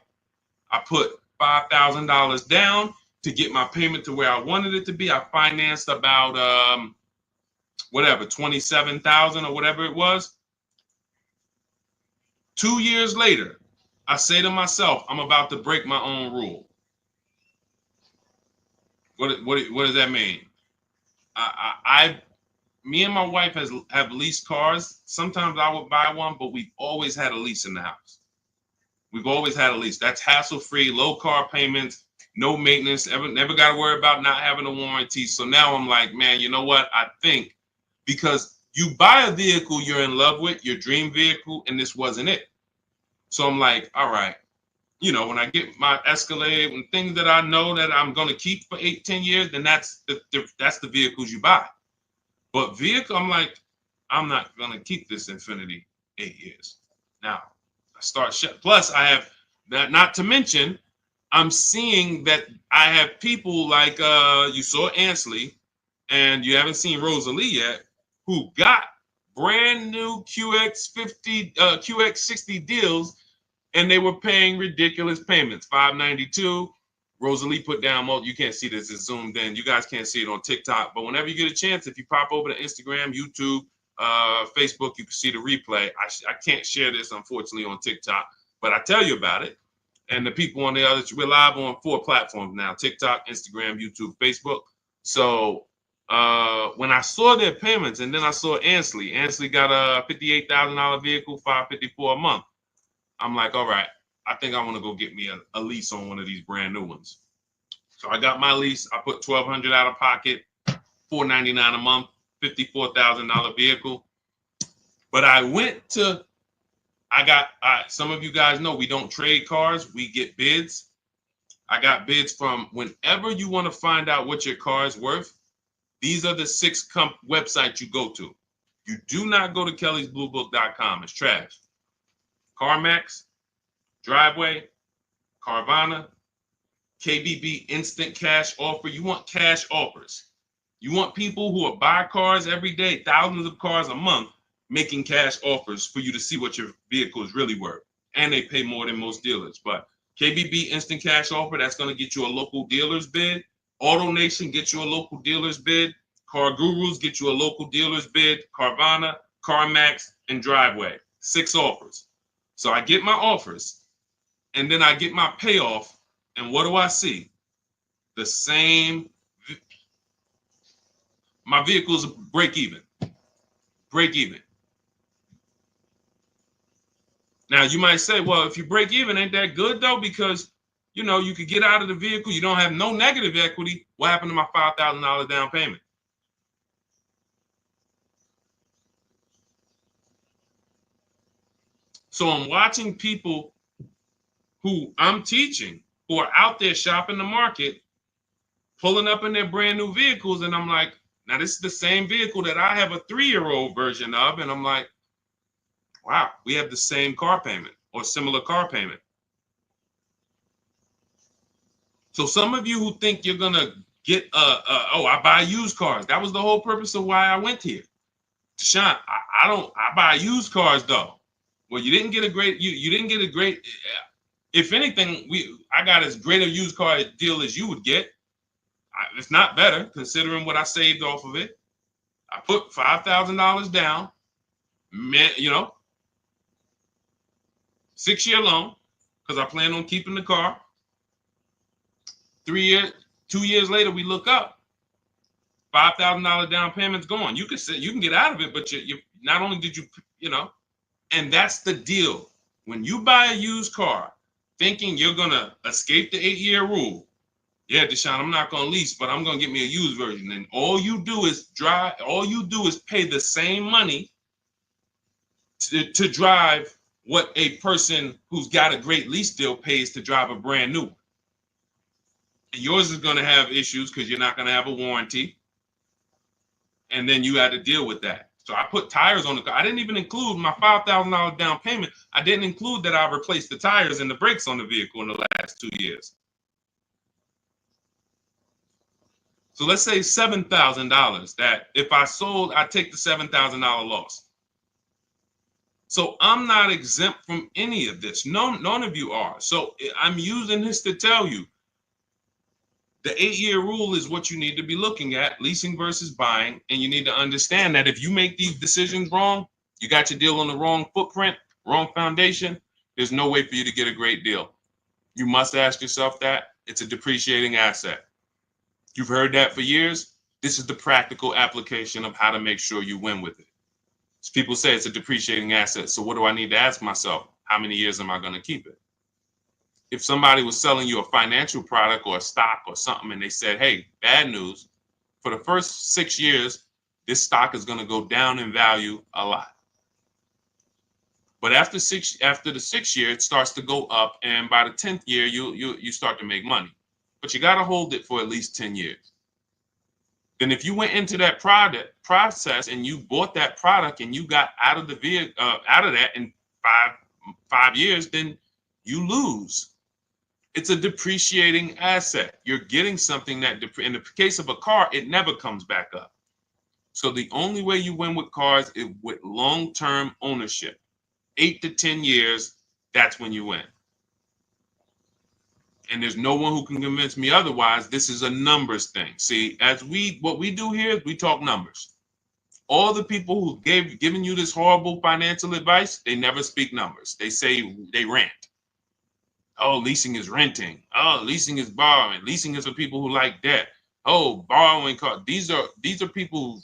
Speaker 1: I put $5,000 down to get my payment to where I wanted it to be. I financed about whatever, 27,000 or whatever it was. 2 years later, I say to myself, I'm about to break my own rule. What does that mean? Me and my wife have leased cars. Sometimes I would buy one, but we've always had a lease in the house. We've always had a lease. That's hassle-free, low car payments, no maintenance, never got to worry about not having a warranty. So now I'm like, man, you know what? I think because you buy a vehicle you're in love with, your dream vehicle, and this wasn't it. So I'm like, all right, you know, when I get my Escalade and things that I know that I'm going to keep for 8-10 years, then that's the vehicles you buy. But vehicle, I'm like, I'm not going to keep this Infiniti 8 years. Now, I start plus I have that, not to mention, I'm seeing that I have people like you saw Ansley, and you haven't seen Rosalie yet, who got brand new QX50, QX60 deals, and they were paying ridiculous payments, $592. Rosalie put down, you can't see this, it's zoomed in. You guys can't see it on TikTok, but whenever you get a chance, if you pop over to Instagram, YouTube, Facebook, you can see the replay. I can't share this, unfortunately, on TikTok, but I tell you about it. And the people on the others, we're live on 4 platforms now: TikTok, Instagram, YouTube, Facebook. So when I saw their payments, and then I saw Ansley got a $58,000 vehicle, $554 a month. I'm like, all right, I think I want to go get me a lease on one of these brand new ones. So I got my lease. I put $1,200 out of pocket, $499 a month, $54,000 vehicle. But I went to, some of you guys know we don't trade cars. We get bids. I got bids from whenever you want to find out what your car is worth. These are the 6 websites you go to. You do not go to kellysbluebook.com. It's trash. CarMax, Driveway, Carvana, KBB Instant Cash Offer. You want cash offers. You want people who will buy cars every day, thousands of cars a month, making cash offers for you to see what your vehicle is really worth. And they pay more than most dealers. But KBB Instant Cash Offer, that's going to get you a local dealer's bid. AutoNation gets you a local dealer's bid. Car Gurus get you a local dealer's bid. Carvana, CarMax, and Driveway. 6 offers. So I get my offers, and then I get my payoff, and what do I see? The same. My vehicle's break even. Break even. Now you might say, well, if you break even, ain't that good though? Because you know you could get out of the vehicle, you don't have no negative equity. What happened to my $5,000 down payment? So I'm watching people who I'm teaching who are out there shopping the market, pulling up in their brand new vehicles, and I'm like, now this is the same vehicle that I have a 3-year-old version of, and I'm like, wow, we have the same car payment or similar car payment. So some of you who think you're gonna get I buy used cars. That was the whole purpose of why I went here. Sean, I buy used cars though. Well, you didn't get a great if anything, I got as great a used car deal as you would get. It's not better considering what I saved off of it. I put $5,000 down, 6-year loan, because I plan on keeping the car. 2 years later, we look up, $5,000 down payment's gone. You can get out of it, but you not only did and that's the deal. When you buy a used car, thinking you're gonna escape the 8-year rule, yeah, Deshaun, I'm not gonna lease, but I'm gonna get me a used version. And all you do is pay the same money to drive what a person who's got a great lease deal pays to drive a brand new one. And yours is gonna have issues because you're not gonna have a warranty. And then you had to deal with that. So I put tires on the car. I didn't even include my $5,000 down payment. I didn't include that I replaced the tires and the brakes on the vehicle in the last 2 years. So let's say $7,000 that if I sold, I take the $7,000 loss. So I'm not exempt from any of this. None of you are. So I'm using this to tell you the 8-year rule is what you need to be looking at, leasing versus buying. And you need to understand that if you make these decisions wrong, you got your deal on the wrong footprint, wrong foundation, there's no way for you to get a great deal. You must ask yourself that. It's a depreciating asset. You've heard that for years. This is the practical application of how to make sure you win with it. So people say it's a depreciating asset. So what do I need to ask myself? How many years am I going to keep it? If somebody was selling you a financial product or a stock or something and they said, hey, bad news, for the first 6 years, this stock is going to go down in value a lot. But after the 6th year, it starts to go up. And by the 10th year, you start to make money. But you got to hold it for at least 10 years. Then if you went into that process and you bought that product and you got out of that in five years, then you lose. It's a depreciating asset. You're getting something that, in the case of a car, it never comes back up. So the only way you win with cars is with long-term ownership. 8 to 10 years, that's when you win. And there's no one who can convince me otherwise. This is a numbers thing. See, what we do here is we talk numbers. All the people who given you this horrible financial advice, they never speak numbers. They rant. Oh, leasing is renting. Oh, leasing is borrowing. Leasing is for people who like debt. Oh, borrowing cars. These are people who,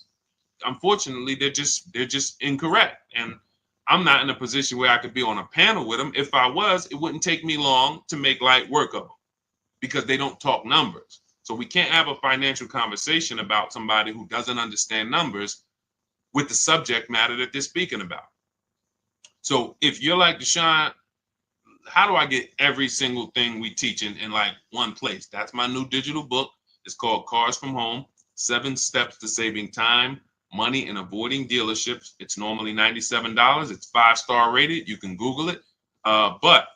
Speaker 1: unfortunately, they're just incorrect. And I'm not in a position where I could be on a panel with them. If I was, it wouldn't take me long to make light work of them because they don't talk numbers. So we can't have a financial conversation about somebody who doesn't understand numbers with the subject matter that they're speaking about. So if you're like Deshaun, how do I get every single thing we teach in like one place? That's my new digital book. It's called Cars from Home, 7 Steps to Saving Time, Money, and Avoiding Dealerships. It's normally $97. It's 5-star rated. You can Google it. But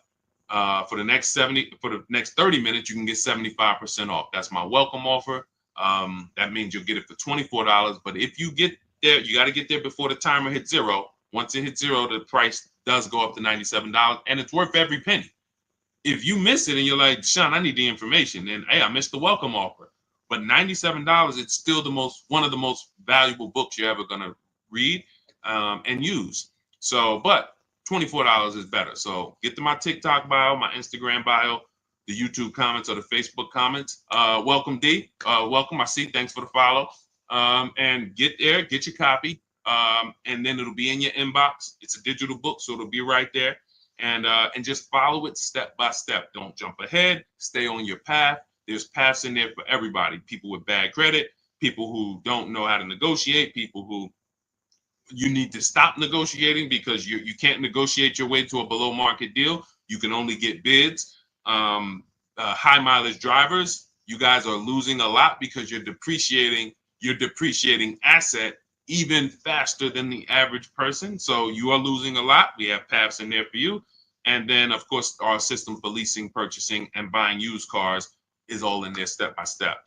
Speaker 1: for the next 30 minutes, you can get 75% off. That's my welcome offer. That means you'll get it for $24. But if you get there, you got to get there before the timer hits zero. Once it hits zero, the price does go up to $97, and it's worth every penny. If you miss it and you're like, Sean, I need the information, and hey, I missed the welcome offer. But $97, it's still one of the most valuable books you're ever gonna read and use. So, but $24 is better. So get to my TikTok bio, my Instagram bio, the YouTube comments or the Facebook comments. Welcome, D. Welcome. I see. Thanks for the follow. And get there, get your copy. And then it'll be in your inbox. It's a digital book, so it'll be right there. And just follow it step by step. Don't jump ahead. Stay on your path. There's paths in there for everybody. People with bad credit, people who don't know how to negotiate, people who you need to stop negotiating because you can't negotiate your way to a below market deal. You can only get bids. High mileage drivers, you guys are losing a lot because you're depreciating asset even faster than the average person. So you are losing a lot. We have paths in there for you. And then, of course, our system for leasing, purchasing, and buying used cars is all in there step by step.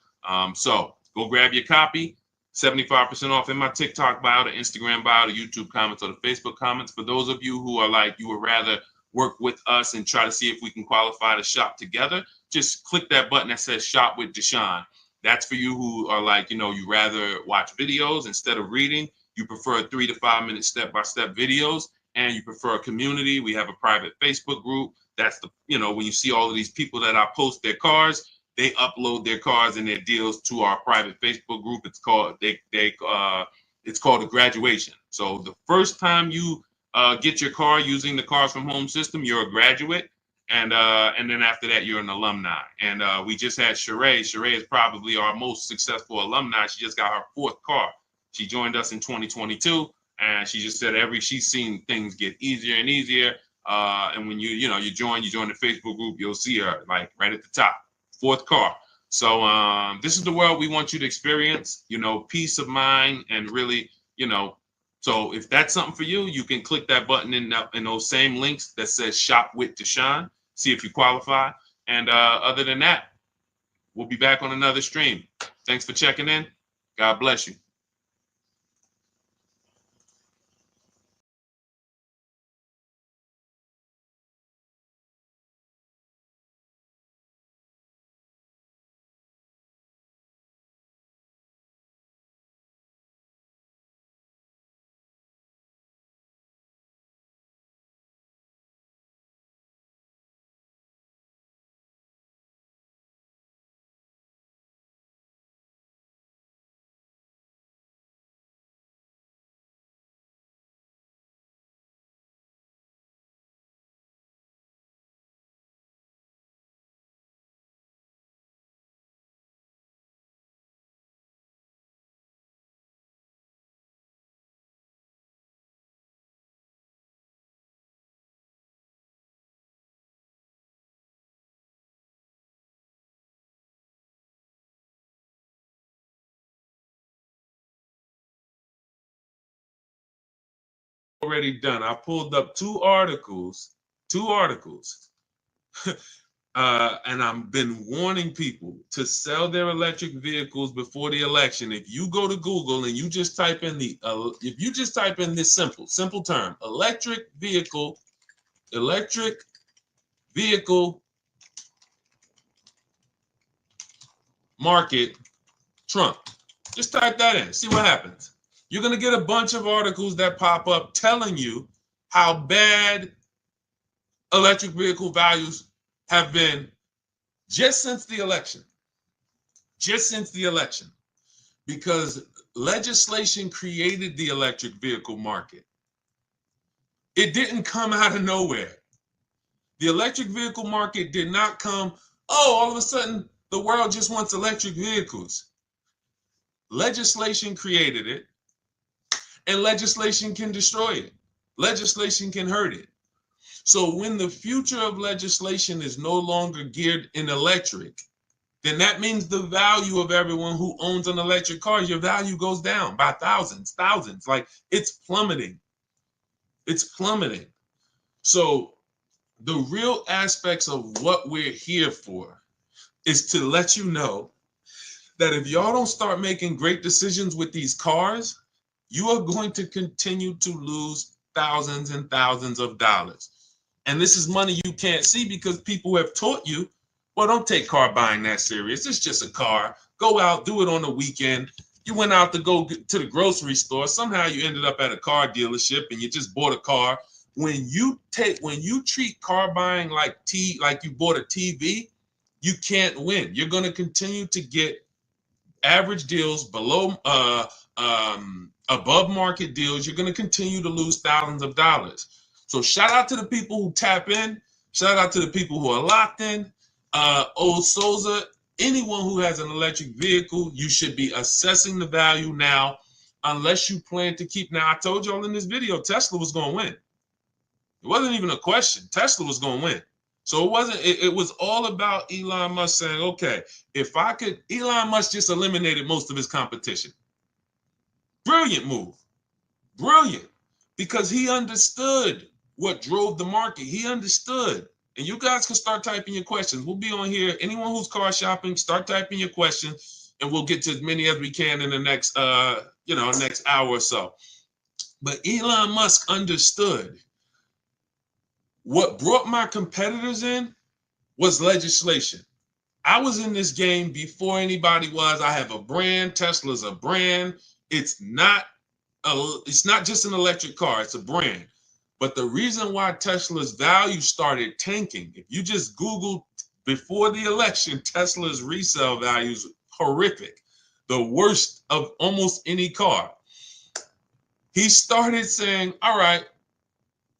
Speaker 1: So go grab your copy. 75% off in my TikTok bio, the Instagram bio, the YouTube comments, or the Facebook comments. For those of you who are like, you would rather work with us and try to see if we can qualify to shop together, just click that button that says Shop with Deshaun. That's for you who are like, you rather watch videos instead of reading. You prefer 3 to 5 minute step-by-step videos, and you prefer a community. We have a private Facebook group. That's when you see all of these people that I post their cars, they upload their cars and their deals to our private Facebook group. It's called it's called a graduation. So the first time you get your car using the Cars from Home system, you're a graduate. And then after that, you're an alumni. And we just had Sheree. Sheree is probably our most successful alumni. She just got her 4th car. She joined us in 2022, and she just said she's seen things get easier and easier. And when you join the Facebook group, you'll see her like right at the top, 4th car. So this is the world we want you to experience. Peace of mind and really, So if that's something for you, you can click that button in those same links that says Shop with Deshaun. See if you qualify. And other than that, we'll be back on another stream. Thanks for checking in. God bless you. Already done. I pulled up two articles, and I've been warning people to sell their electric vehicles before the election. If you go to Google and you just type in this simple term, electric vehicle market, Trump. Just type that in, see what happens. You're going to get a bunch of articles that pop up telling you how bad electric vehicle values have been just since the election. Because legislation created the electric vehicle market. It didn't come out of nowhere. The electric vehicle market did not come, oh, all of a sudden the world just wants electric vehicles. Legislation created it, and legislation can destroy it. Legislation can hurt it. So when the future of legislation is no longer geared in electric, then that means the value of everyone who owns an electric car, your value goes down by thousands. Like it's plummeting. It's plummeting. So the real aspects of what we're here for is to let you know that if y'all don't start making great decisions with these cars, you are going to continue to lose thousands and thousands of dollars. And this is money you can't see because people have taught you, well, don't take car buying that serious. It's just a car. Go out, do it on the weekend. You went out to go to the grocery store. Somehow you ended up at a car dealership and you just bought a car. When you treat car buying like you bought a TV, you can't win. You're going to continue to get average deals below above market deals. You're going to continue to lose thousands of dollars. So shout out to the people who tap in. Shout out to the people who are locked in. Old Souza, anyone who has an electric vehicle, you should be assessing the value now, unless you plan to keep. Now, I told y'all in this video, Tesla was going to win. It wasn't even a question. Tesla was going to win. So it wasn't. It was all about Elon Musk saying, okay, if I could, Elon Musk just eliminated most of his competition. Brilliant move. Brilliant. Because he understood what drove the market. He understood. And you guys can start typing your questions. We'll be on here. Anyone who's car shopping, start typing your questions, and we'll get to as many as we can in the next, next hour or so. But Elon Musk understood. What brought my competitors in was legislation. I was in this game before anybody was. I have a brand. Tesla's a brand. It's not just an electric car. It's a brand. But the reason why Tesla's value started tanking, if you just Google before the election, Tesla's resale values horrific, the worst of almost any car. He started saying, all right,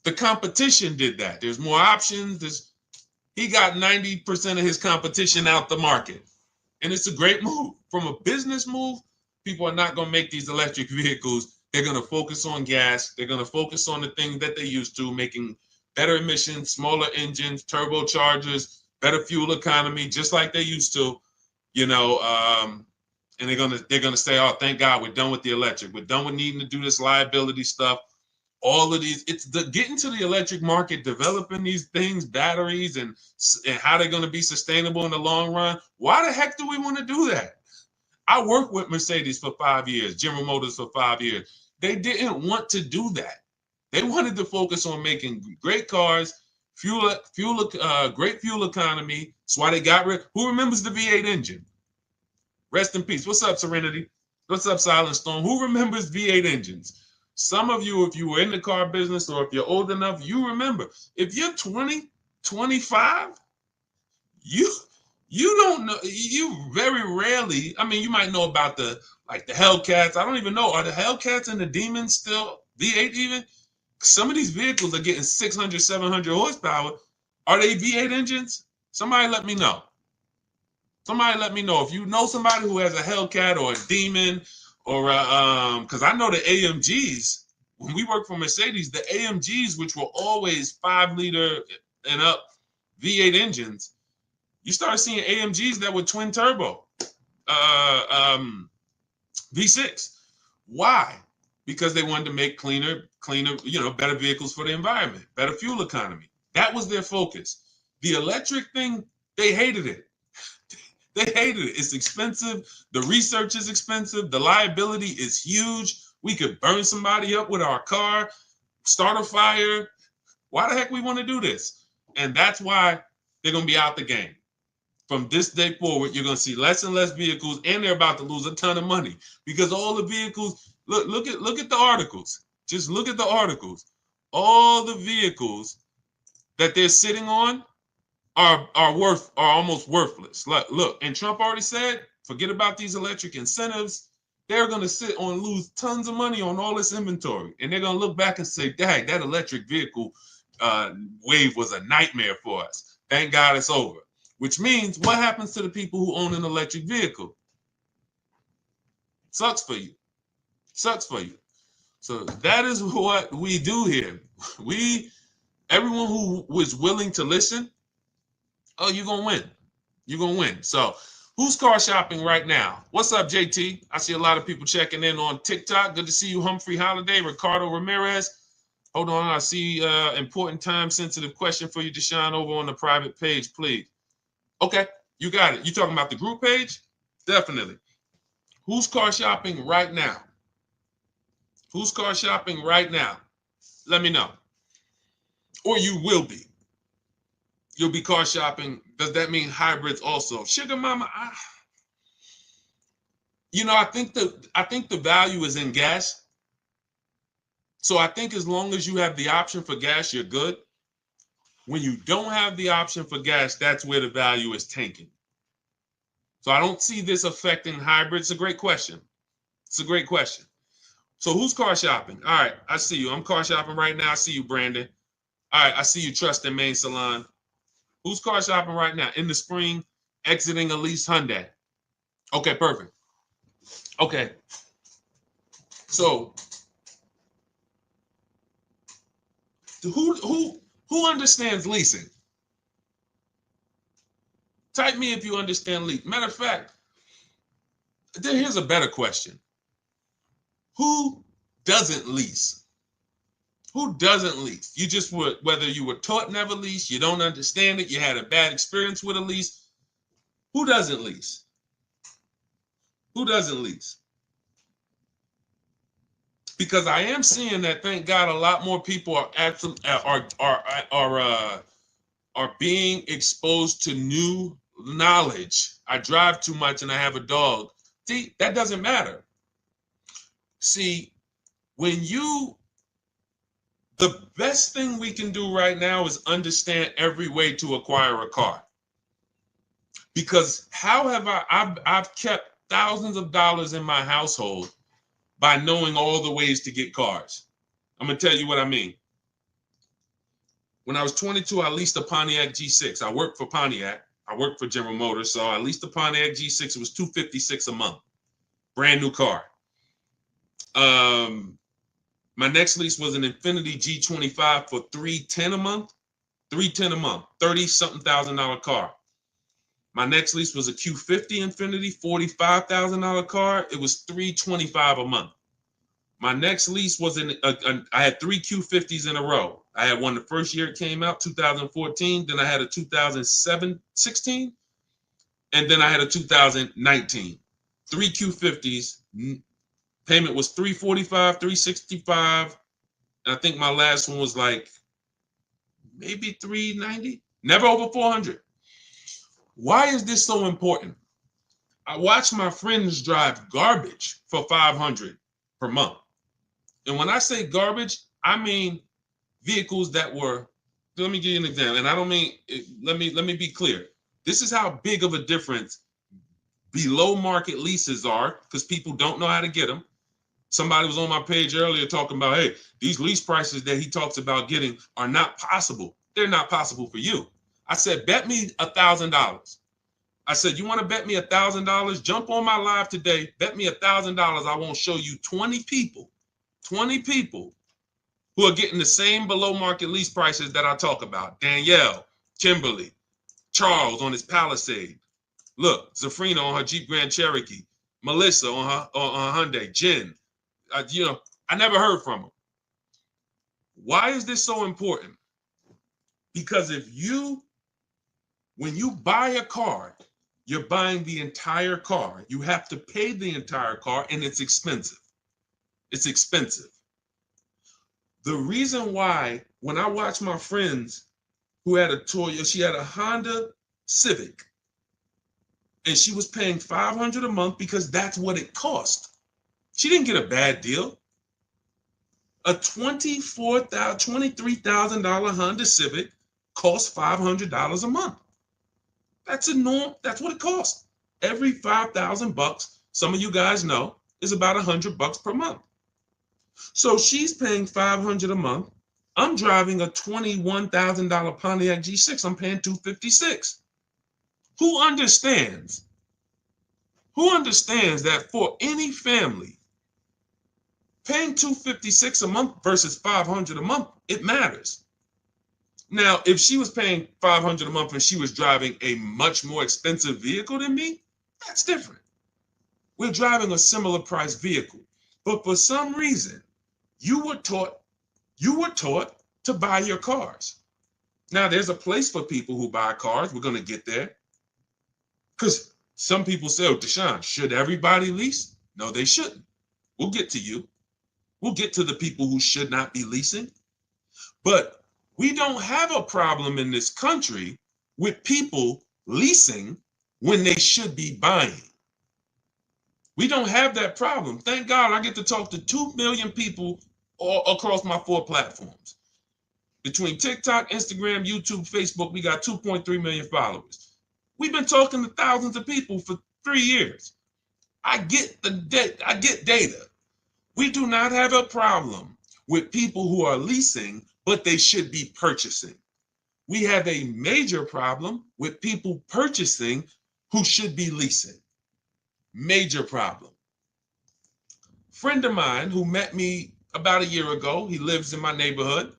Speaker 1: the competition did that. There's more options. He got 90% of his competition out the market. And it's a great move. From a business move, people are not going to make these electric vehicles. They're going to focus on gas. They're going to focus on the things that they used to, making better emissions, smaller engines, turbochargers, better fuel economy, just like they used to, and they're going to say, oh, thank God we're done with the electric. We're done with needing to do this liability stuff. All of these, it's the getting to the electric market, developing these things, batteries, and how they're going to be sustainable in the long run. Why the heck do we want to do that? I worked with Mercedes for 5 years, General Motors for 5 years. They didn't want to do that. They wanted to focus on making great cars, great fuel economy. That's why they got rid. Who remembers the V8 engine? Rest in peace. What's up, Serenity? What's up, Silent Storm? Who remembers V8 engines? Some of you, if you were in the car business or if you're old enough, you remember. If you're 20, 25, you don't know. You very rarely, I mean, you might know about the Hellcats. I don't even know. Are the Hellcats and the Demons still V8 even? Some of these vehicles are getting 600, 700 horsepower. Are they V8 engines? Somebody let me know. Somebody let me know. If you know somebody who has a Hellcat or a Demon, or because I know the AMGs, when we worked for Mercedes, the AMGs, which were always 5-liter and up V8 engines, you started seeing AMGs that were twin turbo V6. Why? Because they wanted to make cleaner, better vehicles for the environment, better fuel economy. That was their focus. The electric thing, they hated it. They hated it. It's expensive. The research is expensive. The liability is huge. We could burn somebody up with our car, start a fire. Why the heck we want to do this? And that's why they're going to be out the game. From this day forward, you're going to see less and less vehicles, and they're about to lose a ton of money because all the vehicles, look at the articles. Just look at the articles. All the vehicles that they're sitting on are almost worthless. Look, and Trump already said, forget about these electric incentives. they're going to sit on and lose tons of money on all this inventory. And they're going to look back and say, dang, that electric vehicle wave was a nightmare for us. Thank God it's over. Which means what happens to the people who own an electric vehicle? Sucks for you. Sucks for you. So that is what we do here. Everyone who was willing to listen, oh, you're going to win. You're going to win. So who's car shopping right now? What's up, JT? I see a lot of people checking in on TikTok. Good to see you, Humphrey Holiday, Ricardo Ramirez. Hold on, I see important time-sensitive question for you, Deshaun, over on the private page, please. Okay, you got it. You talking about the group page? Definitely. Who's car shopping right now? Who's car shopping right now? Let me know. Or you will be. You'll be car shopping. Does that mean hybrids also? Sugar mama, I think the value is in gas. So I think as long as you have the option for gas, you're good. When you don't have the option for gas, that's where the value is tanking. So I don't see this affecting hybrids. It's a great question. It's a great question. So who's car shopping? All right, I see you. I'm car shopping right now. I see you, Brandon. All right, I see you, Trust and Main Salon. Who's car shopping right now? In the spring, exiting a lease Hyundai. Okay, perfect. Okay. So who understands leasing? Type me if you understand lease. Matter of fact, here's a better question. Who doesn't lease? Who doesn't lease? You just would, whether you were taught never lease, you don't understand it, you had a bad experience with a lease. Who doesn't lease? Who doesn't lease? Because I am seeing that, thank God, a lot more people are being exposed to new knowledge. I drive too much and I have a dog. See, that doesn't matter. See, the best thing we can do right now is understand every way to acquire a car. Because how have I've kept thousands of dollars in my household by knowing all the ways to get cars. I'm going to tell you what I mean. When I was 22, I leased a Pontiac G6. I worked for Pontiac. I worked for General Motors. So I leased a Pontiac G6. It was $256 a month. Brand new car. My next lease was an Infiniti G25 for $310 a month. $310 a month. 30-something $1,000 car. My next lease was a Q50 Infiniti, $45,000 car. It was $325 a month. My next lease was I had 3 Q50s in a row. I had one the first year it came out, 2014. Then I had a 2016, and then I had a 2019. 3 Q50s. Payment was $345, $365. And I think my last one was like maybe $390. Never over $400. Why is this so important? I watch my friends drive garbage for $500 per month. And when I say garbage, I mean vehicles that were, let me give you an example. And I don't mean, let me be clear. This is how big of a difference below market leases are, because people don't know how to get them. Somebody was on my page earlier talking about, hey, these lease prices that he talks about getting are not possible. They're not possible for you. I said, bet me $1,000. I said, you want to bet me $1,000? Jump on my live today. Bet me $1,000. I won't show you 20 people who are getting the same below market lease prices that I talk about. Danielle, Kimberly, Charles on his Palisade. Look, Zafrina on her Jeep Grand Cherokee. Melissa on her Hyundai. Jen. I never heard from them. Why is this so important? Because when you buy a car, you're buying the entire car. You have to pay the entire car, and it's expensive. It's expensive. The reason why, when I watch my friends who had a Toyota, she had a Honda Civic, and she was paying $500 a month because that's what it cost. She didn't get a bad deal. A $23,000 Honda Civic costs $500 a month. That's a norm. That's what it costs. Every $5,000, some of you guys know, is about $100 per month. So she's paying $500 a month. I'm driving a $21,000 Pontiac G6. I'm paying $256. Who understands? Who understands that for any family, paying $256 a month versus $500 a month, it matters. Now, if she was paying $500 a month and she was driving a much more expensive vehicle than me, that's different. We're driving a similar price vehicle. But for some reason, you were taught to buy your cars. Now, there's a place for people who buy cars. We're going to get there. Because some people say, oh, Deshaun, should everybody lease? No, they shouldn't. We'll get to you. We'll get to the people who should not be leasing. But we don't have a problem in this country with people leasing when they should be buying. We don't have that problem. Thank God I get to talk to 2 million people all across my 4 platforms. Between TikTok, Instagram, YouTube, Facebook, we got 2.3 million followers. We've been talking to thousands of people for 3 years. I get data. We do not have a problem with people who are leasing, but they should be purchasing. We have a major problem with people purchasing who should be leasing. Major problem. Friend of mine who met me about a year ago, he lives in my neighborhood.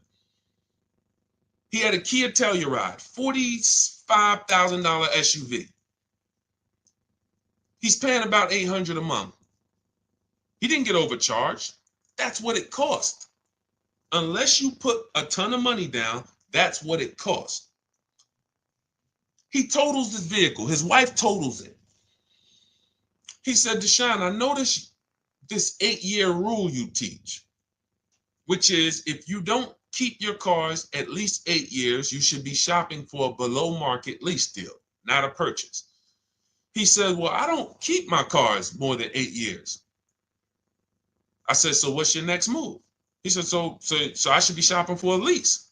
Speaker 1: He had a Kia Telluride, $45,000 SUV. He's paying about $800 a month. He didn't get overcharged. That's what it cost. Unless you put a ton of money down, that's what it cost. He totals his vehicle. His wife totals it. He said, Deshaun, I noticed this 8-year rule you teach, which is if you don't keep your cars at least 8 years, you should be shopping for a below market lease deal, not a purchase. He said, well, I don't keep my cars more than 8 years. I said, so what's your next move? He said, so I should be shopping for a lease.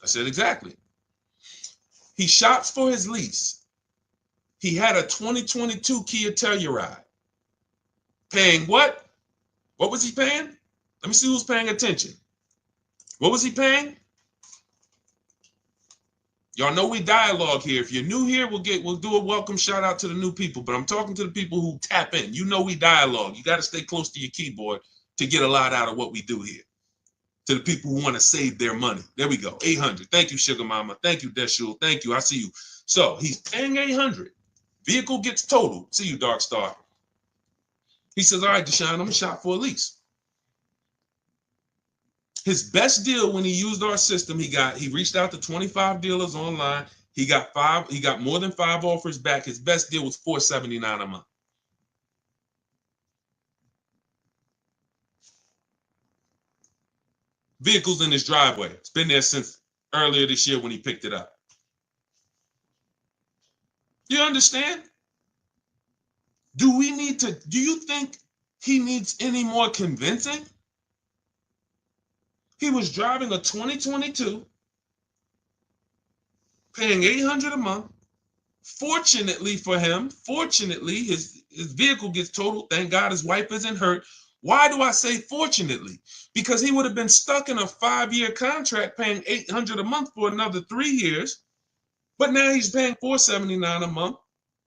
Speaker 1: I said, exactly. He shops for his lease. He had a 2022 Kia Telluride. Paying what? What was he paying? Let me see who's paying attention. What was he paying? Y'all know we dialogue here. If you're new here, we'll do a welcome shout out to the new people. But I'm talking to the people who tap in. You know we dialogue. You got to stay close to your keyboard to get a lot out of what we do here. To the people who want to save their money. There we go. 800. Thank you, Sugar Mama. Thank you, Deshul. Thank you. I see you. So he's paying 800. Vehicle gets totaled. See you, Dark Star. He says, all right, Deshaun, I'm going to shop for a lease. His best deal when he used our system, he reached out to 25 dealers online. He got more than 5 offers back. His best deal was $479 a month. Vehicles in his driveway. It's been there since earlier this year when he picked it up. You understand? Do you think he needs any more convincing? He was driving a 2022, paying $800 a month. Fortunately for him, his vehicle gets totaled. Thank God his wife isn't hurt. Why do I say fortunately? Because he would have been stuck in a 5-year contract paying $800 a month for another 3 years. But now he's paying $479 a month,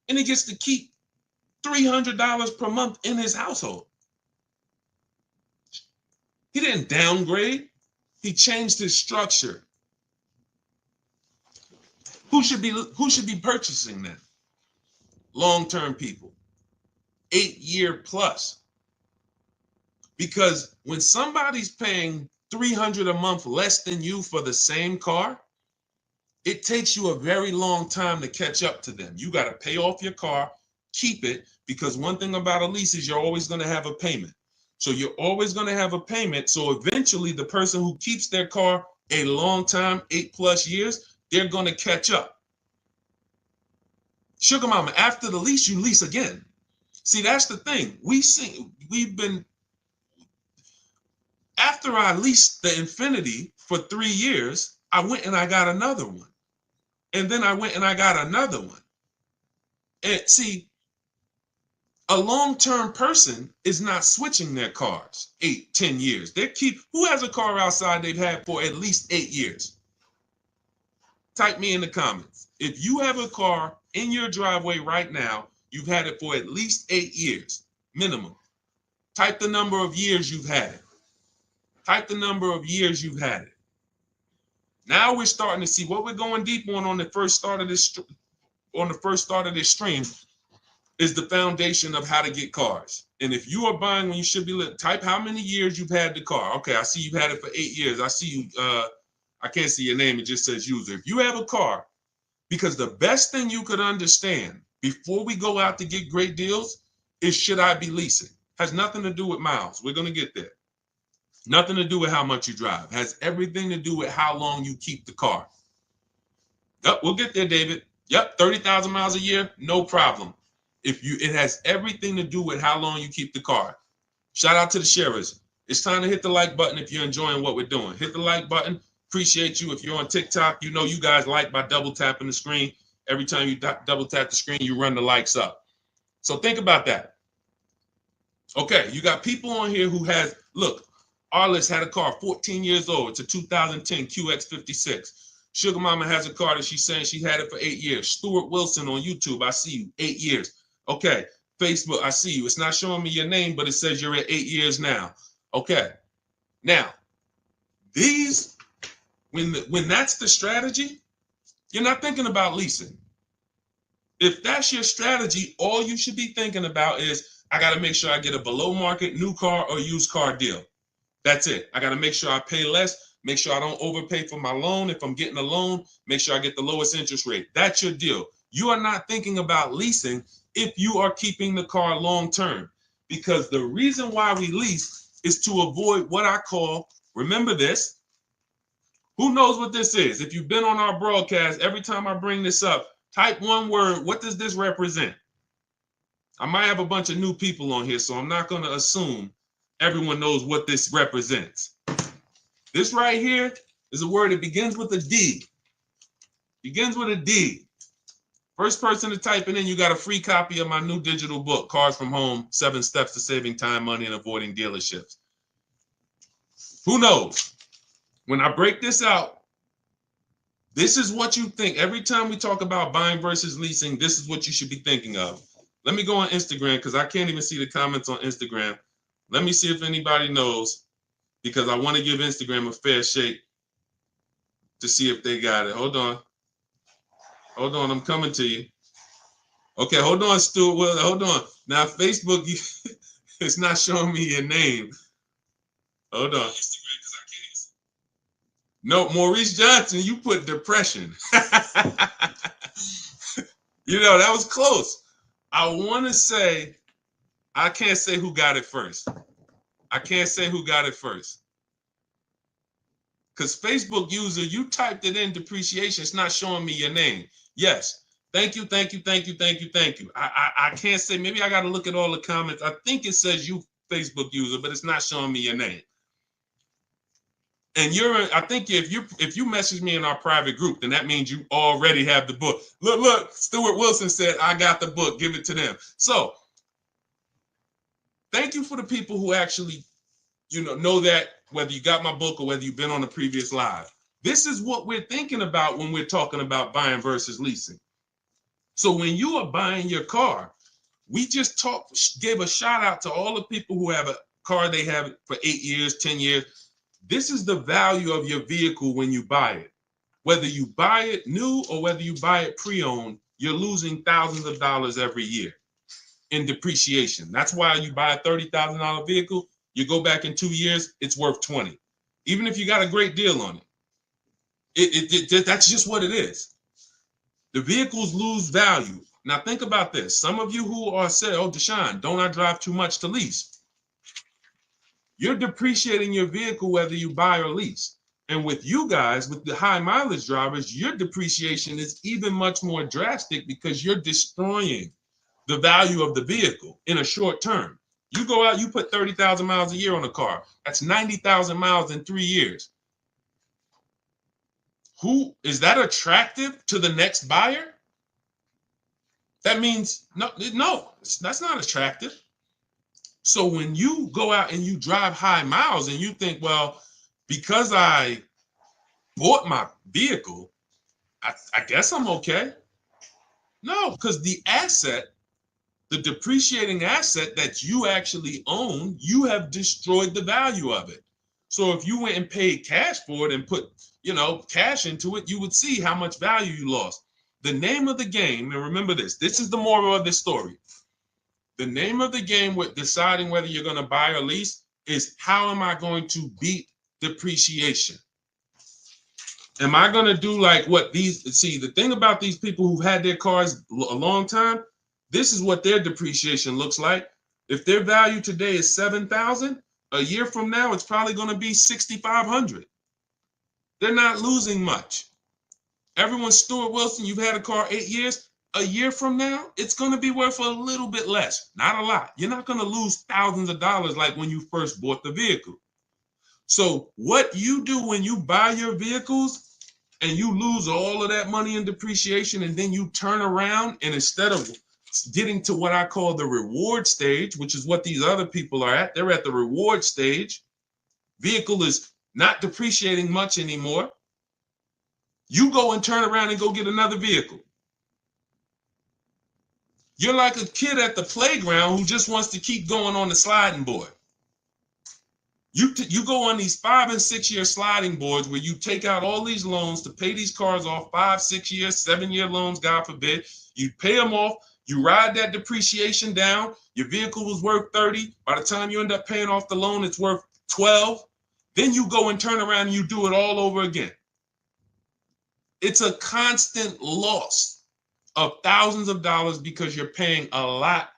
Speaker 1: and he gets to keep $300 per month in his household. He didn't downgrade. He changed his structure. Who should be purchasing that? Long-term people. 8-year plus. Because when somebody's paying $300 a month less than you for the same car, it takes you a very long time to catch up to them. You got to pay off your car, keep it, because one thing about a lease is you're always going to have a payment. So you're always going to have a payment. So eventually the person who keeps their car a long time, 8+ years, they're going to catch up. Sugar Mama, after the lease, you lease again. See, that's the thing. After I leased the Infiniti for 3 years, I went and I got another one. And then I went and I got another one. And see, A long-term person is not switching their cars 8, 10 years. Who has a car outside they've had for at least 8 years? Type me in the comments. If you have a car in your driveway right now, you've had it for at least 8 years, minimum. Type the number of years you've had it. Type the number of years you've had it. Now we're starting to see what we're going deep on the first start of this stream is the foundation of how to get cars. And if you are buying when you should be, type how many years you've had the car. Okay, I see you've had it for 8 years. I see you, I can't see your name, it just says user. If you have a car, because the best thing you could understand before we go out to get great deals is, should I be leasing? Has nothing to do with miles. We're going to get there. Nothing to do with how much you drive. Has everything to do with how long you keep the car. Yep, we'll get there, David. Yep, 30,000 miles a year, no problem. It has everything to do with how long you keep the car. Shout out to the sharers. It's time to hit the like button if you're enjoying what we're doing. Hit the like button. Appreciate you. If you're on TikTok, you know you guys like by double tapping the screen. Every time you double tap the screen, you run the likes up. So think about that. Okay, you got people on here who has, look, Arliss had a car, 14 years old. It's a 2010 QX56. Sugar Mama has a car that she's saying she had it for 8 years. Stuart Wilson on YouTube, I see you, 8 years. Okay, Facebook, I see you. It's not showing me your name, but it says you're at 8 years now. Okay, now, when that's the strategy, you're not thinking about leasing. If that's your strategy, all you should be thinking about is, I got to make sure I get a below market new car or used car deal. That's it. I got to make sure I pay less, make sure I don't overpay for my loan. If I'm getting a loan, make sure I get the lowest interest rate. That's your deal. You are not thinking about leasing if you are keeping the car long term, because the reason why we lease is to avoid what I call, remember this, who knows what this is? If you've been on our broadcast, every time I bring this up, type one word. What does this represent? I might have a bunch of new people on here, so I'm not going to assume everyone knows what this represents. This right here is a word that begins with a D. Begins with a D. First person to type it in, you got a free copy of my new digital book, Cars from Home, 7 Steps to Saving Time, Money, and Avoiding Dealerships. Who knows? When I break this out, this is what you think. Every time we talk about buying versus leasing, this is what you should be thinking of. Let me go on Instagram because I can't even see the comments on Instagram. Let me see if anybody knows, because I want to give Instagram a fair shake to see if they got it. Hold on. Hold on, I'm coming to you. Okay, hold on, Stuart. Well, hold on. Now, Facebook, it's not showing me your name. Hold on. No, Maurice Johnson, you put depression. You know, that was close. I want to say, I can't say who got it first. I can't say who got it first. Because Facebook user, you typed it in depreciation. It's not showing me your name. Yes. Thank you, thank you, thank you, thank you, thank you. I can't say, maybe I got to look at all the comments. I think it says you Facebook user, but it's not showing me your name. And I think if you message me in our private group, then that means you already have the book. Look, Stuart Wilson said, I got the book, give it to them. So thank you for the people who actually, know that, whether you got my book or whether you've been on the previous live. This is what we're thinking about when we're talking about buying versus leasing. So when you are buying your car, we just gave a shout out to all the people who have a car they have for 8 years, 10 years. This is the value of your vehicle when you buy it. Whether you buy it new or whether you buy it pre-owned, you're losing thousands of dollars every year in depreciation. That's why you buy a $30,000 vehicle, you go back in 2 years, it's worth 20. Even if you got a great deal on it. That's just what it is. The vehicles lose value. Now think about this. Some of you who are saying, oh, Deshaun, don't I drive too much to lease? You're depreciating your vehicle whether you buy or lease. And with you guys, with the high mileage drivers, your depreciation is even much more drastic because you're destroying the value of the vehicle in a short term. You go out, you put 30,000 miles a year on a car. That's 90,000 miles in 3 years. Who is that attractive to the next buyer? That means no, that's not attractive. So when you go out and you drive high miles and you think, well, because I bought my vehicle, I guess I'm okay. No, because the asset, the depreciating asset that you actually own, you have destroyed the value of it. So if you went and paid cash for it and put, cash into it, you would see how much value you lost. The name of the game, and remember this is the moral of this story. The name of the game with deciding whether you're going to buy or lease is, how am I going to beat depreciation? Am I going to do like what the thing about these people who've had their cars a long time, this is what their depreciation looks like. If their value today is 7,000, a year from now, it's probably going to be 6,500. They're not losing much. Everyone, Stuart Wilson, you've had a car 8 years. A year from now, it's going to be worth a little bit less, not a lot. You're not going to lose thousands of dollars like when you first bought the vehicle. So what you do when you buy your vehicles and you lose all of that money in depreciation, and then you turn around and instead of getting to what I call the reward stage, which is what these other people are at, they're at the reward stage. Vehicle is not depreciating much anymore. You go and turn around and go get another vehicle. You're like a kid at the playground who just wants to keep going on the sliding board. You go on these 5 and 6 year sliding boards where you take out all these loans to pay these cars off, 5, 6 years, 7-year loans, God forbid. You pay them off. You ride that depreciation down. Your vehicle was worth 30. By the time you end up paying off the loan, it's worth 12. Then you go and turn around and you do it all over again. It's a constant loss of thousands of dollars because you're paying a lot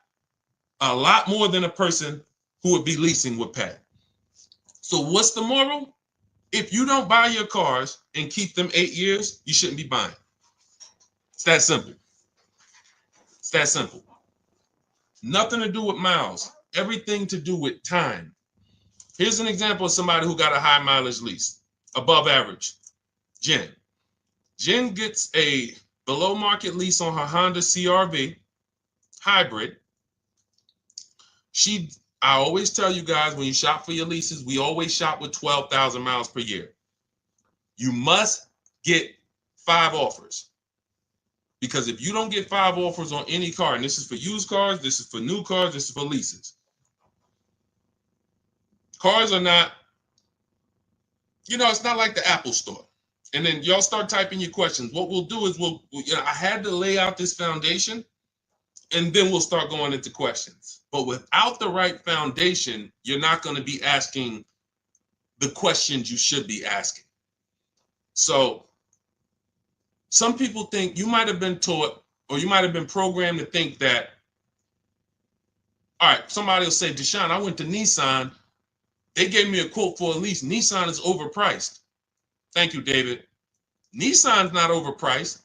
Speaker 1: more than a person who would be leasing would pay. So what's the moral? If you don't buy your cars and keep them 8 years, you shouldn't be buying. It's that simple. It's that simple. Nothing to do with miles. Everything to do with time. Here's an example of somebody who got a high mileage lease, above average. Jen. Jen gets a below market lease on her Honda CR-V hybrid. I always tell you guys, when you shop for your leases, we always shop with 12,000 miles per year. You must get 5 offers. Because if you don't get 5 offers on any car, and this is for used cars, this is for new cars, this is for leases. Cars are not, it's not like the Apple store. And then y'all start typing your questions. What we'll do is I had to lay out this foundation, and then we'll start going into questions. But without the right foundation, you're not going to be asking the questions you should be asking. So some people think, you might have been taught, or you might have been programmed to think that, all right, somebody will say, Deshaun, I went to Nissan. They gave me a quote for a lease. Nissan is overpriced. Thank you, David. Nissan's not overpriced.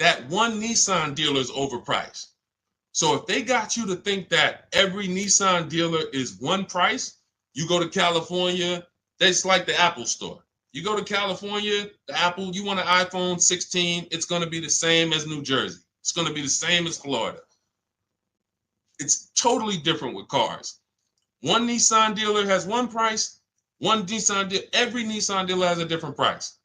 Speaker 1: That one Nissan dealer is overpriced. So if they got you to think that every Nissan dealer is one price, you go to California, that's like the Apple store. You go to California, the Apple, you want an iPhone 16, it's going to be the same as New Jersey. It's going to be the same as Florida. It's totally different with cars. One Nissan dealer has one price. Every Nissan dealer has a different price.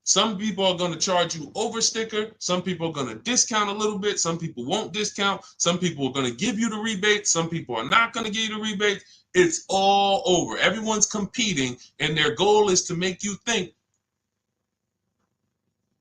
Speaker 1: Some people are going to charge you over sticker. Some people are going to discount a little bit. Some people won't discount. Some people are going to give you the rebate. Some people are not going to give you the rebate. It's all over. Everyone's competing, and their goal is to make you think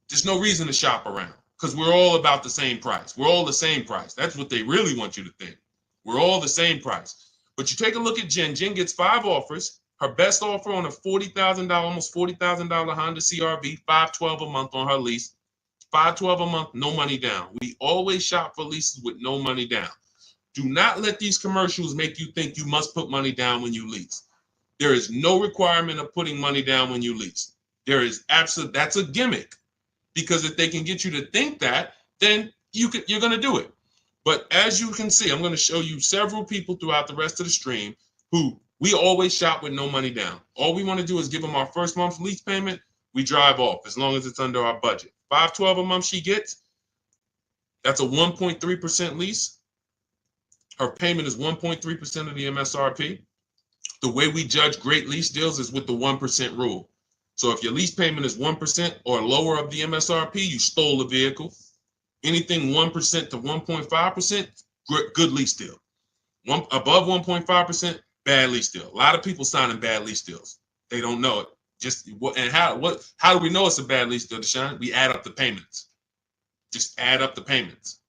Speaker 1: there's no reason to shop around because we're all about the same price. We're all the same price. That's what they really want you to think. We're all the same price. But you take a look at Jen. Jen gets 5 offers. Her best offer on a $40,000, almost $40,000 Honda CR-V, $512 a month on her lease. $512 a month, no money down. We always shop for leases with no money down. Do not let these commercials make you think you must put money down when you lease. There is no requirement of putting money down when you lease. That's a gimmick. Because if they can get you to think that, then you're going to do it. But as you can see, I'm going to show you several people throughout the rest of the stream who we always shop with no money down. All we want to do is give them our first month's lease payment. We drive off as long as it's under our budget. $512 a month she gets. That's a 1.3% lease. Her payment is 1.3% of the MSRP. The way we judge great lease deals is with the 1% rule. So if your lease payment is 1% or lower of the MSRP, you stole the vehicle. Anything 1% to 1.5%, good lease deal. Above 1.5%, bad lease deal. A lot of people signing bad lease deals. They don't know it. How do we know it's a bad lease deal, Deshaun? We add up the payments. Just add up the payments.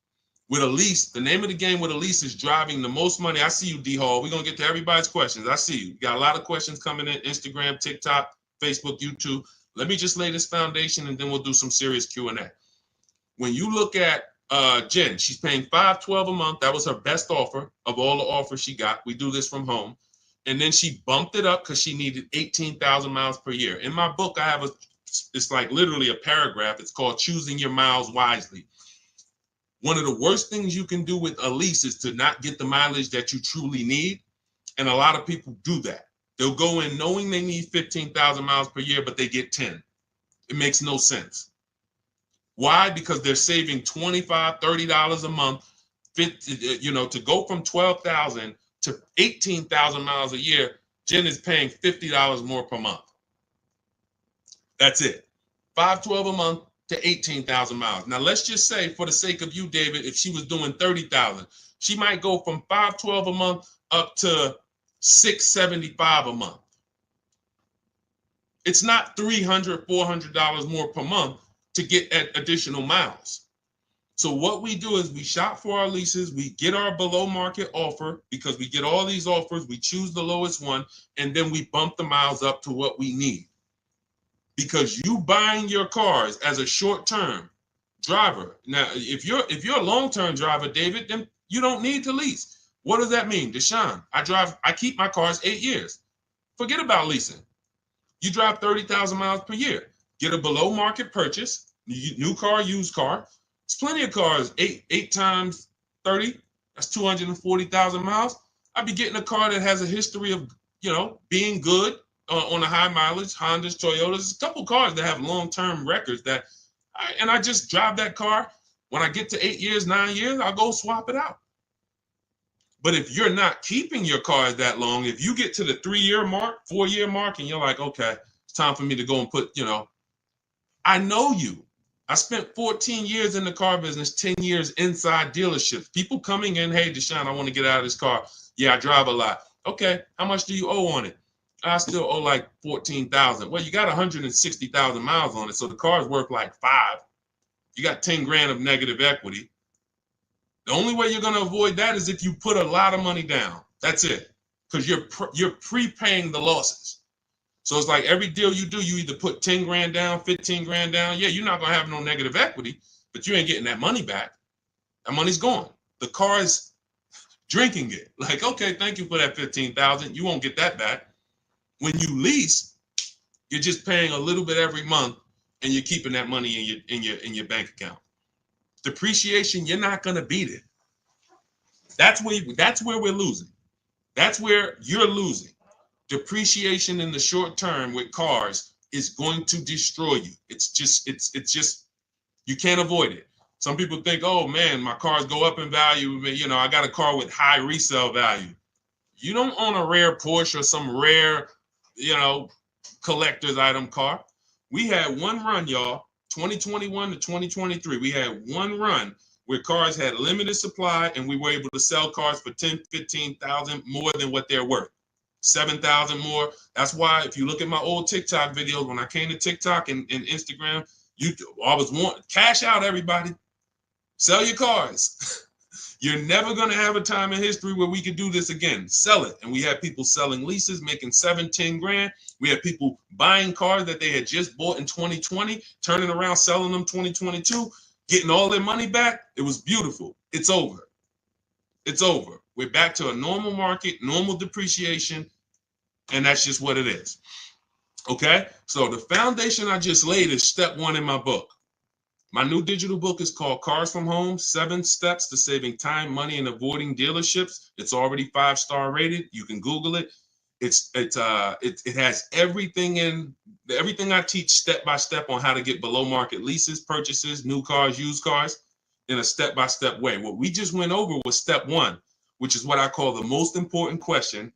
Speaker 1: With a lease, the name of the game with a lease is driving the most money. I see you, D Hall. We're gonna get to everybody's questions. I see you. We got a lot of questions coming in: Instagram, TikTok, Facebook, YouTube. Let me just lay this foundation, and then we'll do some serious Q&A. When you look at Jen, she's paying $512 a month. That was her best offer of all the offers she got. We do this from home, and then she bumped it up because she needed 18,000 miles per year. In my book, I have it's like literally a paragraph. It's called "Choosing Your Miles Wisely." One of the worst things you can do with a lease is to not get the mileage that you truly need. And a lot of people do that. They'll go in knowing they need 15,000 miles per year, but they get 10. It makes no sense. Why? Because they're saving $25, $30 a month, to go from 12,000 to 18,000 miles a year. Jen is paying $50 more per month. That's it. $512 a month to 18,000 miles. Now, let's just say, for the sake of you, David, if she was doing 30,000, she might go from $512 a month up to $675 a month. It's not $300, $400 more per month to get additional miles. So what we do is we shop for our leases, we get our below market offer, because we get all these offers, we choose the lowest one, and then we bump the miles up to what we need. Because you buying your cars as a short-term driver. Now, if you're a long-term driver, David, then you don't need to lease. What does that mean? Deshaun, I keep my cars 8 years. Forget about leasing. You drive 30,000 miles per year. Get a below market purchase, new car, used car. There's plenty of cars, 8 times 30, that's 240,000 miles. I'd be getting a car that has a history of, being good, on a high mileage, Hondas, Toyotas. There's a couple cars that have long-term records I just drive that car. When I get to 8 years, 9 years, I'll go swap it out. But if you're not keeping your cars that long, if you get to the 3-year mark, 4-year mark, and you're like, okay, it's time for me to go and put, I know you. I spent 14 years in the car business, 10 years inside dealerships. People coming in, hey, Deshaun, I want to get out of this car. Yeah, I drive a lot. Okay, how much do you owe on it? I still owe like 14,000. Well, you got 160,000 miles on it, so the car's worth like 5. You got 10 grand of negative equity. The only way you're going to avoid that is if you put a lot of money down. That's it, because you're prepaying the losses. So it's like every deal you do, you either put 10 grand down, 15 grand down. Yeah, you're not going to have no negative equity, but you ain't getting that money back. That money's gone. The car is drinking it. Like, okay, thank you for that 15,000. You won't get that back. When you lease, you're just paying a little bit every month, and you're keeping that money in your bank account. Depreciation, you're not going to beat it. That's where we're losing. That's where you're losing. Depreciation in the short term with cars is going to destroy you. It's just you can't avoid it. Some people think, oh man, my cars go up in value. I got a car with high resale value. You don't own a rare Porsche or some rare, collector's item car. We had one run, y'all, 2021 to 2023. We had one run where cars had limited supply, and we were able to sell cars for 10, 15,000 more than what they're worth. 7,000 more. That's why if you look at my old TikTok videos, when I came to TikTok and Instagram, I was wanting cash out, everybody. Sell your cars. You're never going to have a time in history where we could do this again. Sell it. And we had people selling leases, making 7, 10 grand. We had people buying cars that they had just bought in 2020, turning around, selling them 2022, getting all their money back. It was beautiful. It's over. It's over. We're back to a normal market, normal depreciation, and that's just what it is. Okay? So the foundation I just laid is step 1 in my book. My new digital book is called Cars from Home, 7 Steps to Saving Time, Money, and Avoiding Dealerships. It's already 5-star rated. You can Google it. It has everything I teach step by step on how to get below market leases, purchases, new cars, used cars. in a step-by-step way. What we just went over was step one, which is what I call the most important question,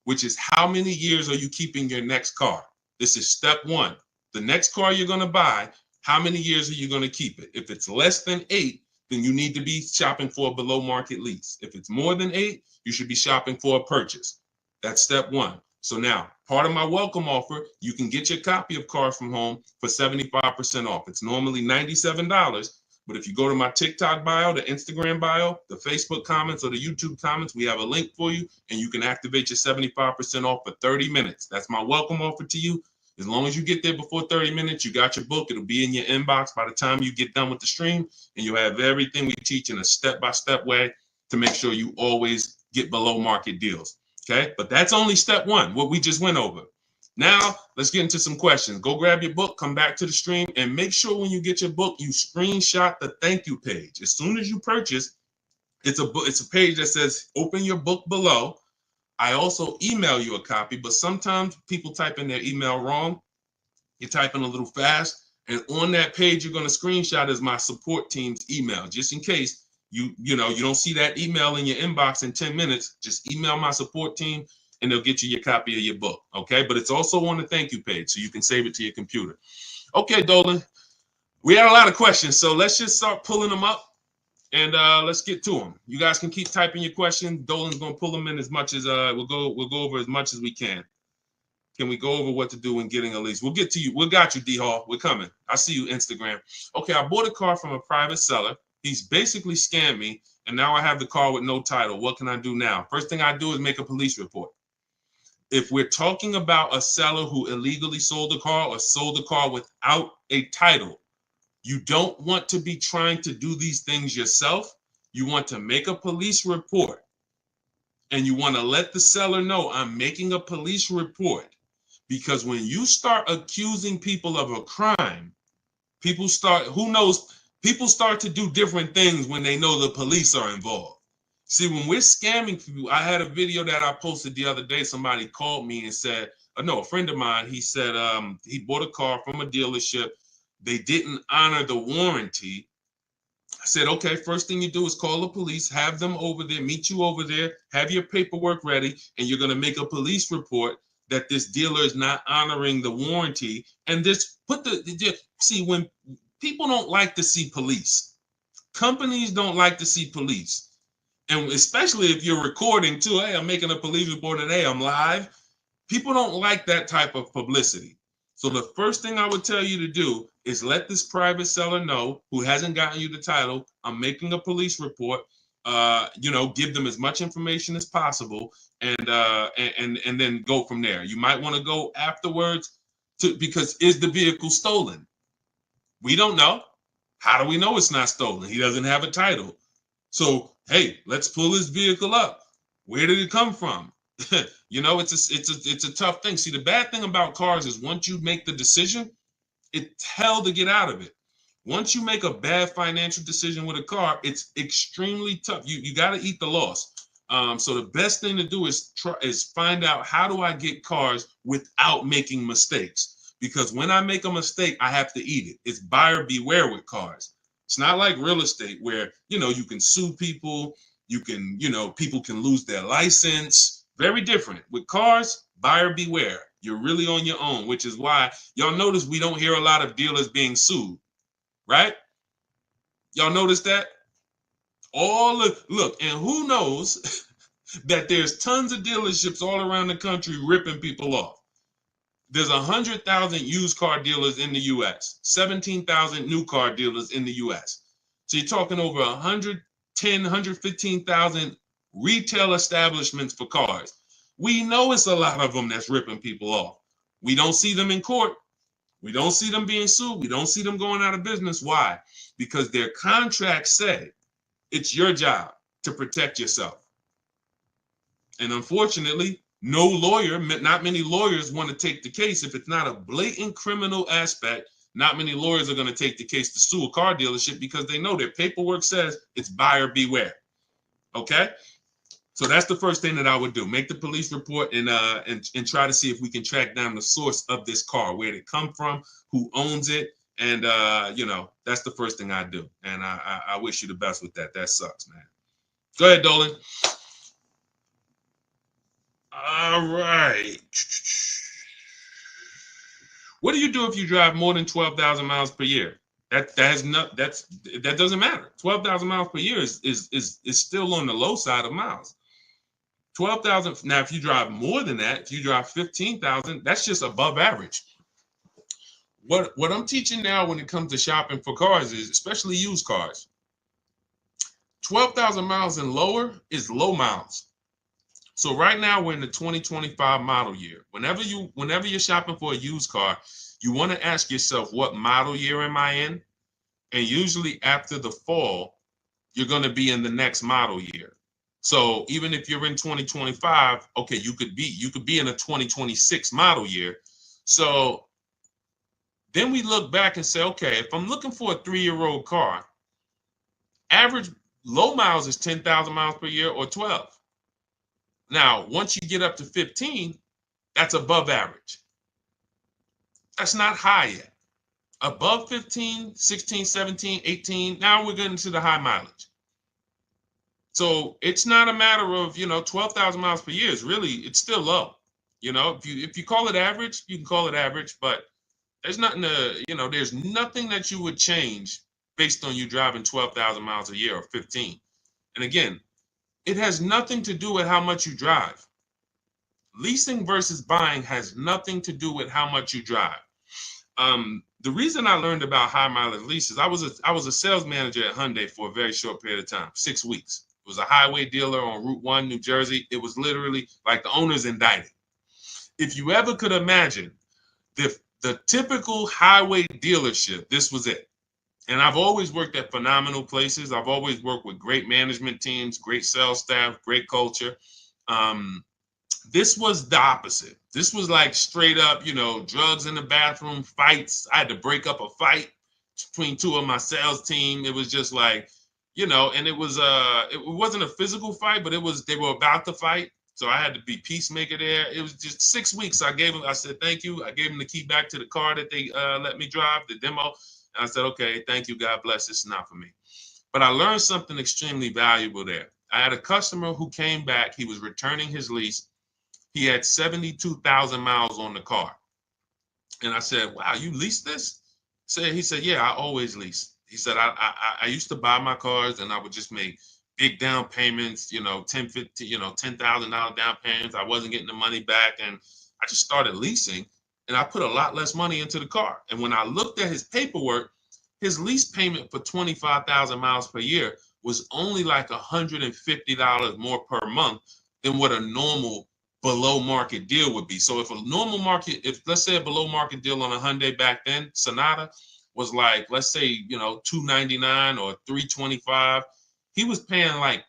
Speaker 1: which is how many years are you keeping your next car? This is step one. The next car you're going to buy, how many years are you going to keep it? If it's less than 8, then you need to be shopping for a below market lease. If it's more than 8, you should be shopping for a purchase. That's step one. So now, part of my welcome offer, you can get your copy of Car From Home for 75% off. It's normally $97, but if you go to my TikTok bio, the Instagram bio, the Facebook comments, or the YouTube comments, we have a link for you, and you can activate your 75% off for 30 minutes. That's my welcome offer to you. As long as you get there before 30 minutes, you got your book. It'll be in your inbox by the time you get done with the stream, and you'll have everything we teach in a step-by-step way to make sure you always get below market deals. Okay, but that's only step one, what we just went over. Now, let's get into some questions. Go grab your book, come back to the stream, and make sure when you get your book, you screenshot the thank you page. As soon as you purchase, it's a page that says open your book below. I also email you a copy, but sometimes people type in their email wrong. You're typing a little fast, and on that page you're going to screenshot is my support team's email, just in case you don't see that email in your inbox in 10 minutes. Just email my support team and they'll get you your copy of your book. Okay, but it's also on the thank you page, so you can save it to your computer. Okay, Dolan, we had a lot of questions, so let's just start pulling them up and let's get to them. You guys can keep typing your questions. Dolan's gonna pull them in as much as we'll go over as much as we can. Can we go over what to do when getting a lease? We'll get to you. We got you, D Hall. We're coming. I see you, Instagram. Okay, I bought a car from a private seller. He's basically scammed me, and now I have the car with no title. What can I do now? First thing I do is make a police report. If we're talking about a seller who illegally sold a car or sold a car without a title, you don't want to be trying to do these things yourself. You want to make a police report, and you want to let the seller know I'm making a police report. Because when you start accusing people of a crime, people start to do different things when they know the police are involved. See, when we're scamming people, I had a video that I posted the other day. Somebody called me and said, a friend of mine, he said he bought a car from a dealership. They didn't honor the warranty. I said, okay, first thing you do is call the police, have them over there, meet you over there, have your paperwork ready, and you're going to make a police report that this dealer is not honoring the warranty. And this see, when people don't like to see police, companies don't like to see police. And especially if you're recording too, hey, I'm making a police report today, I'm live. People don't like that type of publicity. So the first thing I would tell you to do is let this private seller know who hasn't gotten you the title, I'm making a police report. Give them as much information as possible, and then go from there. You might want to go afterwards because is the vehicle stolen? We don't know. How do we know it's not stolen? He doesn't have a title. So, hey, let's pull his vehicle up. Where did it come from? It's a tough thing. See, the bad thing about cars is once you make the decision, it's hell to get out of it. Once you make a bad financial decision with a car, it's extremely tough. You got to eat the loss. So the best thing to do is find out, how do I get cars without making mistakes? Because when I make a mistake, I have to eat it. It's buyer beware with cars. It's not like real estate where, you can sue people. People can lose their license. Very different. With cars, buyer beware. You're really on your own, which is why y'all notice we don't hear a lot of dealers being sued. Right? Y'all notice that? Look, and who knows that there's tons of dealerships all around the country ripping people off. There's 100,000 used car dealers in the U.S., 17,000 new car dealers in the U.S. So you're talking over 110, 115,000 retail establishments for cars. We know it's a lot of them that's ripping people off. We don't see them in court. We don't see them being sued. We don't see them going out of business. Why? Because their contracts say it's your job to protect yourself. And unfortunately, not many lawyers want to take the case. If it's not a blatant criminal aspect, not many lawyers are going to take the case to sue a car dealership because they know their paperwork says it's buyer beware. Okay? So that's the first thing that I would do. Make the police report and try to see if we can track down the source of this car, where did it come from, who owns it, And you know, that's the first thing I do. And I wish you the best with that. That sucks, man. Go ahead, Dolan. All right. What do you do if you drive more than 12,000 miles per year? That doesn't matter. 12,000 miles per year is still on the low side of miles. 12,000. Now, if you drive more than that, if you drive 15,000, that's just above average. What I'm teaching now when it comes to shopping for cars is, especially used cars, 12,000 miles and lower is low miles. So right now we're in the 2025 model year. Whenever you're shopping for a used car, you want to ask yourself, what model year am I in? And usually after the fall, you're going to be in the next model year. So even if you're in 2025, okay, you could be in a 2026 model year. So then we look back and say, okay, if I'm looking for a 3-year-old car, average low miles is 10,000 miles per year or 12. Now, once you get up to 15, that's above average. That's not high yet. Above 15, 16, 17, 18, now we're getting to the high mileage. So it's not a matter of, 12,000 miles per year is really, it's still low. If you call it average, you can call it average, but there's nothing there's nothing that you would change based on you driving 12,000 miles a year or 15. And again, it has nothing to do with how much you drive. Leasing versus buying has nothing to do with how much you drive. The reason I learned about high mileage leases, I was a sales manager at Hyundai for a very short period of time, 6 weeks. It was a highway dealer on Route 1, New Jersey. It was literally like the owner's indicted. If you ever could imagine the typical highway dealership, this was it. And I've always worked at phenomenal places. I've always worked with great management teams, great sales staff, great culture. This was the opposite. This was like straight up, drugs in the bathroom, fights. I had to break up a fight between two of my sales team. It was just like, and it wasn't a physical fight, but they were about to fight. So I had to be peacemaker there. It was just 6 weeks. I said, thank you. I gave them the key back to the car that they let me drive, the demo. And I said, okay, thank you. God bless. This is not for me. But I learned something extremely valuable there. I had a customer who came back. He was returning his lease. He had 72,000 miles on the car. And I said, wow, you leased this? He said, yeah, I always lease. He said, I used to buy my cars and I would just make big down payments, $10,000 down payments. I wasn't getting the money back. And I just started leasing and I put a lot less money into the car. And when I looked at his paperwork, his lease payment for 25,000 miles per year was only like $150 more per month than what a normal below market deal would be. So if let's say a below market deal on a Hyundai back then, Sonata was like, let's say, $299 or $325, he was paying like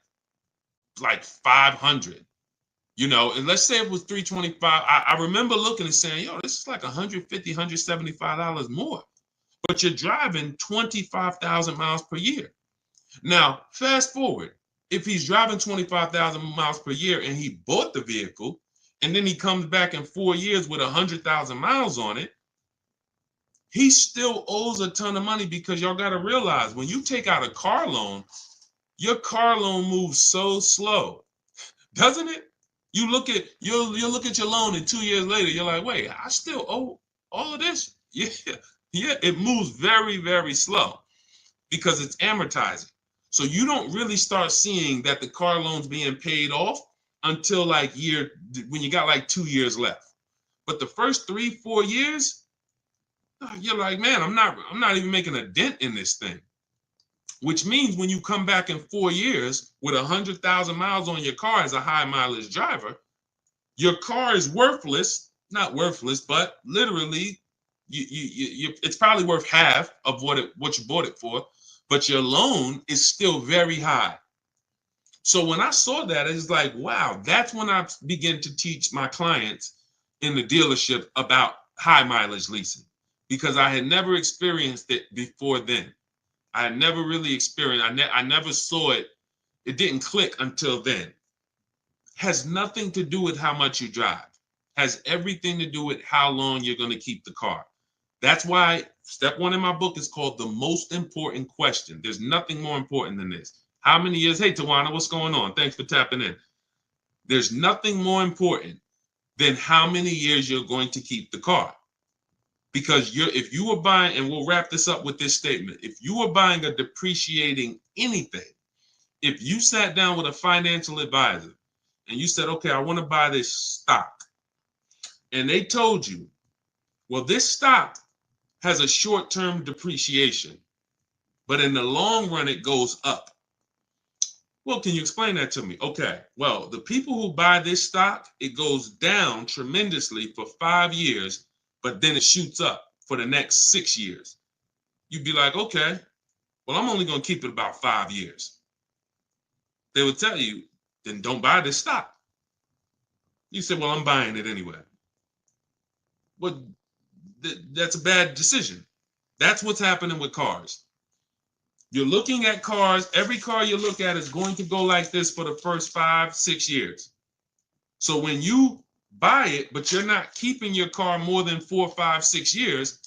Speaker 1: $500, and let's say it was $325. I remember looking and saying, this is like $150, $175 more, but you're driving 25,000 miles per year. Now, fast forward, if he's driving 25,000 miles per year and he bought the vehicle, and then he comes back in 4 years with 100,000 miles on it, he still owes a ton of money, because y'all got to realize when you take out a car loan, your car loan moves so slow, doesn't it? You'll look at your loan and 2 years later, you're like, wait, I still owe all of this? Yeah, it moves very, very slow because it's amortizing. So you don't really start seeing that the car loan's being paid off until when you got like 2 years left. But the first 3-4 years, you're like, man, I'm not even making a dent in this thing. Which means when you come back in 4 years with 100,000 miles on your car as a high mileage driver, your car is worthless, not worthless, but literally it's probably worth half of what you bought it for, but your loan is still very high. So when I saw that, it's like, wow, that's when I began to teach my clients in the dealership about high mileage leasing, because I had never experienced it before then. I had never really experienced, I never saw it. It didn't click until then. Has nothing to do with how much you drive. Has everything to do with how long you're going to keep the car. That's why Step one in my book is called The Most Important Question. There's nothing more important than this. How many years? Hey, Tawana, what's going on? Thanks for tapping in. There's nothing more important than how many years you're going to keep the car. Because if you were buying, and we'll wrap this up with this statement, if you were buying a depreciating anything, if you sat down with a financial advisor and you said, okay, I want to buy this stock, and they told you, well, this stock has a short-term depreciation, but in the long run, it goes up. Well, can you explain that to me? Okay, well, the people who buy this stock, it goes down tremendously for 5 years, but then it shoots up for the next 6 years. You'd be like, okay, well, I'm only going to keep it about 5 years. They would tell you, then don't buy this stock. You say, well, I'm buying it anyway. Well, that's a bad decision. That's what's happening with cars. You're looking at cars. Every car you look at is going to go like this for the first 5, 6 years. So when you buy it, but you're not keeping your car more than 4, 5, 6 years,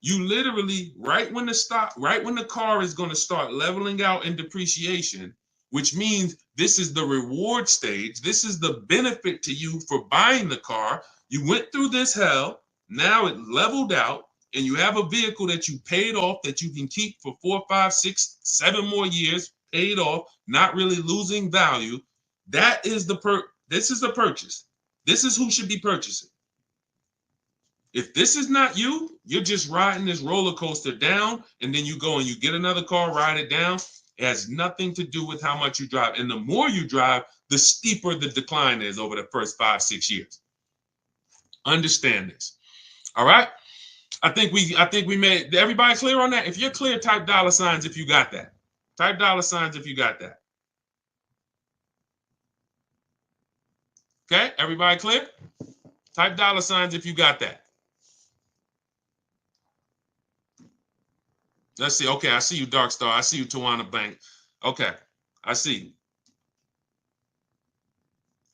Speaker 1: you literally, right when the car is going to start leveling out in depreciation, which means this is the reward stage. This is the benefit to you for buying the car. You went through this hell. Now it leveled out, and you have a vehicle that you paid off that you can keep for 4, 5, 6, 7 more years, paid off, not really losing value. That is this is the purchase. This is who should be purchasing. If this is not you, you're just riding this roller coaster down, and then you go and you get another car, ride it down. It has nothing to do with how much you drive. And the more you drive, the steeper the decline is over the first 5, 6 years. Understand this. All right. I think we made everybody clear on that. If you're clear, type $signs if you got that. Type $signs if you got that. Okay, everybody clear? Type $signs if you got that. Let's see. Okay, I see you, Dark Star. I see you, Tawana Bank. Okay, I see you.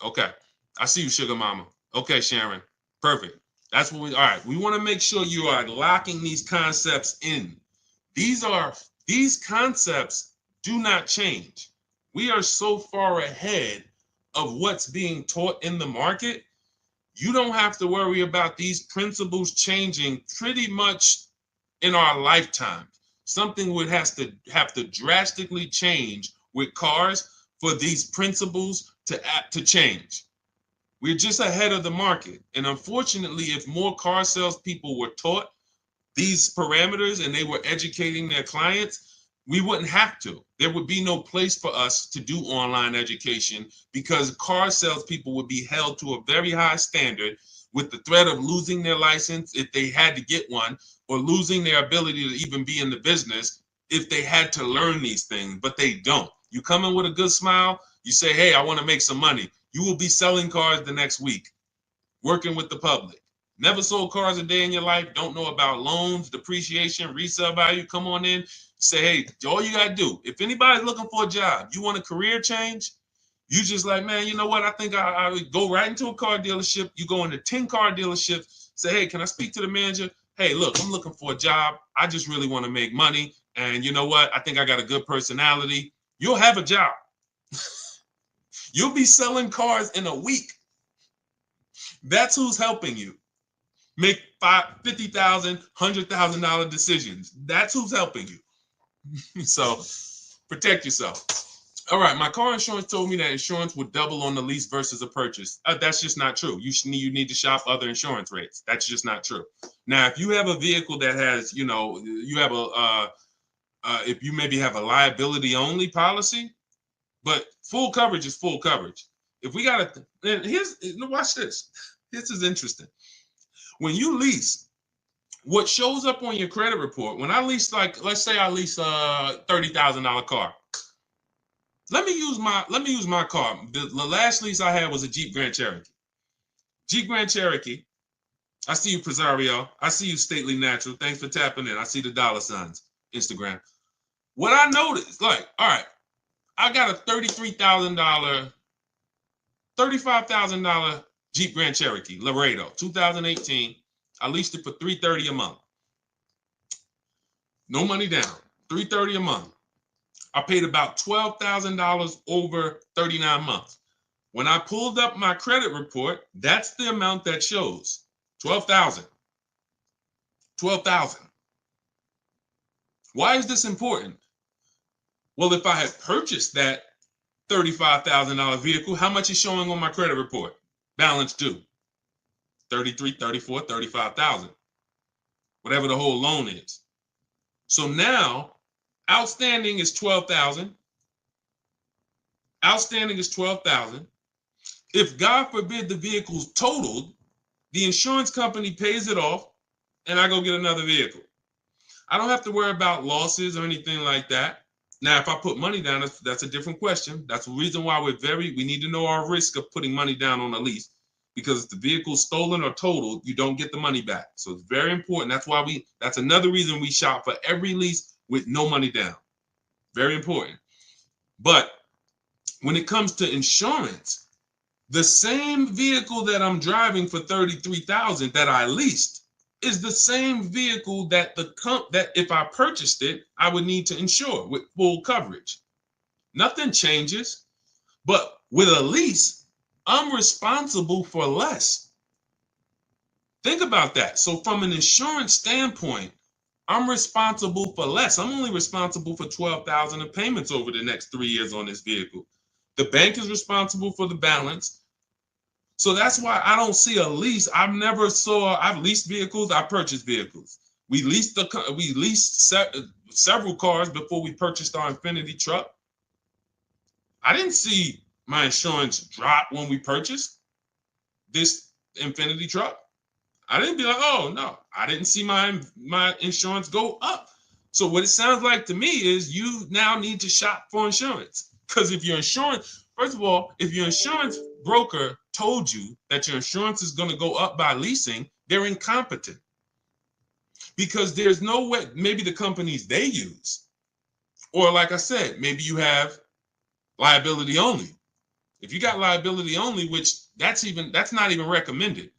Speaker 1: Okay, I see you, Sugar Mama. Okay, Sharon. Perfect. That's what all right. We want to make sure you are locking these concepts in. These concepts do not change. We are so far ahead of what's being taught in the market. You don't have to worry about these principles changing pretty much in our lifetime. Something would have to drastically change with cars for these principles to change. We're just ahead of the market. And unfortunately, if more car salespeople were taught these parameters and they were educating their clients, we wouldn't have to. There would be no place for us to do online education because car salespeople would be held to a very high standard with the threat of losing their license if they had to get one, or losing their ability to even be in the business if they had to learn these things, but they don't. You come in with a good smile, you say, hey, I want to make some money. You will be selling cars the next week, working with the public. Never sold cars a day in your life, don't know about loans, depreciation, resale value. Come on in, say, hey, all you got to do, if anybody's looking for a job, you want a career change, you just like, man, you know what? I think I would go right into a car dealership. You go into 10 car dealerships, say, hey, can I speak to the manager? Hey, look, I'm looking for a job. I just really want to make money. And you know what? I think I got a good personality. You'll have a job. You'll be selling cars in a week. That's who's helping you make $50,000, $100,000 decisions. That's who's helping you. So protect yourself. All right, my car insurance told me that insurance would double on the lease versus a purchase. That's just not true. You need to shop other insurance rates. That's just not true. Now, if you have a vehicle that has, you have if you maybe have a liability only policy, but full coverage is full coverage. If we got to, watch this. This is interesting. When you lease, what shows up on your credit report, when I lease, like, let's say I lease a $30,000 car. Let me use my car. The last lease I had was a Jeep Grand Cherokee. Jeep Grand Cherokee. I see you, Presario. I see you, Stately Natural. Thanks for tapping in. I see the $signs, Instagram. What I noticed, like, all right, I got a $33,000, $35,000 Jeep Grand Cherokee Laredo, 2018. I leased it for $330 a month. No money down, $330 a month. I paid about $12,000 over 39 months. When I pulled up my credit report, that's the amount that shows. 12,000. 12,000. Why is this important? Well, if I had purchased that $35,000 vehicle, how much is showing on my credit report? Balance due. 33, 34, 35,000. Whatever the whole loan is. So now outstanding is 12,000. Outstanding is 12,000. If God forbid the vehicle's totaled, the insurance company pays it off and I go get another vehicle. I don't have to worry about losses or anything like that. Now, if I put money down, that's a different question. That's the reason why we need to know our risk of putting money down on a lease, because if the vehicle's stolen or totaled, you don't get the money back. So it's very important. That's another reason we shop for every lease with no money down. Very important. But when it comes to insurance, the same vehicle that I'm driving for $33,000 that I leased is the same vehicle that that if I purchased it, I would need to insure with full coverage. Nothing changes, but with a lease, I'm responsible for less. Think about that. So from an insurance standpoint, I'm responsible for less. I'm only responsible for $12,000 of payments over the next 3 years on this vehicle. The bank is responsible for the balance. So that's why I don't see a lease. I've leased vehicles. I purchased vehicles. We leased several cars before we purchased our Infiniti truck. I didn't see my insurance drop when we purchased this Infiniti truck. I didn't be like, oh no, I didn't see my insurance go up. So what it sounds like to me is you now need to shop for insurance. Because if your insurance broker told you that your insurance is going to go up by leasing, they're incompetent. Because there's no way, maybe the companies they use, or like I said, maybe you have liability only. If you got liability only, which that's not even recommended.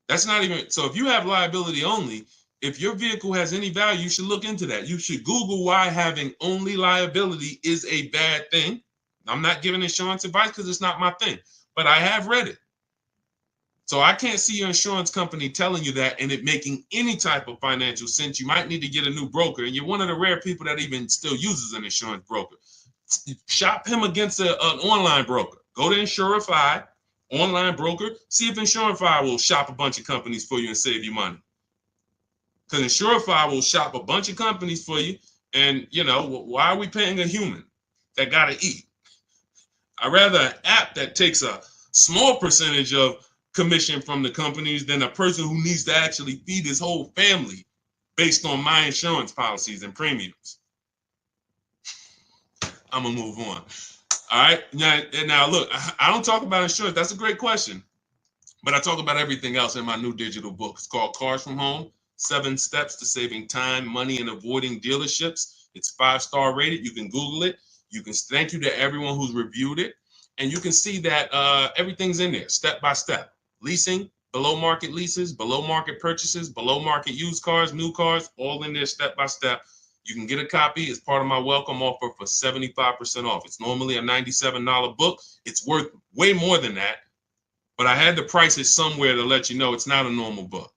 Speaker 1: So if you have liability only, if your vehicle has any value, you should look into that. You should Google why having only liability is a bad thing. I'm not giving insurance advice because it's not my thing, but I have read it. So I can't see your insurance company telling you that and it making any type of financial sense. You might need to get a new broker, and you're one of the rare people that even still uses an insurance broker. Shop him against an online broker. Go to Insurify, online broker. See if Insurify will shop a bunch of companies for you and save you money. Because Insurify will shop a bunch of companies for you, and why are we paying a human that got to eat? I'd rather an app that takes a small percentage of commission from the companies than a person who needs to actually feed his whole family based on my insurance policies and premiums. I'm gonna move on. All right. Now look, I don't talk about insurance. That's a great question. But I talk about everything else in my new digital book. It's called Cars from Home, 7 Steps to Saving Time, Money, and Avoiding Dealerships. It's 5-star rated. You can Google it. You can thank you to everyone who's reviewed it. And you can see that everything's in there, step by step. Leasing, below market leases, below market purchases, below market used cars, new cars, all in there step by step. You can get a copy as part of my welcome offer for 75% off. It's normally a $97 book. It's worth way more than that. But I had to price it somewhere to let you know it's not a normal book.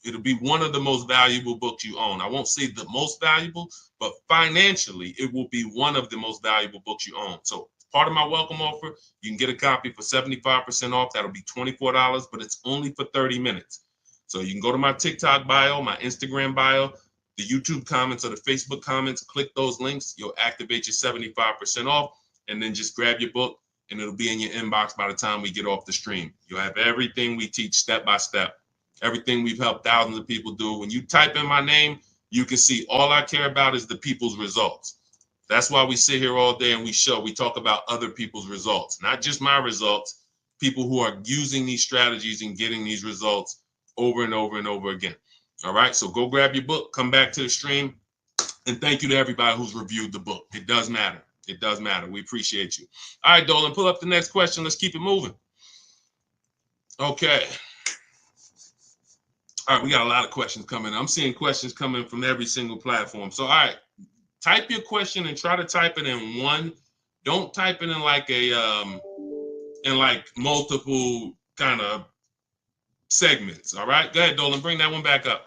Speaker 1: It'll be one of the most valuable books you own. I won't say the most valuable, but financially, it will be one of the most valuable books you own. So part of my welcome offer, you can get a copy for 75% off. That'll be $24, but it's only for 30 minutes. So you can go to my TikTok bio, my Instagram bio, the YouTube comments or the Facebook comments, click those links. You'll activate your 75% off, and then just grab your book, and it'll be in your inbox by the time we get off the stream. You'll have everything we teach step by step, everything we've helped thousands of people do. When you type in my name, you can see all I care about is the people's results. That's why we sit here all day and we talk about other people's results, not just my results, people who are using these strategies and getting these results over and over and over again. All right, so go grab your book, come back to the stream, and thank you to everybody who's reviewed the book. It does matter. It does matter. We appreciate you. All right, Dolan, pull up the next question. Let's keep it moving. Okay. All right, we got a lot of questions coming. I'm seeing questions coming from every single platform. So, all right, type your question and try to type it in one. Don't type it in like multiple kind of segments. All right, go ahead, Dolan, bring that one back up.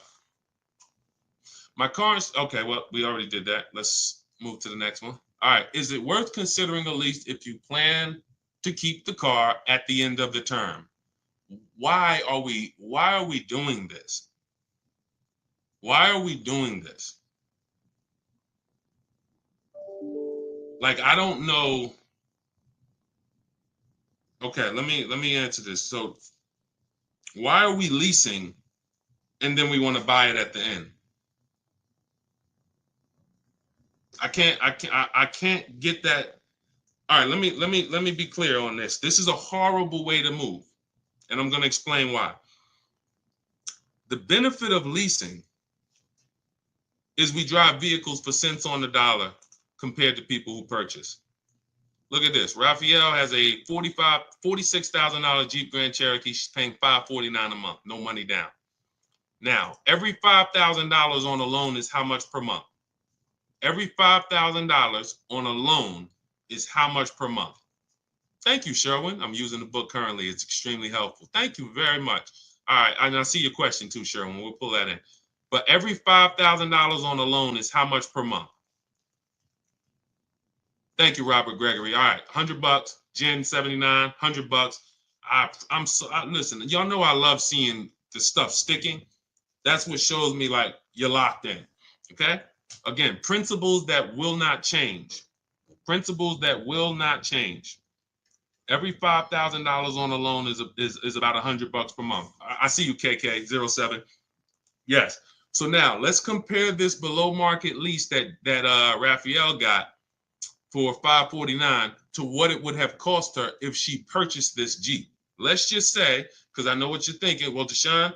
Speaker 1: My car's okay. Well, we already did that. Let's move to the next one. All right, is it worth considering a lease if you plan to keep the car at the end of the term? Why are we doing this? Why are we doing this? Like, I don't know. Okay, let me answer this. So, why are we leasing and then we want to buy it at the end? I can't get that. All right, let me be clear on this. This is a horrible way to move, and I'm going to explain why. The benefit of leasing is we drive vehicles for cents on the dollar compared to people who purchase. Look at this. Raphael has a $46,000 Jeep Grand Cherokee. She's paying $549 a month, no money down. Now, every $5,000 on a loan is how much per month? Every $5,000 on a loan is how much per month? Thank you, Sherwin. I'm using the book currently. It's extremely helpful. Thank you very much. All right, and I see your question too, Sherwin. We'll pull that in. But every $5,000 on a loan is how much per month? Thank you, Robert Gregory. All right, $100. Jen 79, $100. Listen. Y'all know I love seeing the stuff sticking. That's what shows me like you're locked in. Okay. Again, principles that will not change. Principles that will not change. Every $5,000 on a loan is about $100 per month. I see you, KK07. Yes. So now let's compare this below market lease that Raphael got for $549 to what it would have cost her if she purchased this Jeep. Let's just say, because I know what you're thinking. Well, Deshaun,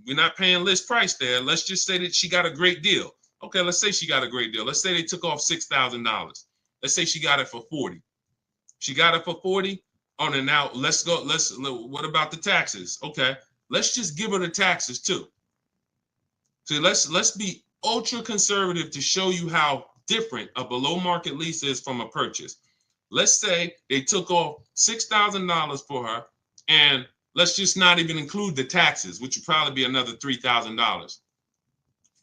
Speaker 1: we're not paying list price there. Let's just say that she got a great deal. Okay, let's say she got a great deal. Let's say they took off $6,000. Let's say she got it for $40. She got it for $40. Oh, and now let's go. What about the taxes? Okay, let's just give her the taxes too. So let's be ultra conservative to show you how different a below market lease is from a purchase. Let's say they took off $6,000 for her, and let's just not even include the taxes, which would probably be another $3,000.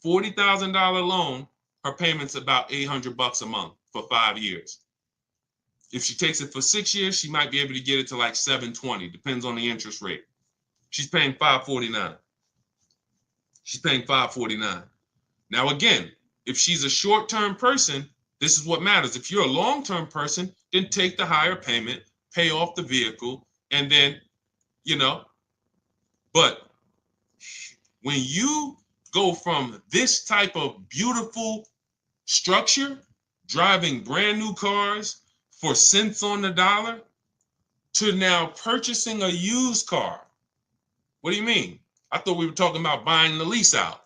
Speaker 1: $40,000 loan, her payment's about $800 a month for 5 years. If she takes it for 6 years, she might be able to get it to like $720, depends on the interest rate. She's paying $549. She's paying $549. Now, again, if she's a short-term person, this is what matters. If you're a long-term person, then take the higher payment, pay off the vehicle, and then, but when you go from this type of beautiful structure, driving brand new cars for cents on the dollar, to now purchasing a used car. What do you mean? I thought we were talking about buying the lease out.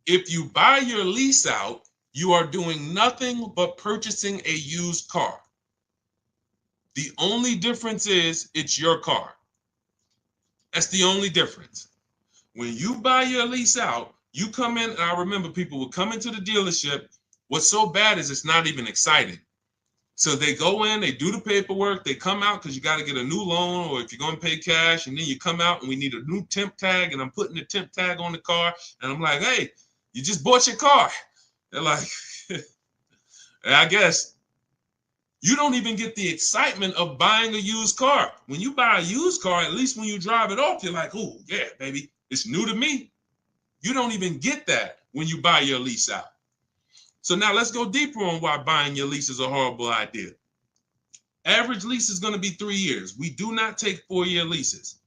Speaker 1: If you buy your lease out, you are doing nothing but purchasing a used car. The only difference is it's your car. That's the only difference. When you buy your lease out, you come in, and I remember people would come into the dealership. What's so bad is it's not even exciting. So they go in, they do the paperwork, they come out because you got to get a new loan, or if you're going to pay cash, and then you come out and we need a new temp tag, and I'm putting the temp tag on the car, and I'm like, hey, you just bought your car. They're like, I guess you don't even get the excitement of buying a used car. When you buy a used car, at least when you drive it off, you're like, oh, yeah, baby, it's new to me. You don't even get that when you buy your lease out. So now let's go deeper on why buying your lease is a horrible idea. Average lease is going to be 3 years. We do not take 4-year leases.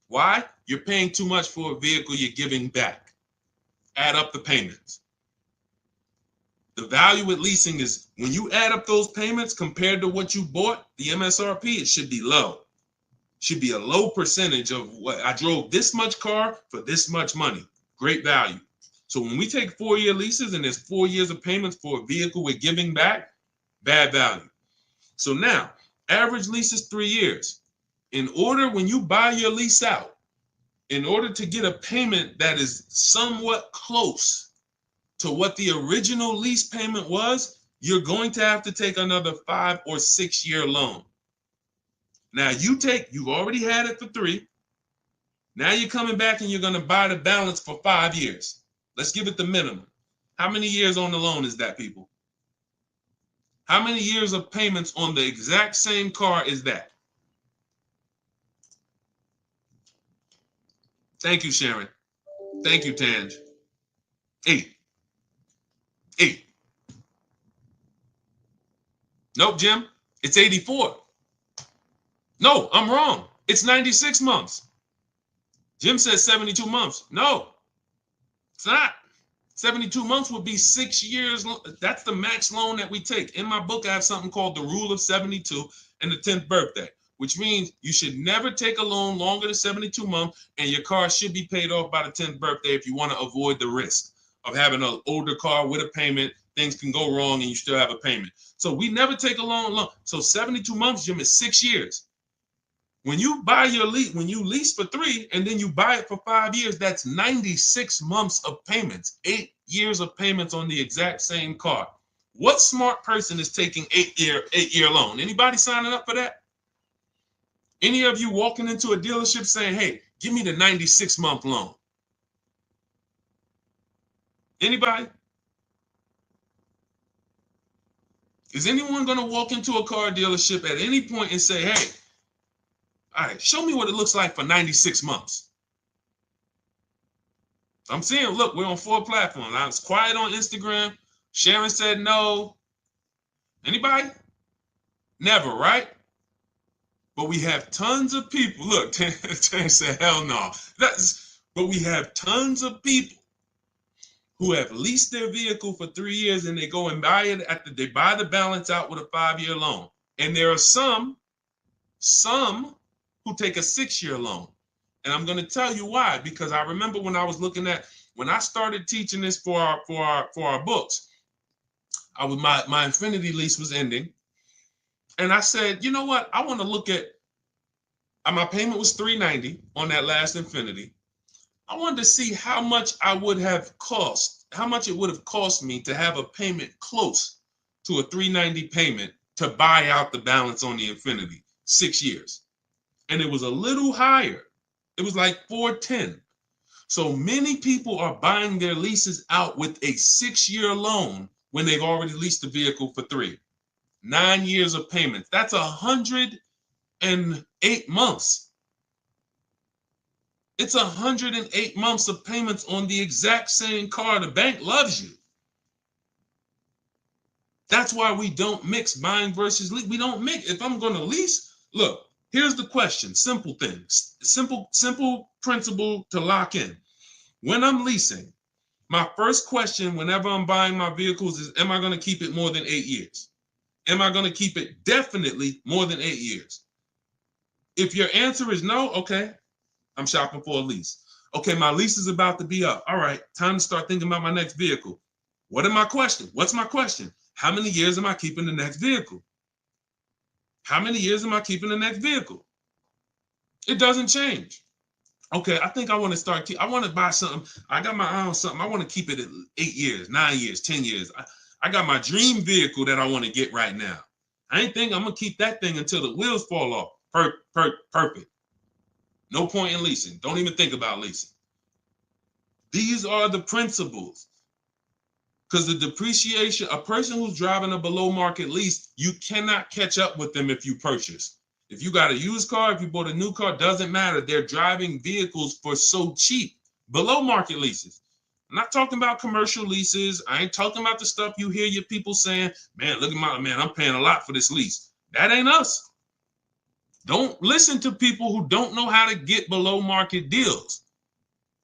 Speaker 1: Why? You're paying too much for a vehicle you're giving back. Add up the payments. The value with leasing is when you add up those payments compared to what you bought, the MSRP, it should be low. Should be a low percentage of what I drove this much car for this much money. Great value. So when we take 4-year leases and there's 4 years of payments for a vehicle we're giving back, bad value. So now, average lease is 3 years. In order, when you buy your lease out, in order to get a payment that is somewhat close to what the original lease payment was, you're going to have to take another 5 or 6 year loan. Now you've already had it for 3. Now you're coming back and you're going to buy the balance for 5 years. Let's give it the minimum. How many years on the loan is that, people? How many years of payments on the exact same car is that? Thank you, Sharon. Thank you, Tanj. 8. Nope, Jim. It's 84. No, I'm wrong. It's 96 months. Jim says 72 months. No, it's not. 72 months would be 6 years. That's the max loan that we take. In my book, I have something called the rule of 72 and the 10th birthday, which means you should never take a loan longer than 72 months, and your car should be paid off by the 10th birthday if you want to avoid the risk of having an older car with a payment. Things can go wrong and you still have a payment. So we never take a loan. So 72 months, Jim, is 6 years. When you buy your lease, when you lease for 3 and then you buy it for 5 years, that's 96 months of payments, 8 years of payments on the exact same car. What smart person is taking 8-year loan? Anybody signing up for that? Any of you walking into a dealership saying, hey, give me the 96-month loan? Anybody? Is anyone going to walk into a car dealership at any point and say, hey, all right, show me what it looks like for 96 months? I'm seeing, look, we're on 4 platforms. I was quiet on Instagram. Sharon said no. Anybody? Never, right? But we have tons of people. Look, Tan said, hell no. But we have tons of people who have leased their vehicle for 3 years and they go and buy it they buy the balance out with a 5-year loan. And there are some who take a 6-year loan. And I'm going to tell you why, because I remember when I started teaching this for our books, my Infinity lease was ending. And I said, you know what? I want to look at, my payment was $390 on that last Infinity. I wanted to see how much it would have cost me to have a payment close to a $390 payment to buy out the balance on the Infinity, 6 years. And it was a little higher. It was like $410. So many people are buying their leases out with a 6-year loan when they've already leased the vehicle for 3. 9 years of payments. That's 108 months. It's 108 months of payments on the exact same car. The bank loves you. That's why we don't mix buying versus lease. We don't mix. If I'm going to lease, look, here's the question. Simple things. Simple principle to lock in. When I'm leasing, my first question whenever I'm buying my vehicles is, am I going to keep it more than 8 years? Am I going to keep it definitely more than 8 years? If your answer is no, okay, I'm shopping for a lease. Okay, my lease is about to be up. All right, time to start thinking about my next vehicle. What's my question? How many years am I keeping the next vehicle? How many years am I keeping the next vehicle? It doesn't change. Okay, I think I want to start. I want to buy something. I got my eye on something. I want to keep it at 8 years, 9 years, 10 years. I got my dream vehicle that I want to get right now. I ain't think I'm going to keep that thing until the wheels fall off. Perfect. No point in leasing. Don't even think about leasing. These are the principles. Because the depreciation, a person who's driving a below market lease, you cannot catch up with them if you purchase. If you got a used car, if you bought a new car, doesn't matter. They're driving vehicles for so cheap. Below market leases. I'm not talking about commercial leases. I ain't talking about the stuff you hear your people saying, man, look at I'm paying a lot for this lease. That ain't us. Don't listen to people who don't know how to get below market deals.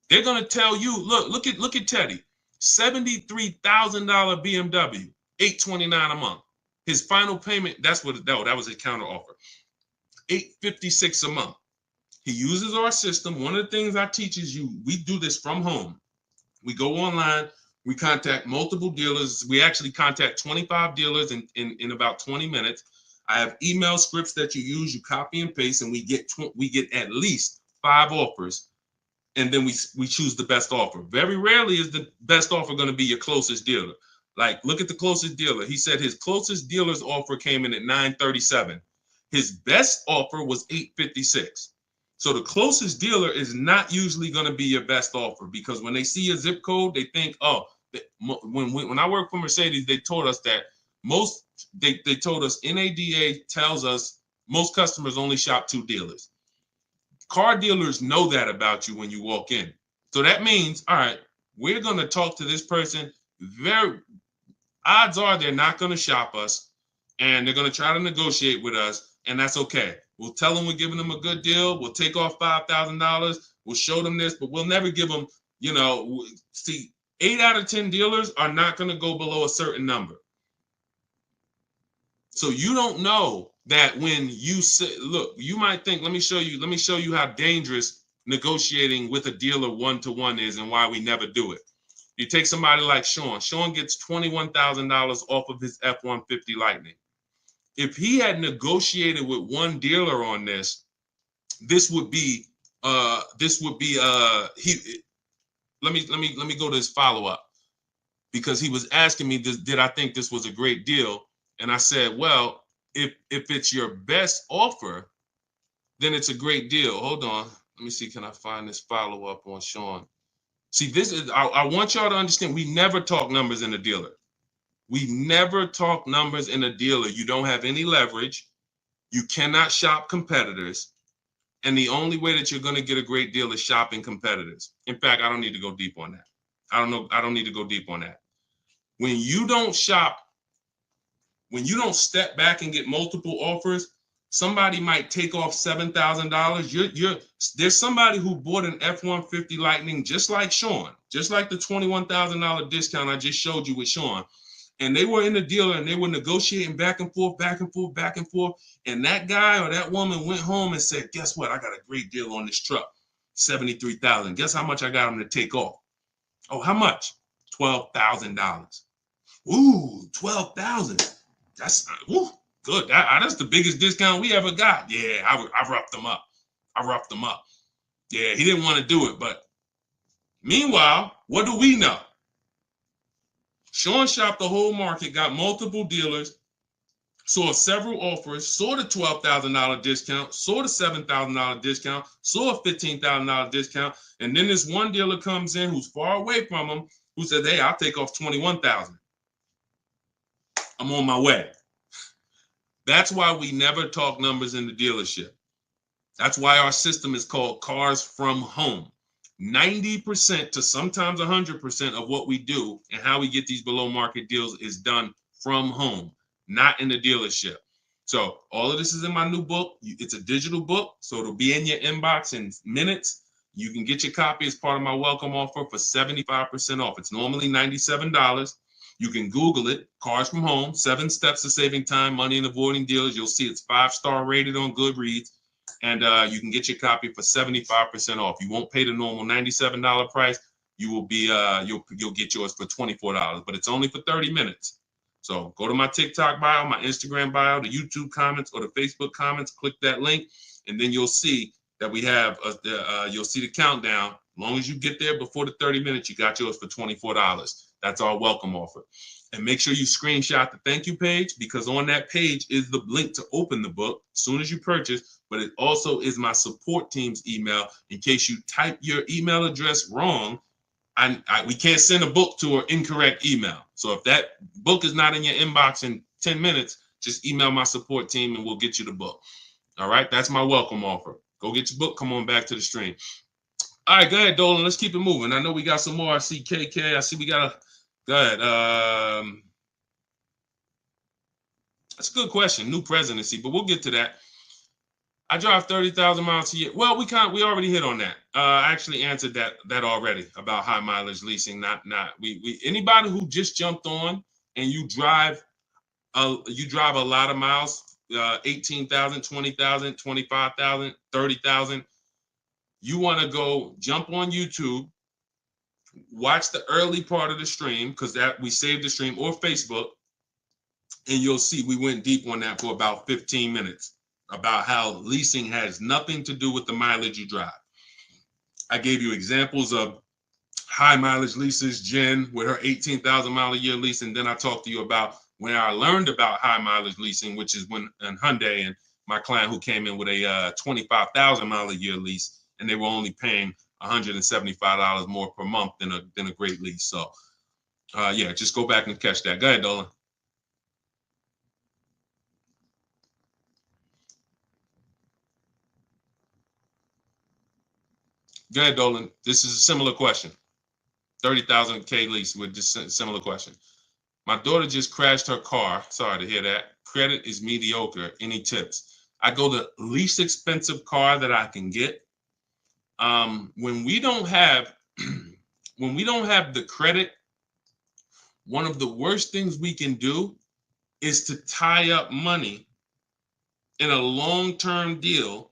Speaker 1: They're going to tell you, look at Teddy, $73,000 BMW, $829 a month. His final payment, that was his counter offer, $856 a month. He uses our system. One of the things I teach is we do this from home. We go online, we contact multiple dealers. We actually contact 25 dealers in about 20 minutes. I have email scripts that you use, you copy and paste, and we get at least 5 offers and then we choose the best offer. Very rarely is the best offer going to be your closest dealer. Like, look at the closest dealer. He said his closest dealer's offer came in at 937. His best offer was 856. So the closest dealer is not usually going to be your best offer, because when they see a zip code, they think, oh, when I worked for Mercedes, they told us that they told us NADA tells us most customers only shop 2 dealers. Car dealers know that about you when you walk in. So that means, all right, we're going to talk to this person. Odds are they're not going to shop us, and they're going to try to negotiate with us, and that's okay. We'll tell them we're giving them a good deal. We'll take off $5,000. We'll show them this, but we'll never give them, see, 8 out of 10 dealers are not going to go below a certain number. So you don't know that when you say, look, you might think, let me show you how dangerous negotiating with a dealer one-to-one is and why we never do it. You take somebody like Sean. Sean gets $21,000 off of his F-150 Lightning. If he had negotiated with one dealer on this, let me go to his follow-up, because he was asking me, did I think this was a great deal? And I said, well, if it's your best offer, then it's a great deal. Hold on. Let me see. Can I find this follow-up on Sean? See, I want y'all to understand, we never talk numbers in a dealer. We never talk numbers in a dealer. You don't have any leverage. You cannot shop competitors. And the only way that you're going to get a great deal is shopping competitors. In fact, I don't need to go deep on that. I don't need to go deep on that. When you don't shop, when you don't step back and get multiple offers, somebody might take off $7,000. There's somebody who bought an F-150 Lightning just like Sean, just like the $21,000 discount I just showed you with Sean. And they were in the dealer and they were negotiating back and forth. And that guy or that woman went home and said, guess what? I got a great deal on this truck, $73,000. Guess how much I got them to take off? Oh, how much? $12,000. Ooh, $12,000. That's good. That's the biggest discount we ever got. Yeah, I roughed them up. Yeah, he didn't want to do it. But meanwhile, what do we know? Sean shopped the whole market, got multiple dealers, saw several offers, saw the $12,000 discount, saw the $7,000 discount, saw a $15,000 discount. And then this one dealer comes in who's far away from him, who said, hey, I'll take off $21,000. I'm on my way. That's why we never talk numbers in the dealership. That's why our system is called Cars from Home. 90% to sometimes 100% of what we do and how we get these below market deals is done from home, not in the dealership. So all of this is in my new book. It's a digital book, so it'll be in your inbox in minutes. You can get your copy as part of my welcome offer for 75% off. It's normally $97. You can Google it, Cars from Home, 7 Steps to Saving Time, Money, and Avoiding Dealers. You'll see it's 5-star rated on Goodreads. And you can get your copy for 75% off. You won't pay the normal $97 price. You will be you'll get yours for $24, but it's only for 30 minutes. So go to my TikTok bio, my Instagram bio, the YouTube comments, or the Facebook comments. Click that link, and then you'll see that we have you'll see the countdown. As long as you get there before the 30 minutes, you got yours for $24. That's our welcome offer. And make sure you screenshot the thank you page, because on that page is the link to open the book as soon as you purchase, but it also is my support team's email in case you type your email address wrong. We can't send a book to an incorrect email. So if that book is not in your inbox in 10 minutes, just email my support team and we'll get you the book. All right, that's my welcome offer. Go get your book. Come on back to the stream. All right, go ahead, Dolan. Let's keep it moving. I know we got some more. I see KK. I see we got a... Go ahead. That's a good question. New presidency, but we'll get to that. I drive 30,000 miles a year. Well, we already hit on that. I actually answered that already about high mileage leasing. Not we anybody who just jumped on and you drive a lot of miles, 18,000, 20,000, 25,000, 30,000. You want to go jump on YouTube. Watch the early part of the stream, because that we saved the stream, or Facebook, and you'll see we went deep on that for about 15 minutes about how leasing has nothing to do with the mileage you drive. I gave you examples of high mileage leases, Jen with her 18,000 mile a year lease. And then I talked to you about when I learned about high mileage leasing, which is when in Hyundai and my client who came in with a 25,000 mile a year lease, and they were only paying $175 more per month than a great lease. So yeah, just go back and catch that. Go ahead, Dolan. Go ahead, Dolan. This is a similar question. 30,000 K lease with just a similar question. My daughter just crashed her car. Sorry to hear that. Credit is mediocre. Any tips? I go the least expensive car that I can get. When we don't have the credit, one of the worst things we can do is to tie up money in a long-term deal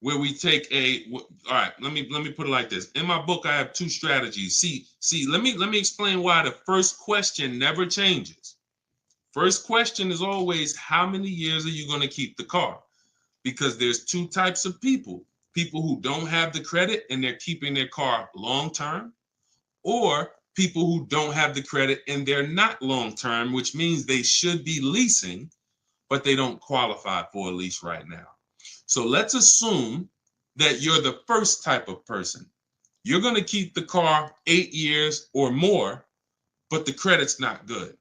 Speaker 1: where we take all right, let me put it like this. In my book, I have two strategies. See, let me explain why the first question never changes. First question is always, how many years are you going to keep the car? Because there's two types of people who don't have the credit and they're keeping their car long term, or people who don't have the credit and they're not long term, which means they should be leasing, but they don't qualify for a lease right now. So let's assume that you're the first type of person. You're going to keep the car 8 years or more, but the credit's not good.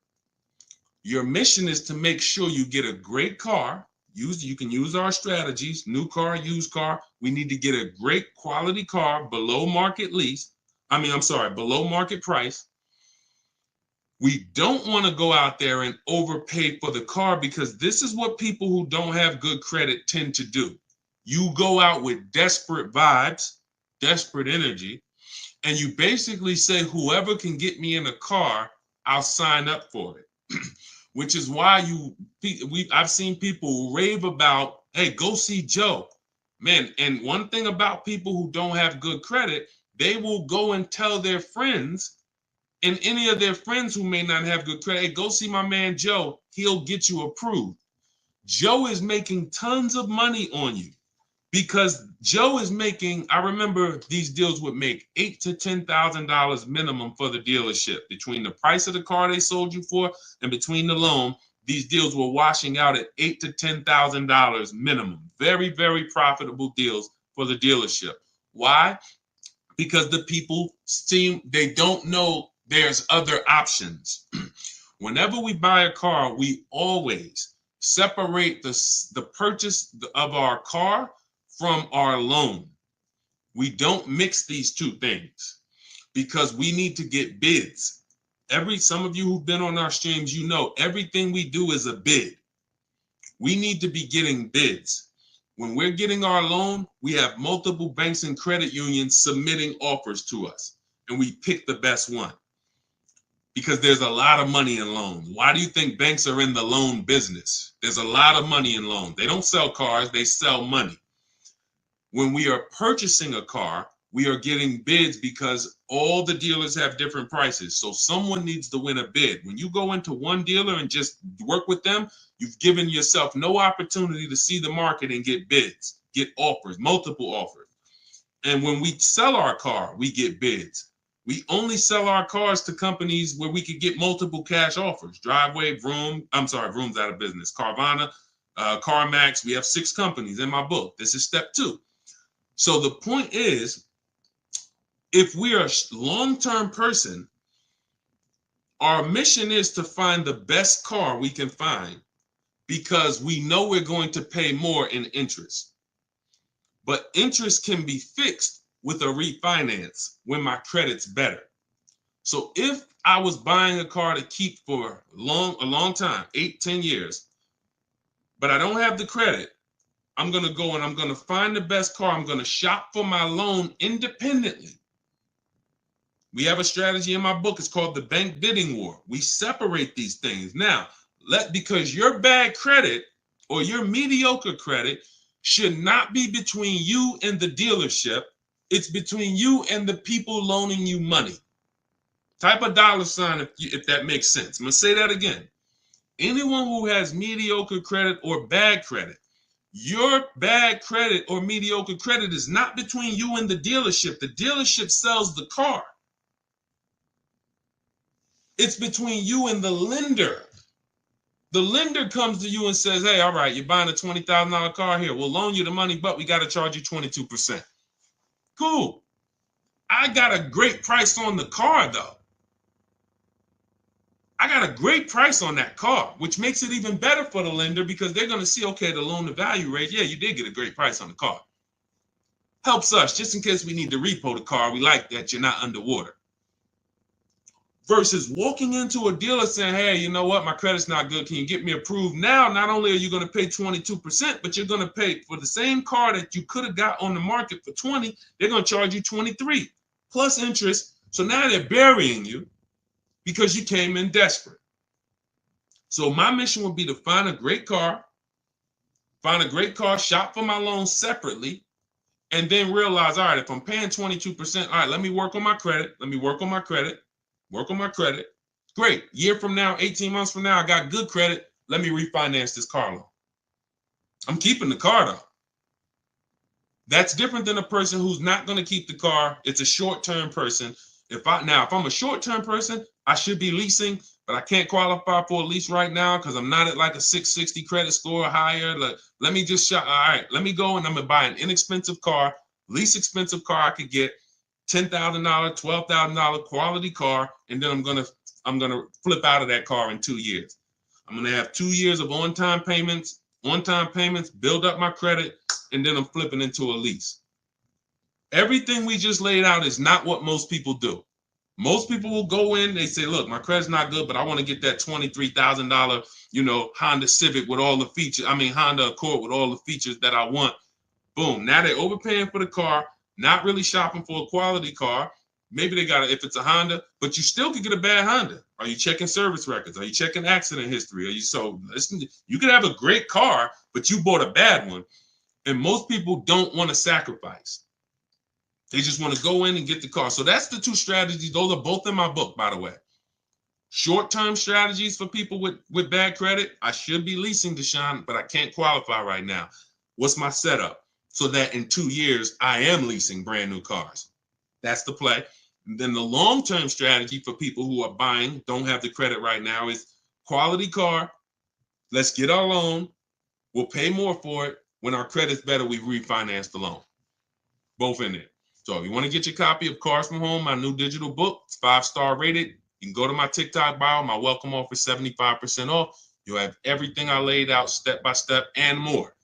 Speaker 1: Your mission is to make sure you get a great car. You can use our strategies, new car, used car. We need to get a great quality car below market below market price. We don't want to go out there and overpay for the car, because this is what people who don't have good credit tend to do. You go out with desperate vibes, desperate energy, and you basically say, whoever can get me in a car, I'll sign up for it. Which is why I've seen people rave about, hey, go see Joe. Man, and one thing about people who don't have good credit, they will go and tell their friends, and any of their friends who may not have good credit, hey, go see my man Joe, he'll get you approved. Joe is making tons of money on you, because Joe is making, I remember these deals would make $8,000 to $10,000 minimum for the dealership. Between the price of the car they sold you for and between the loan, these deals were washing out at $8,000 to $10,000 minimum. Very, very profitable deals for the dealership. Why? Because the people they don't know there's other options. Whenever we buy a car, we always separate the purchase of our car from our loan. We don't mix these two things, because we need to get bids. Some of you who've been on our streams, you know everything we do is a bid. We need to be getting bids. When we're getting our loan, we have multiple banks and credit unions submitting offers to us, and we pick the best one, because there's a lot of money in loans. Why do you think banks are in the loan business? There's a lot of money in loans. They don't sell cars, they sell money. When we are purchasing a car, we are getting bids because all the dealers have different prices. So someone needs to win a bid. When you go into one dealer and just work with them, you've given yourself no opportunity to see the market and get bids, get offers, multiple offers. And when we sell our car, we get bids. We only sell our cars to companies where we could get multiple cash offers. Driveway, Vroom's out of business. Carvana, CarMax. We have 6 companies in my book. This is step 2. So the point is, if we are a long-term person, our mission is to find the best car we can find, because we know we're going to pay more in interest. But interest can be fixed with a refinance when my credit's better. So if I was buying a car to keep for a long time, 8-10 years, but I don't have the credit, I'm going to go and I'm going to find the best car. I'm going to shop for my loan independently. We have a strategy in my book. It's called the bank bidding war. We separate these things. Now, because your bad credit or your mediocre credit should not be between you and the dealership. It's between you and the people loaning you money. Type a $sign if that makes sense. I'm going to say that again. Anyone who has mediocre credit or bad credit Your bad credit or mediocre credit is not between you and the dealership. The dealership sells the car. It's between you and the lender. The lender comes to you and says, hey, all right, you're buying a $20,000 car here. We'll loan you the money, but we got to charge you 22%. Cool. I got a great price on the car, though. I got a great price on that car, which makes it even better for the lender because they're going to see, okay, the loan to value rate. Yeah, you did get a great price on the car. Helps us just in case we need to repo the car. We like that you're not underwater. Versus walking into a dealer saying, hey, you know what? My credit's not good. Can you get me approved? Now, not only are you going to pay 22%, but you're going to pay for the same car that you could have got on the market for 20. They're going to charge you 23 plus interest. So now they're burying you because you came in desperate. So my mission would be to find a great car, shop for my loan separately, and then realize, all right, if I'm paying 22%, all right, let me work on my credit. Work on my credit. Great. Year from now, 18 months from now, I got good credit. Let me refinance this car loan. I'm keeping the car though. That's different than a person who's not going to keep the car. It's a short-term person. If I'm a short-term person, I should be leasing, but I can't qualify for a lease right now because I'm not at like a 660 credit score or higher. Let me just shop. All right, let me go and I'm gonna buy an inexpensive car, least expensive car I could get, $10,000, $12,000 quality car, and then I'm gonna flip out of that car in 2 years. I'm gonna have 2 years of on-time payments, build up my credit, and then I'm flipping into a lease. Everything we just laid out is not what most people do. Most people will go in, they say, look, my credit's not good, but I want to get that $23,000, Honda Civic with all the features. Honda Accord with all the features that I want. Boom. Now they're overpaying for the car, not really shopping for a quality car. Maybe they got it if it's a Honda, but you still could get a bad Honda. Are you checking service records? Are you checking accident history? You could have a great car, but you bought a bad one. And most people don't want to sacrifice. They just want to go in and get the car. So that's the two strategies. Those are both in my book, by the way. Short-term strategies for people with bad credit. I should be leasing, Deshaun, but I can't qualify right now. What's my setup? So that in 2 years, I am leasing brand new cars. That's the play. And then the long-term strategy for people who are buying, don't have the credit right now, is quality car. Let's get our loan. We'll pay more for it. When our credit's better, we refinance the loan. Both in there. So if you want to get your copy of Cars from Home, my new digital book, it's 5-star rated, you can go to my TikTok bio, my welcome offer, 75% off. You'll have everything I laid out step by step and more.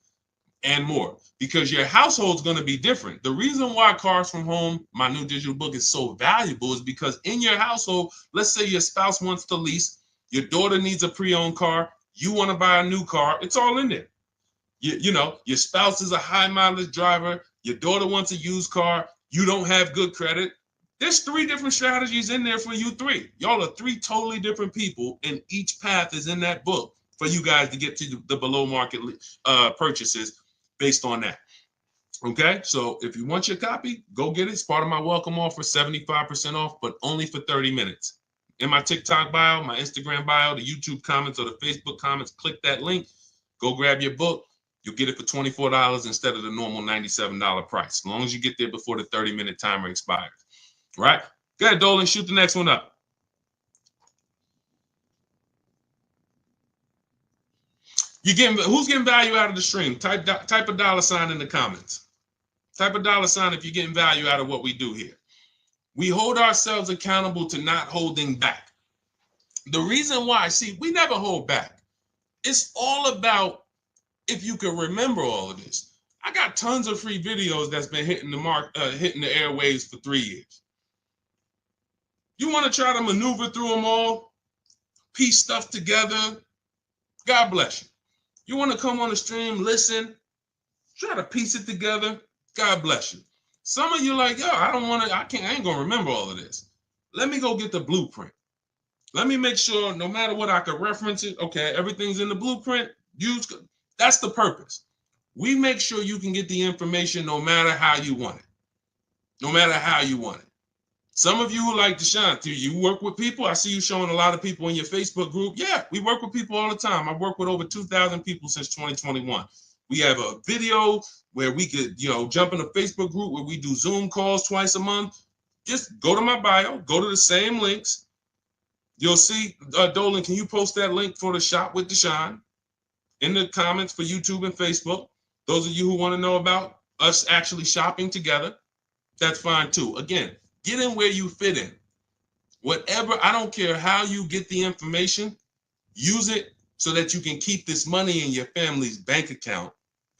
Speaker 1: Because your household's going to be different. The reason why Cars from Home, my new digital book, is so valuable is because in your household, let's say your spouse wants to lease, your daughter needs a pre-owned car, you want to buy a new car, it's all in there. Your spouse is a high mileage driver, your daughter wants a used car, you don't have good credit. There's 3 different strategies in there for you 3. Y'all are 3 totally different people, and each path is in that book for you guys to get to the below market purchases based on that. Okay, so if you want your copy, go get it. It's part of my welcome offer, 75% off, but only for 30 minutes. In my TikTok bio, my Instagram bio, the YouTube comments, or the Facebook comments, click that link, go grab your book. You'll get it for $24 instead of the normal $97 price, as long as you get there before the 30-minute timer expires. Right? Go ahead, Dolan, shoot the next one up. Who's getting value out of the stream? Type a dollar sign in the comments. Type a dollar sign if you're getting value out of what we do here. We hold ourselves accountable to not holding back. The reason why, we never hold back. It's all about, if you can remember all of this. I got tons of free videos that's been hitting the airwaves for 3 years. You want to try to maneuver through them all, piece stuff together, God bless you. You want to come on the stream, listen, try to piece it together, God bless you. Some of you like, yo, I ain't going to remember all of this. Let me go get the blueprint. Let me make sure no matter what I can reference it. Okay, everything's in the blueprint. That's the purpose. We make sure you can get the information no matter how you want it. No matter how you want it. Some of you who like Deshaun, you work with people. I see you showing a lot of people in your Facebook group. Yeah, we work with people all the time. I've worked with over 2,000 people since 2021. We have a video where we could, jump in a Facebook group where we do Zoom calls twice a month. Just go to my bio, go to the same links. You'll see, Dolan, can you post that link for the Shop with Deshaun in the comments for YouTube and Facebook? Those of you who want to know about us actually shopping together, that's fine too. Again, get in where you fit in. Whatever, I don't care how you get the information, use it so that you can keep this money in your family's bank account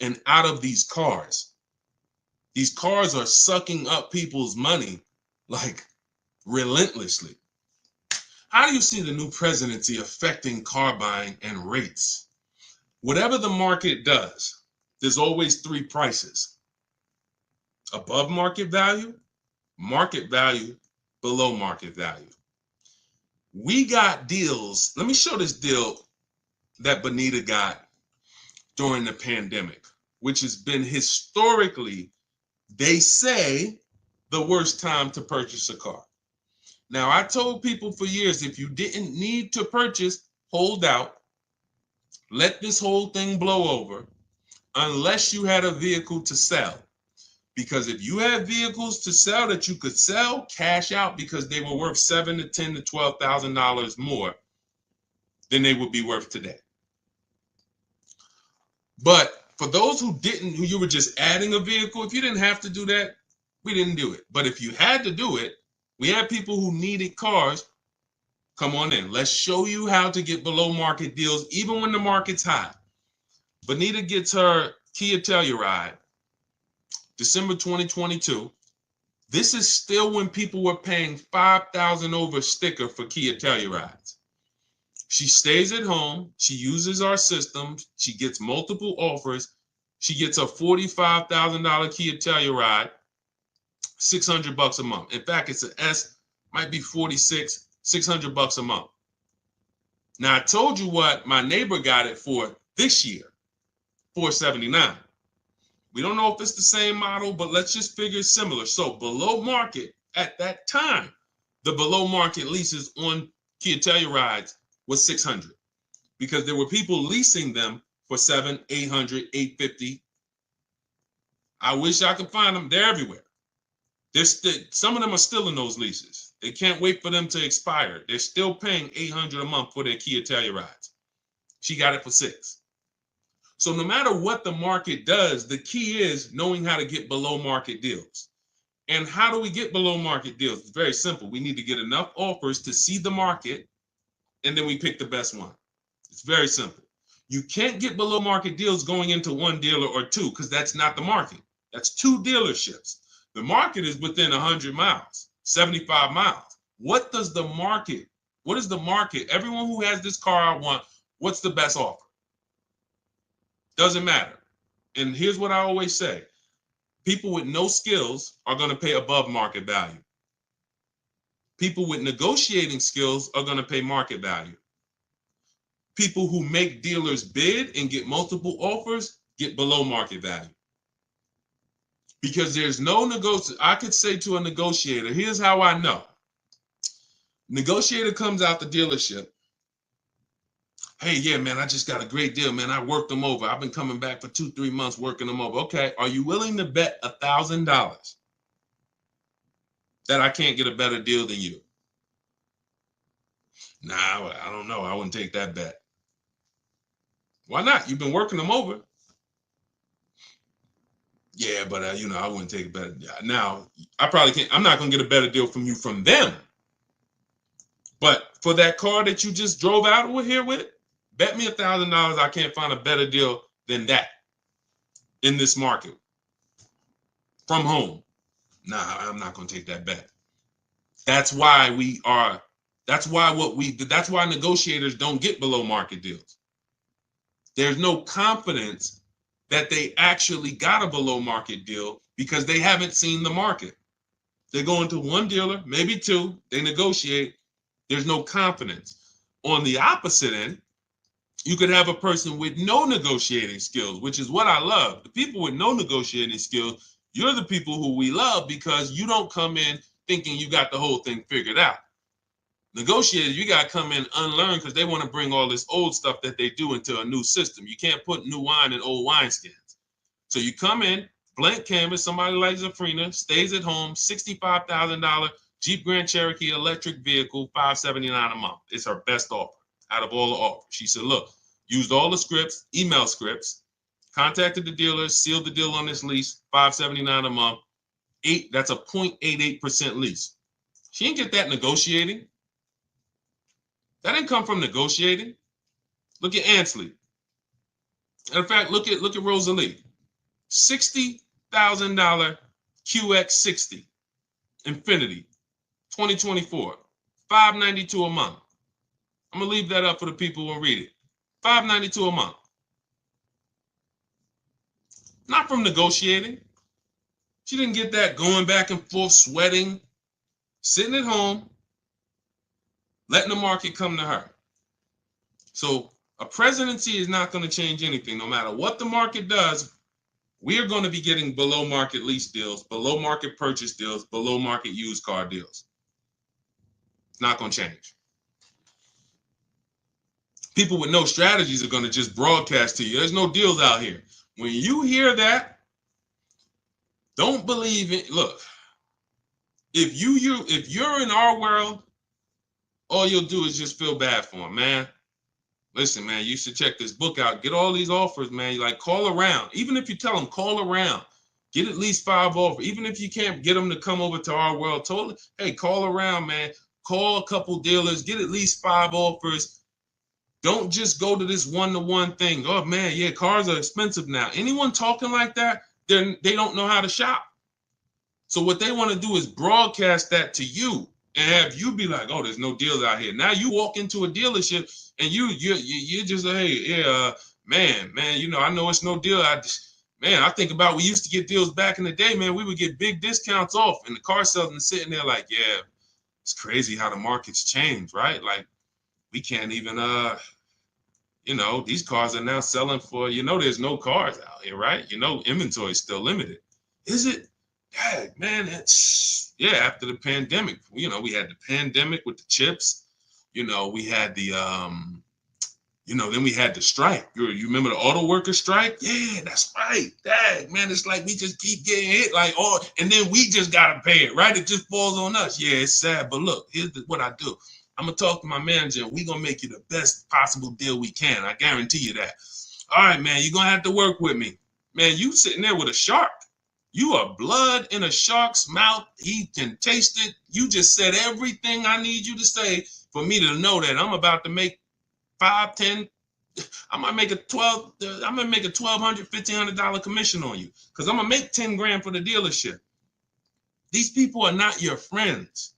Speaker 1: and out of these cars. These cars are sucking up people's money like relentlessly. How do you see the new presidency affecting car buying and rates? Whatever the market does, there's always three prices: above market value, below market value. We got deals. Let me show this deal that Bonita got during the pandemic, which has been historically, they say, the worst time to purchase a car. Now, I told people for years, if you didn't need to purchase, hold out, let this whole thing blow over, unless you had a vehicle to sell. Because if you had vehicles to sell that you could sell, cash out, because they were worth $7,000 to $10,000 to $12,000 more than they would be worth today. But for those who you were just adding a vehicle, if you didn't have to do that, we didn't do it. But if you had to do it, we had people who needed cars. Come on in. Let's show you how to get below market deals, even when the market's high. Bonita gets her Kia Telluride, December 2022. This is still when people were paying $5,000 over sticker for Kia Tellurides. She stays at home. She uses our system. She gets multiple offers. She gets a $45,000 Kia Telluride, $600 a month. In fact, it's an S, might be 46, $600 a month. Now, I told you what my neighbor got it for this year, $479. We don't know if it's the same model, but let's just figure it's similar. So below market at that time, the below market leases on Kia Tellurides was $600, because there were people leasing them for $700, $800, $850. I wish I could find them. They're everywhere. Some of them are still in those leases. They can't wait for them to expire. They're still paying $800 a month for their Kia Tellurides. She got it for $600. So no matter what the market does, the key is knowing how to get below market deals. And how do we get below market deals? It's very simple. We need to get enough offers to see the market, and then we pick the best one. It's very simple. You can't get below market deals going into one dealer or two, because that's not the market. That's two dealerships. The market is within 100 miles, 75 miles. What is the market? Everyone who has this car I want, what's the best offer? Doesn't matter. And here's what I always say. People with no skills are going to pay above market value. People with negotiating skills are going to pay market value. People who make dealers bid and get multiple offers get below market value. Because there's no I could say to a negotiator, here's how I know. Negotiator comes out the dealership. Hey, yeah, man, I just got a great deal, man. I worked them over. I've been coming back for 2-3 months working them over. Okay, are you willing to bet $1,000 that I can't get a better deal than you? Nah, I don't know. I wouldn't take that bet. Why not? You've been working them over. Yeah, but I wouldn't take a better. Now, I probably can't. I'm not gonna get a better deal from you from them. But for that car that you just drove out here with, bet me $1,000 I can't find a better deal than that in this market from home. Nah, I'm not gonna take that bet. That's why negotiators don't get below market deals. There's no confidence that they actually got a below market deal because they haven't seen the market. They go into one dealer, maybe two, they negotiate. There's no confidence. On the opposite end, you could have a person with no negotiating skills, which is what I love. The people with no negotiating skills, you're the people who we love, because you don't come in thinking you got the whole thing figured out. Negotiators, you got to come in unlearn because they want to bring all this old stuff that they do into a new system. You can't put new wine in old wineskins. So you come in, blank canvas, somebody like Zafrina, stays at home, $65,000 Jeep Grand Cherokee electric vehicle, $579 a month. It's her best offer out of all the offers. She said, look, used all the scripts, email scripts, contacted the dealer, sealed the deal on this lease, $579 a month. That's a 0.88% lease. She didn't get that negotiating. That didn't come from negotiating. Look at Ansley. In fact, look at Rosalie. $60,000 QX60 Infinity 2024, $592 a month. I'm gonna leave that up for the people who will read it. $592 a month. Not from negotiating. She didn't get that going back and forth, sweating, sitting at home, letting the market come to her. So a presidency is not going to change anything. No matter what the market does, we are going to be getting below market lease deals, below market purchase deals, below market used car deals. It's not going to change. People with no strategies are going to just broadcast to you. There's no deals out here. When you hear that, don't believe it. Look, if you're in our world, all you'll do is just feel bad for them, man. Listen, man, you should check this book out. Get all these offers, man. You like call around. Even if you tell them, call around. Get at least 5 offers. Even if you can't get them to come over to our world, totally. Hey, call around, man. Call a couple dealers. Get at least 5 offers. Don't just go to this one-to-one thing. Oh, man, yeah, cars are expensive now. Anyone talking like that, they don't know how to shop. So what they want to do is broadcast that to you and have you be like, oh, there's no deals out here. Now you walk into a dealership and you just like, hey, yeah, man, you know, I know it's no deal. I think about we used to get deals back in the day, man. We would get big discounts off, and the car salesman sitting there like, yeah, it's crazy how the market's changed, right? Like we can't even, you know, these cars are now selling for, you know, there's no cars out here, right? You know, inventory is still limited. Is it? Yeah, man, it's, yeah, after the pandemic, you know, we had the pandemic with the chips, you know, we had the, you know, then we had the strike. You remember the auto worker strike? Yeah, that's right. Dang, man, it's like we just keep getting hit like, oh, and then we just got to pay it, right? It just falls on us. Yeah, it's sad, but look, here's what I do. I'm going to talk to my manager, and we're going to make you the best possible deal we can. I guarantee you that. All right, man, you're going to have to work with me. Man, you sitting there with a shark. You are blood in a shark's mouth. He can taste it. You just said everything I need you to say for me to know that I'm about to make 5, 10. I might make a $1,200, $1,500 commission on you because I'm gonna make 10 grand for the dealership. These people are not your friends.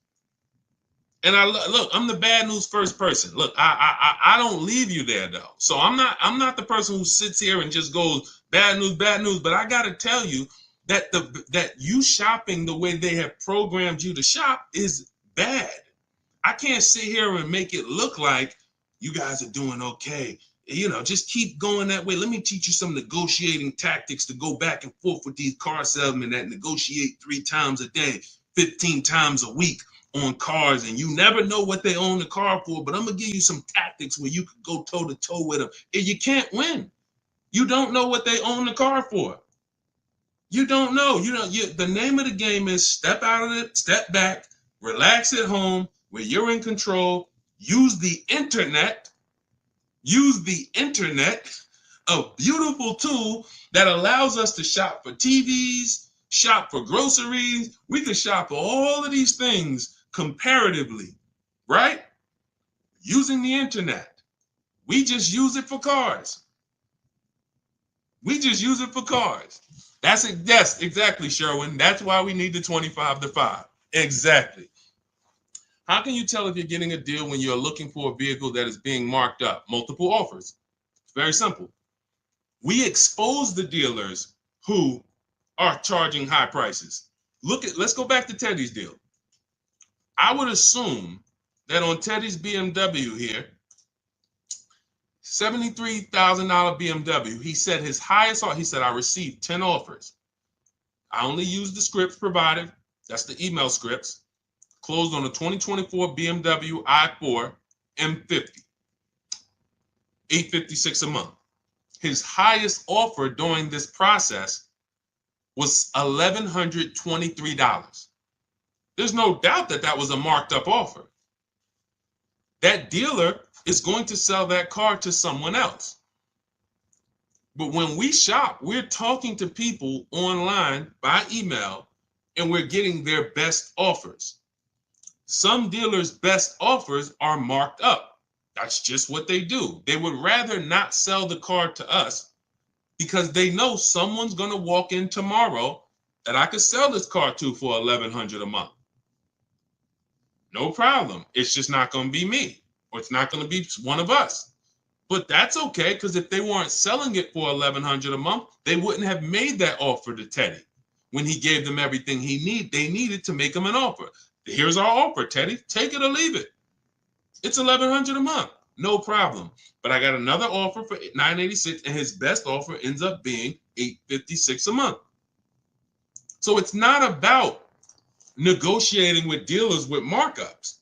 Speaker 1: And look, I'm the bad news first person. Look, I don't leave you there though. So I'm not the person who sits here and just goes bad news. But I gotta tell you that that you shopping the way they have programmed you to shop is bad. I can't sit here and make it look like you guys are doing okay. You know, just keep going that way. Let me teach you some negotiating tactics to go back and forth with these car salesmen that negotiate 3 times a day, 15 times a week on cars, and you never know what they own the car for, but I'm going to give you some tactics where you could go toe-to-toe with them, and you can't win. You don't know what they own the car for. You don't know. The name of the game is step out of it, step back, relax at home where you're in control, use the internet, a beautiful tool that allows us to shop for TVs, shop for groceries. We can shop for all of these things comparatively, right? Using the internet. We just use it for cars. That's exactly, Sherwin. That's why we need the 25-5. Exactly. How can you tell if you're getting a deal when you're looking for a vehicle that is being marked up? Multiple offers. It's very simple. We expose the dealers who are charging high prices. Let's go back to Teddy's deal. I would assume that on Teddy's BMW here, $73,000 BMW, he said his highest offer, he said, I received 10 offers. I only used the scripts provided. That's the email scripts. closed on a 2024 BMW i4 M50, $856 a month. His highest offer during this process was $1,123. There's no doubt that that was a marked up offer. That dealer is going to sell that car to someone else. But when we shop, we're talking to people online by email, and we're getting their best offers. Some dealers' best offers are marked up. That's just what they do. They would rather not sell the car to us because they know someone's going to walk in tomorrow that I could sell this car to for $1,100 a month. No problem. It's just not going to be me, or it's not going to be one of us. But that's okay, because if they weren't selling it for $1,100 a month, they wouldn't have made that offer to Teddy when he gave them everything they needed to make him an offer. Here's our offer, Teddy. Take it or leave it. It's $1,100 a month. No problem. But I got another offer for $986, and his best offer ends up being $856 a month. So it's not about negotiating with dealers with markups.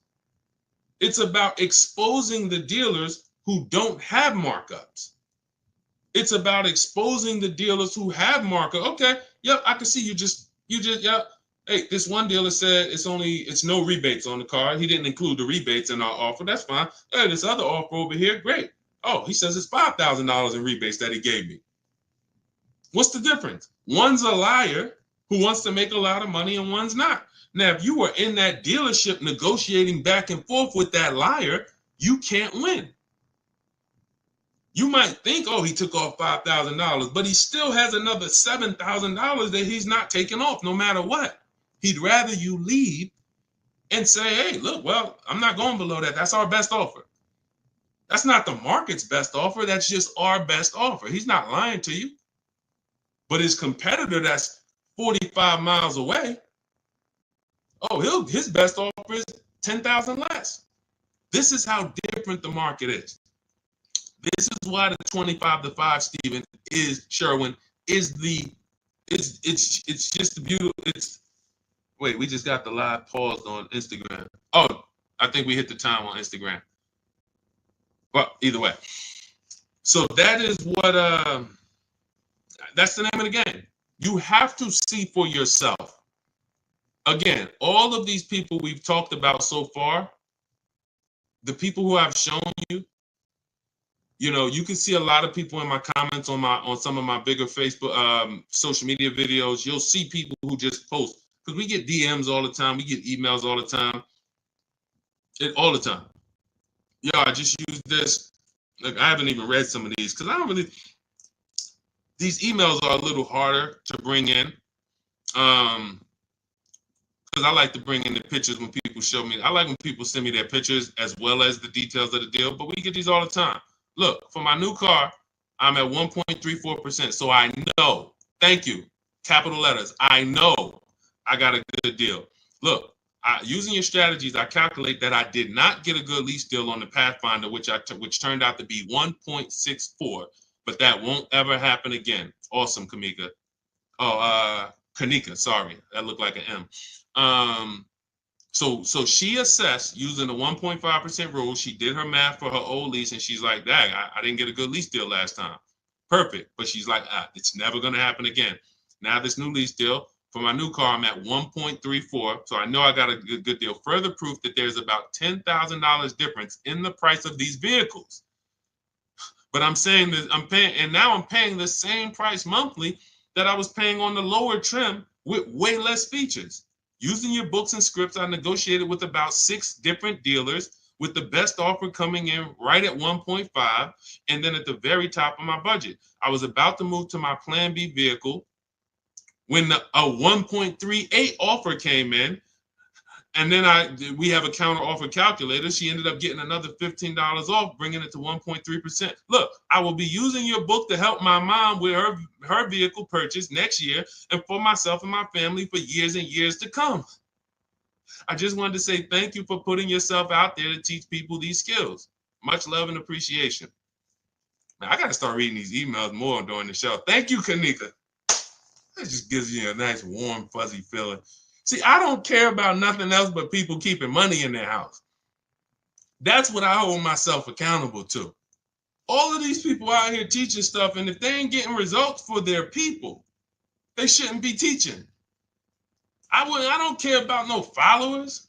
Speaker 1: It's about exposing the dealers who don't have markups. It's about exposing the dealers who have markup. Okay, yep, I can see you just, yep. Hey, this one dealer said it's no rebates on the car. He didn't include the rebates in our offer. That's fine. Hey, this other offer over here, great. Oh, he says it's $5,000 in rebates that he gave me. What's the difference? One's a liar who wants to make a lot of money, and one's not. Now, if you were in that dealership negotiating back and forth with that liar, you can't win. You might think, oh, he took off $5,000, but he still has another $7,000 that he's not taking off no matter what. He'd rather you leave and say, hey, look, well, I'm not going below that. That's our best offer. That's not the market's best offer. That's just our best offer. He's not lying to you. But his competitor that's 45 miles away, oh, his best offer is $10,000 less. This is how different the market is. This is why the 25-5, Stephen, is Sherwin, is it's just the beautiful. Wait, we just got the live paused on Instagram. Oh, I think we hit the time on Instagram. Well, either way. So that is what that's the name of the game. You have to see for yourself. Again, all of these people we've talked about so far, the people who I've shown you, you can see a lot of people in my comments on some of my bigger Facebook social media videos. You'll see people who just post, because we get DMs all the time, we get emails all the time, all the time. Yeah, I just use this. Like, I haven't even read some of these because I don't really. These emails are a little harder to bring in, because I like to bring in the pictures when people show me. I like when people send me their pictures as well as the details of the deal. But we get these all the time. Look, for my new car, I'm at 1.34%. So I know, thank you, capital letters, I know I got a good deal. Look, using your strategies, I calculate that I did not get a good lease deal on the Pathfinder, which turned out to be 1.64, but that won't ever happen again. Awesome, Kamika. Oh, Kanika, sorry, that looked like an M. So she assessed using the 1.5% rule. She did her math for her old lease, and she's like, dang, I didn't get a good lease deal last time. Perfect. But she's like, it's never going to happen again. Now this new lease deal, for my new car, I'm at 1.34. So I know I got a good deal. Further proof that there's about $10,000 difference in the price of these vehicles. But I'm saying that I'm paying the same price monthly that I was paying on the lower trim with way less features. Using your books and scripts, I negotiated with about 6 different dealers, with the best offer coming in right at 1.5, and then at the very top of my budget. I was about to move to my Plan B vehicle when a 1.38 offer came in, and then we have a counter offer calculator. She ended up getting another $15 off, bringing it to 1.3%. Look, I will be using your book to help my mom with her vehicle purchase next year, and for myself and my family for years and years to come. I just wanted to say thank you for putting yourself out there to teach people these skills. Much love and appreciation. Now, I got to start reading these emails more during the show. Thank you, Kanika. That just gives you a nice, warm, fuzzy feeling. See, I don't care about nothing else but people keeping money in their house. That's what I hold myself accountable to. All of these people out here teaching stuff, and if they ain't getting results for their people, they shouldn't be teaching. I don't care about no followers.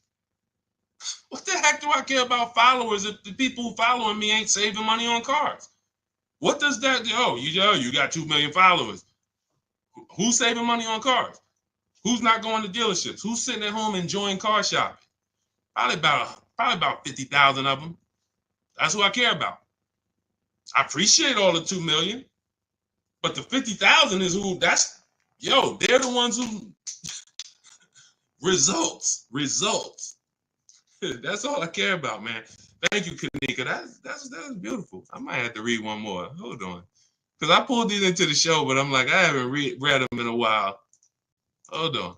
Speaker 1: What the heck do I care about followers if the people who following me ain't saving money on cars? What does that do? Oh, you got 2 million followers. Who's saving money on cars? Who's not going to dealerships? Who's sitting at home enjoying car shopping? Probably about 50,000 of them. That's who I care about. I appreciate all the 2 million, but the 50,000 is who. They're the ones who results. That's all I care about, man. Thank you, Kanika. That's beautiful. I might have to read one more. Hold on, because I pulled these into the show, but I'm like, I haven't read them in a while. Hold on.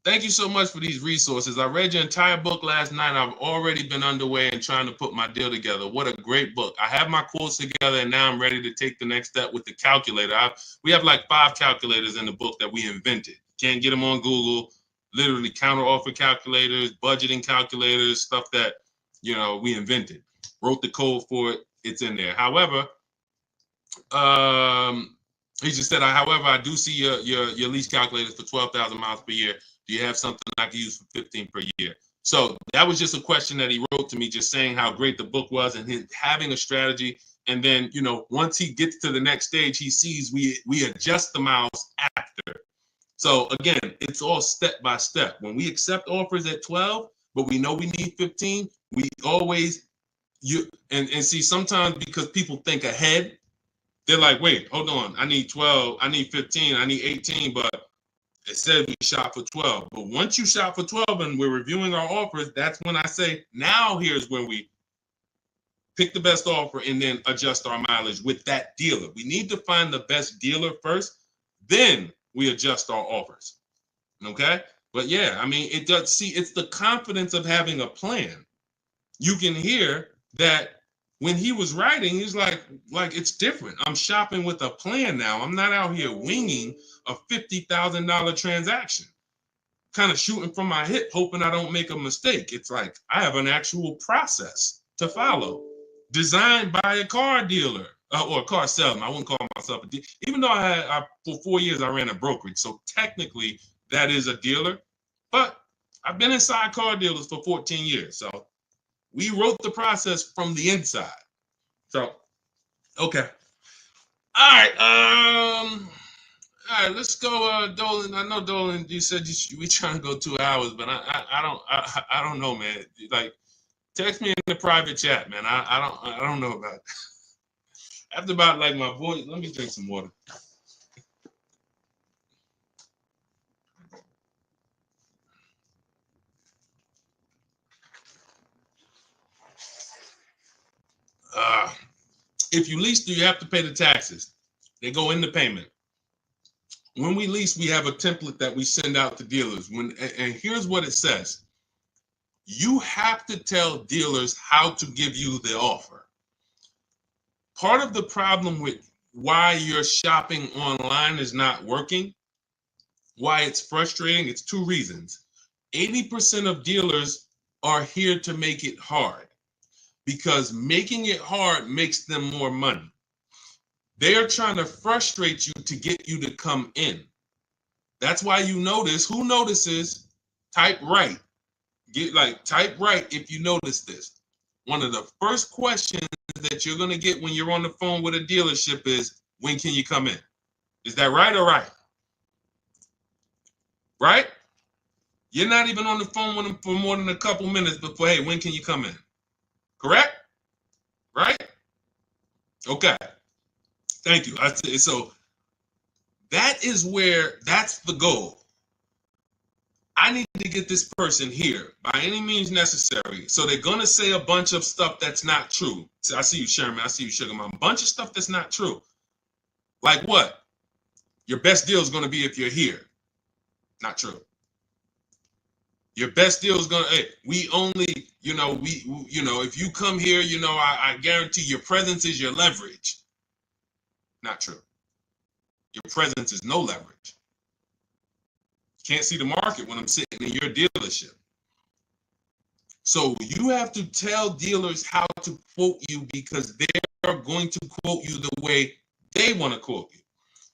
Speaker 1: Thank you so much for these resources. I read your entire book last night. I've already been underway and trying to put my deal together. What a great book. I have my quotes together, and now I'm ready to take the next step with the calculator. We have like 5 calculators in the book that we invented. Can't get them on Google. Literally counter offer calculators, budgeting calculators, stuff that, we invented. Wrote the code for it. It's in there. However, he just said, however, I do see your lease calculators for 12,000 miles per year. Do you have something I can use for 15 per year? So that was just a question that he wrote to me, just saying how great the book was and him having a strategy. And then, once he gets to the next stage, he sees we adjust the miles after. So again, it's all step by step. When we accept offers at 12, but we know we need 15, we always see sometimes because people think ahead, they're like, wait, hold on, I need 12, I need 15, I need 18, but it said we shop for 12. But once you shop for 12 and we're reviewing our offers, that's when I say, now here's when we pick the best offer and then adjust our mileage with that dealer. We need to find the best dealer first, then we adjust our offers. Okay? But yeah, I mean, it does. See, it's the confidence of having a plan. You can hear that when he was writing, he's like it's different. I'm shopping with a plan now. I'm not out here winging a $50,000 transaction, kind of shooting from my hip, hoping I don't make a mistake. It's like I have an actual process to follow, designed by a car dealer or a car salesman. I wouldn't call myself a dealer, even though for 4 years I ran a brokerage. So technically that is a dealer, but I've been inside car dealers for 14 years. So we wrote the process from the inside. So, okay. All right. Let's go, Dolan. I know, Dolan, you said we trying to go 2 hours, but I don't know, man. Like, text me in the private chat, man. I don't know about it. After about like my voice, let me drink some water. If you lease, do you have to pay the taxes? They go in the payment. When we lease, we have a template that we send out to dealers. And here's what it says. You have to tell dealers how to give you the offer. Part of the problem with why your shopping online is not working, why it's frustrating, it's 2 reasons. 80% of dealers are here to make it hard, because making it hard makes them more money. They are trying to frustrate you to get you to come in. That's why you notice, who notices, type right. Type right if you notice this. One of the first questions that you're going to get when you're on the phone with a dealership is, when can you come in? Is that right or right? Right? You're not even on the phone with them for more than a couple minutes before, hey, when can you come in? Correct? Right? Okay. Thank you. So that's the goal. I need to get this person here by any means necessary. So they're going to say a bunch of stuff that's not true. So I see you, Sherman. I see you, Sugar Mom. A bunch of stuff that's not true. Like what? Your best deal is going to be if you're here. Not true. Your best deal is going to, we only, if you come here, I guarantee your presence is your leverage. Not true. Your presence is no leverage. Can't see the market when I'm sitting in your dealership. So you have to tell dealers how to quote you because they're going to quote you the way they want to quote you.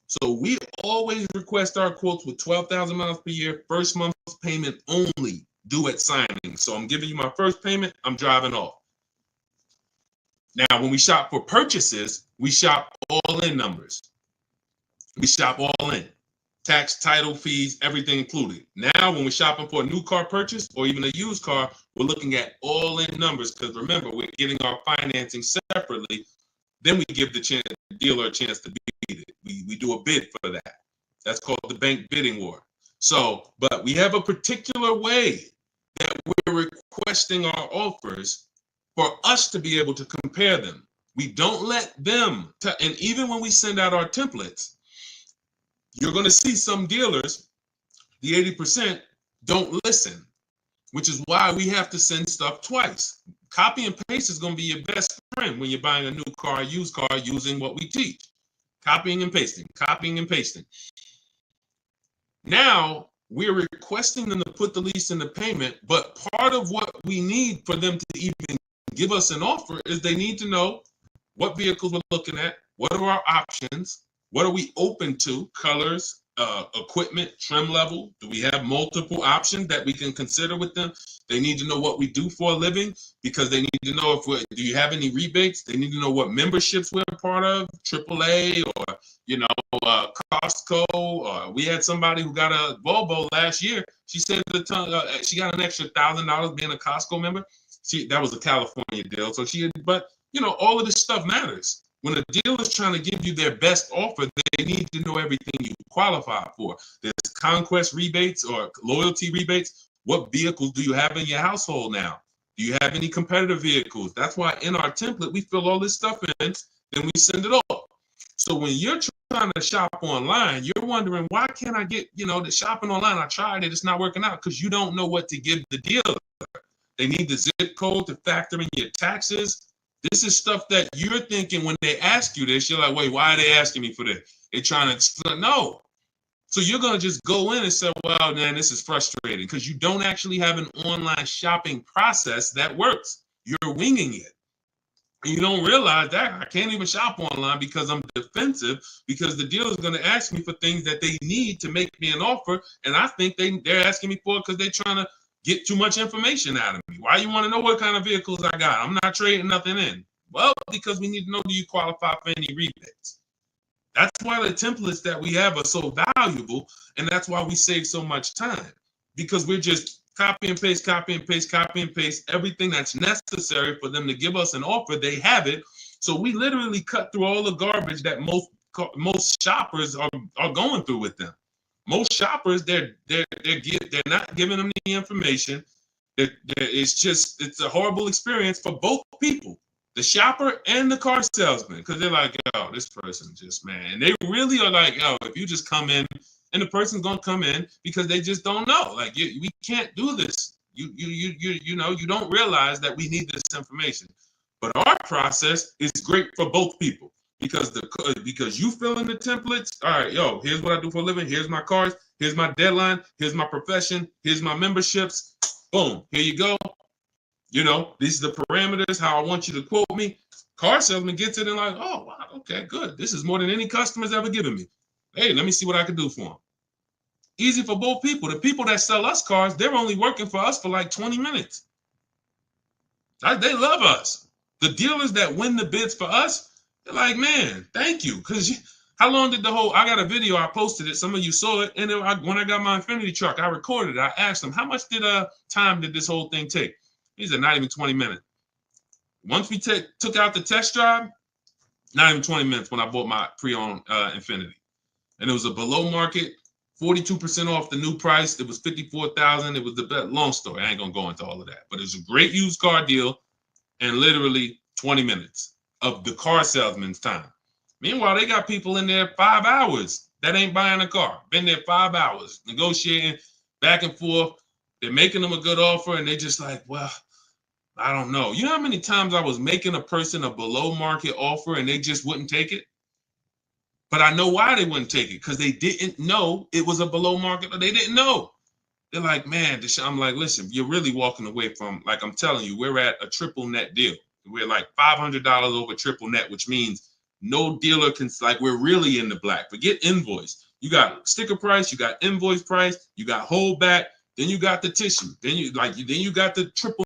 Speaker 1: So we always request our quotes with 12,000 miles per year, first month's payment only, due at signing. So I'm giving you my first payment, I'm driving off. Now, when we shop for purchases, we shop all in numbers. We shop all in. Tax, title, fees, everything included. Now, when we're shopping for a new car purchase or even a used car, we're looking at all in numbers because remember, we're getting our financing separately. Then we give the dealer a chance to beat it. We do a bid for that. That's called the bank bidding war. So, but we have a particular way that we're requesting our offers for us to be able to compare them. We don't let them, and even when we send out our templates, you're going to see some dealers, the 80%, don't listen, which is why we have to send stuff twice. Copy and paste is going to be your best friend when you're buying a new car, used car, using what we teach. Copying and pasting, copying and pasting. Now, we're requesting them to put the lease in the payment, but part of what we need for them to even give us an offer is they need to know what vehicles we're looking at, what are our options, what are we open to, colors, equipment, trim level. Do we have multiple options that we can consider with them? They need to know what we do for a living because they need to know if do you have any rebates? They need to know what memberships we're a part of, AAA or, Costco. We had somebody who got a Volvo last year. She said she got an extra $1,000 being a Costco member. That was a California deal. So all of this stuff matters. When a dealer is trying to give you their best offer, they need to know everything you qualify for. There's conquest rebates or loyalty rebates. What vehicles do you have in your household now? Do you have any competitive vehicles? That's why in our template, we fill all this stuff in, then we send it off. So when you're trying to shop online, you're wondering, why can't I get, the shopping online? I tried it, it's not working out because you don't know what to give the dealer. They need the zip code to factor in your taxes. This is stuff that you're thinking when they ask you this, you're like, wait, why are they asking me for this? They're trying to explain. No. So you're going to just go in and say, well, man, this is frustrating because you don't actually have an online shopping process that works. You're winging it. And you don't realize that I can't even shop online because I'm defensive because the dealer is going to ask me for things that they need to make me an offer. And I think they're asking me for it because they're trying to get too much information out of me. Why you want to know what kind of vehicles I got? I'm not trading nothing in. Well, because we need to know, do you qualify for any rebates? That's why the templates that we have are so valuable, and that's why we save so much time, because we're just copy and paste, copy and paste, copy and paste, everything that's necessary for them to give us an offer, they have it. So we literally cut through all the garbage that most shoppers are going through with them. Most shoppers, they're not giving them the information. It's a horrible experience for both people, the shopper and the car salesman, because they're like, yo, this person just, man. And they really are like, yo, if you just come in, and the person's gonna come in because they just don't know. Like, we can't do this. You don't realize that we need this information. But our process is great for both people. Because you fill in the templates. All right, yo, here's what I do for a living. Here's my cars. Here's my deadline. Here's my profession. Here's my memberships. Boom, here you go. These are the parameters, how I want you to quote me. Car salesman gets it and like, oh, wow, okay, good. This is more than any customer's ever given me. Hey, let me see what I can do for them. Easy for both people. The people that sell us cars, they're only working for us for like 20 minutes. They love us. The dealers that win the bids for us, they're like, man, thank you. Because how long did I got a video, I posted it. Some of you saw it. And when I got my Infiniti truck, I recorded it. I asked them, how much time did this whole thing take? He said, not even 20 minutes. Once we took out the test drive, not even 20 minutes when I bought my pre-owned Infiniti. And it was a below market, 42% off the new price. It was $54,000. It was the best. Long story. I ain't going to go into all of that. But it was a great used car deal and literally 20 minutes of the car salesman's time. Meanwhile, they got people in there 5 hours that ain't buying a car. Been there 5 hours, negotiating back and forth. They're making them a good offer, and they just like, well, I don't know. You know how many times I was making a person a below market offer and they just wouldn't take it? But I know why they wouldn't take it, because they didn't know it was a below market. They didn't know. They're like, man, I'm like, listen, you're really walking away from, like I'm telling you, we're at a triple net deal. We're like $500 over triple net, which means no dealer can, like, we're really in the black. Forget invoice. You got sticker price, you got invoice price, you got holdback, then you got the tissue, then you got the triple